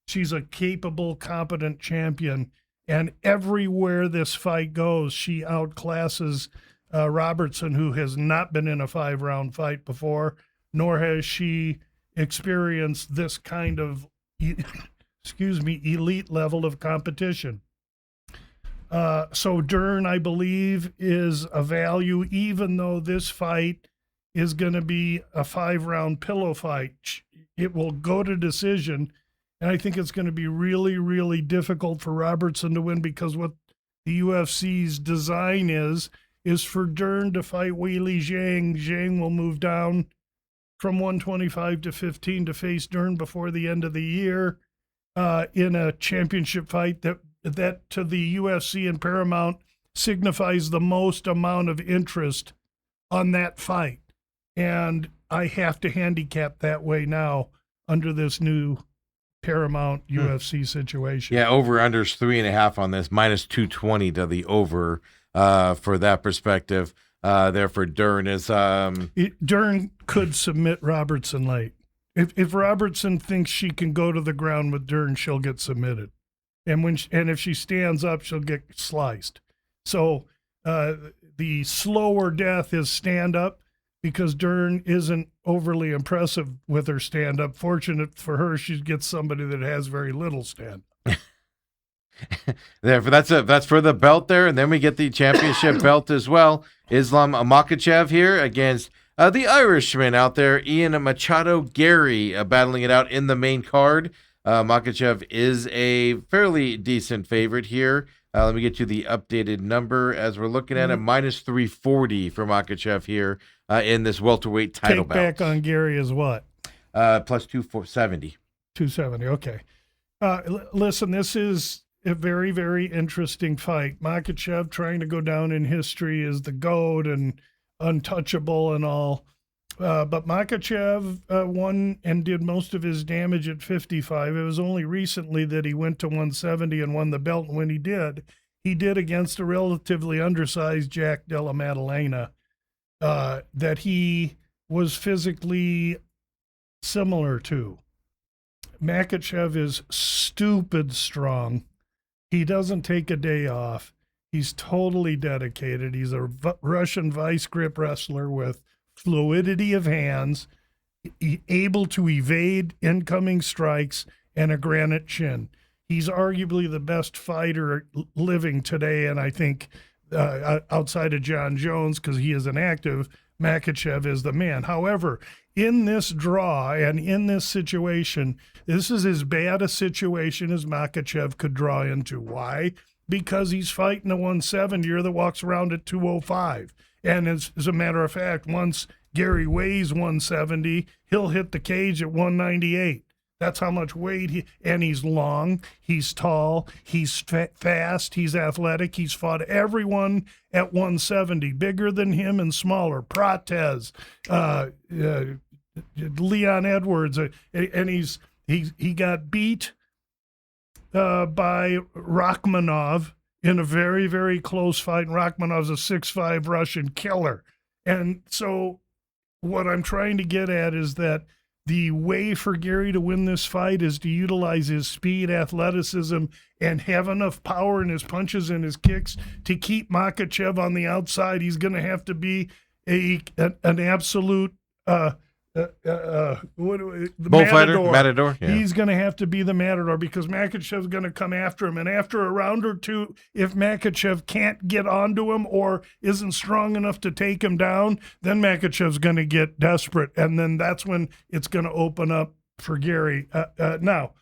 She's a capable, competent champion, and everywhere this fight goes, she outclasses Robertson, who has not been in a 5-round fight before, nor has she experienced this kind of, elite level of competition. So Dern, I believe, is a value, even though this fight is going to be a 5-round pillow fight. It will go to decision, and I think it's going to be really, really difficult for Robertson to win, because what the UFC's design is for Dern to fight Weili Zhang. Zhang will move down from 125 to 15 to face Dern before the end of the year in a championship fight that to the UFC and Paramount signifies the most amount of interest on that fight. And I have to handicap that way now under this new Paramount UFC situation. Yeah, over-under's 3.5 on this, minus 220 to the over for that perspective. There for Dern is Dern could submit Robertson late. If Robertson thinks she can go to the ground with Dern, she'll get submitted, and if she stands up, she'll get sliced. So the slower death is stand up, because Dern isn't overly impressive with her stand up. Fortunate for her, she gets somebody that has very little stand up. That's for the belt there, and then we get the championship belt as well. Islam Makhachev here against the Irishman out there, Ian Machado Gary, battling it out in the main card. Makhachev is a fairly decent favorite here. Let me get you the updated number as we're looking at it. Minus 340 for Makhachev here in this welterweight title bout. Take back on Gary is what? Plus 270. 270, okay. Listen, this is a very, very interesting fight. Makhachev trying to go down in history as the GOAT and untouchable and all. But Makhachev won and did most of his damage at 55. It was only recently that he went to 170 and won the belt. And when he did against a relatively undersized Jack Della Maddalena that he was physically similar to. Makhachev is stupid strong. He doesn't take a day off. He's totally dedicated. He's a Russian vice grip wrestler with fluidity of hands, able to evade incoming strikes, and a granite chin. He's arguably the best fighter living today, and I think outside of John Jones, because he is inactive, Makhachev is the man. However, in this draw and in this situation, this is as bad a situation as Makhachev could draw into. Why? Because he's fighting a 170er that walks around at 205. And as a matter of fact, once Gary weighs 170, he'll hit the cage at 198. That's how much weight and he's long, he's tall, he's fast, he's athletic. He's fought everyone at 170, bigger than him and smaller. Prates, Leon Edwards, and he got beat by Rachmanov in a very, very close fight. And Rachmanov's a 6'5" Russian killer. And so what I'm trying to get at is that the way for Gary to win this fight is to utilize his speed, athleticism, and have enough power in his punches and his kicks to keep Makhachev on the outside. He's going to have to be an absolute Matador. Yeah. He's going to have to be the Matador, because Makhachev's going to come after him. And after a round or two, if Makhachev can't get onto him or isn't strong enough to take him down, then Makhachev's going to get desperate. And then that's when it's going to open up for Gary. Now,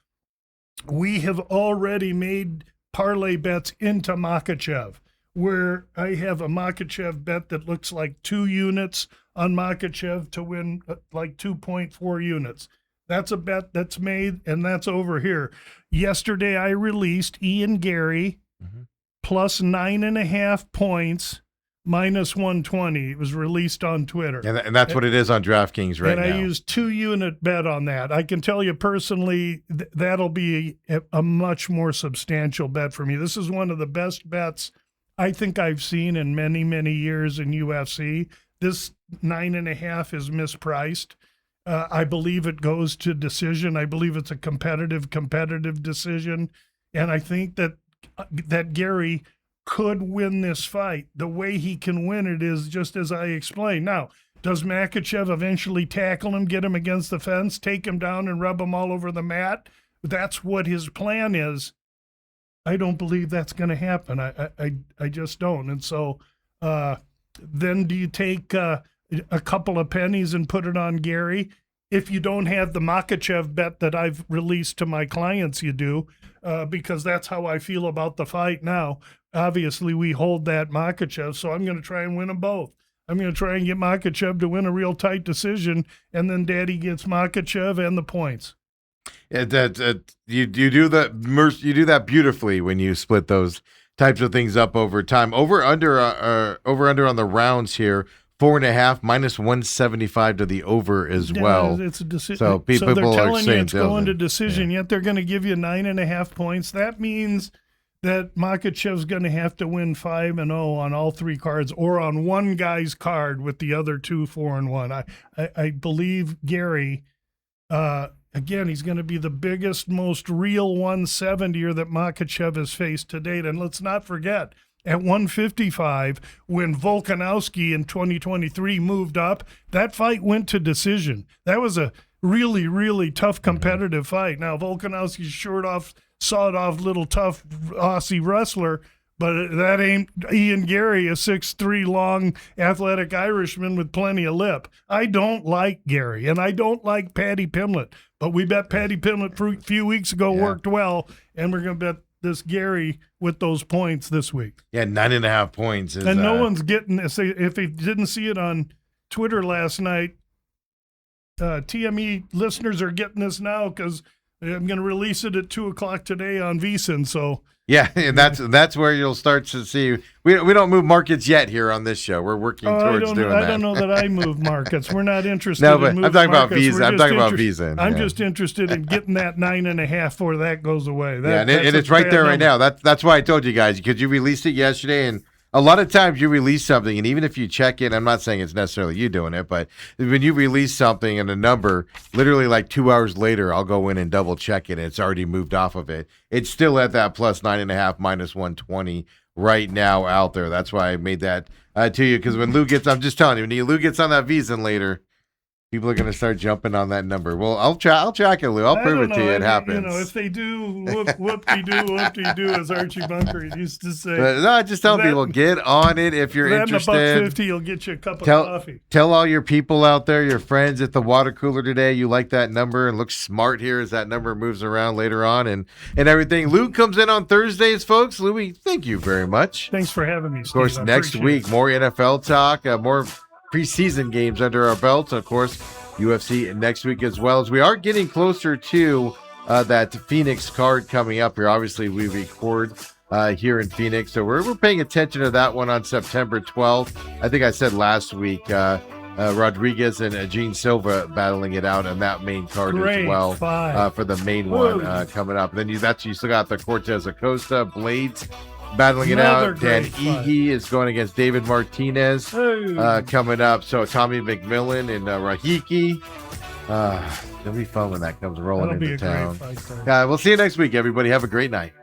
we have already made parlay bets into Makhachev, where I have a Makhachev bet that looks like 2 units on Makhachev to win like 2.4 units. That's a bet that's made, and that's over here. Yesterday, I released Ian Gary plus 9.5 points minus 120. It was released on Twitter. And that's what it is on DraftKings right now. And I used 2-unit bet on that. I can tell you personally, that'll be a much more substantial bet for me. This is one of the best bets I think I've seen in many, many years in UFC. This 9.5 is mispriced. I believe it goes to decision. I believe it's a competitive decision. And I think that Gary could win this fight. The way he can win it is just as I explained. Now, does Makhachev eventually tackle him, get him against the fence, take him down and rub him all over the mat? That's what his plan is. I don't believe that's going to happen. I just don't. And so then do you take a couple of pennies and put it on Gary? If you don't have the Makhachev bet that I've released to my clients, you do, because that's how I feel about the fight now. Obviously, we hold that Makhachev, so I'm going to try and win them both. I'm going to try and get Makhachev to win a real tight decision, and then Daddy gets Makhachev and the points. You do that beautifully when you split those types of things up over time. Over under on the rounds here. 4.5 minus 175 to the over as well. It's a decision. So people they're are telling you saying it's going to decision, yet they're going to give you 9.5 points. That means that Makhachev's going to have to win 5-0 on all three cards, or on one guy's card with the other two 4-1. I believe Gary. Again, he's going to be the biggest, most real 170er that Makhachev has faced to date. And let's not forget, at 155, when Volkanovski in 2023 moved up, that fight went to decision. That was a really, really tough competitive fight. Now, Volkanovski's sawed-off little tough Aussie wrestler, but that ain't Ian Gary, a 6'3" long athletic Irishman with plenty of lip. I don't like Gary, and I don't like Paddy Pimblett, but we bet Paddy Pimblett a few weeks ago worked well, and we're going to bet this Gary with those points this week. Yeah, 9.5 points. And no one's getting this. If they didn't see it on Twitter last night, TME listeners are getting this now because I'm going to release it at 2:00 today on VSiN. So yeah, and that's where you'll start to see. We don't move markets yet here on this show. We're working towards doing that. I don't know that I move markets. We're not interested. No, but in I'm talking about markets. Visa. I'm talking about Visa. I'm just interested in getting that 9.5 before that goes away. And it's right there right now. That's why I told you guys, because you released it yesterday, and a lot of times you release something, and even if you check it, I'm not saying it's necessarily you doing it, but when you release something and a number, literally like 2 hours later, I'll go in and double check it, and it's already moved off of it. It's still at that plus 9.5, minus 120 right now out there. That's why I made that to you, because when Lou gets, I'm just telling you, when Lou gets on that Visa later, people are going to start jumping on that number. Well, I'll track it, Lou. I'll prove it to you. It happens. If they do, whoop-de-doo, as Archie Bunker used to say. But, no, just tell people, get on it if you're interested. $1.50 will get you a cup of coffee. Tell all your people out there, your friends at the water cooler today, you like that number and looks smart here as that number moves around later on and everything. Lou comes in on Thursdays, folks. Louie, thank you very much. Thanks for having me, Steve. Of course, next week, more NFL talk, more preseason games under our belts, and of course UFC next week, as well as we are getting closer to that Phoenix card coming up here. Obviously we record here in Phoenix, so we're paying attention to that one on September 12th. I think I said last week Rodriguez and Gene Silva battling it out on that main card as well for the main one coming up. Then you still got the Cortez Acosta Blades battling it out. Dan Ige is going against David Martinez coming up. So Tommy McMillan and Rahiki. It'll be fun when that comes rolling into town. We'll see you next week, everybody. Have a great night.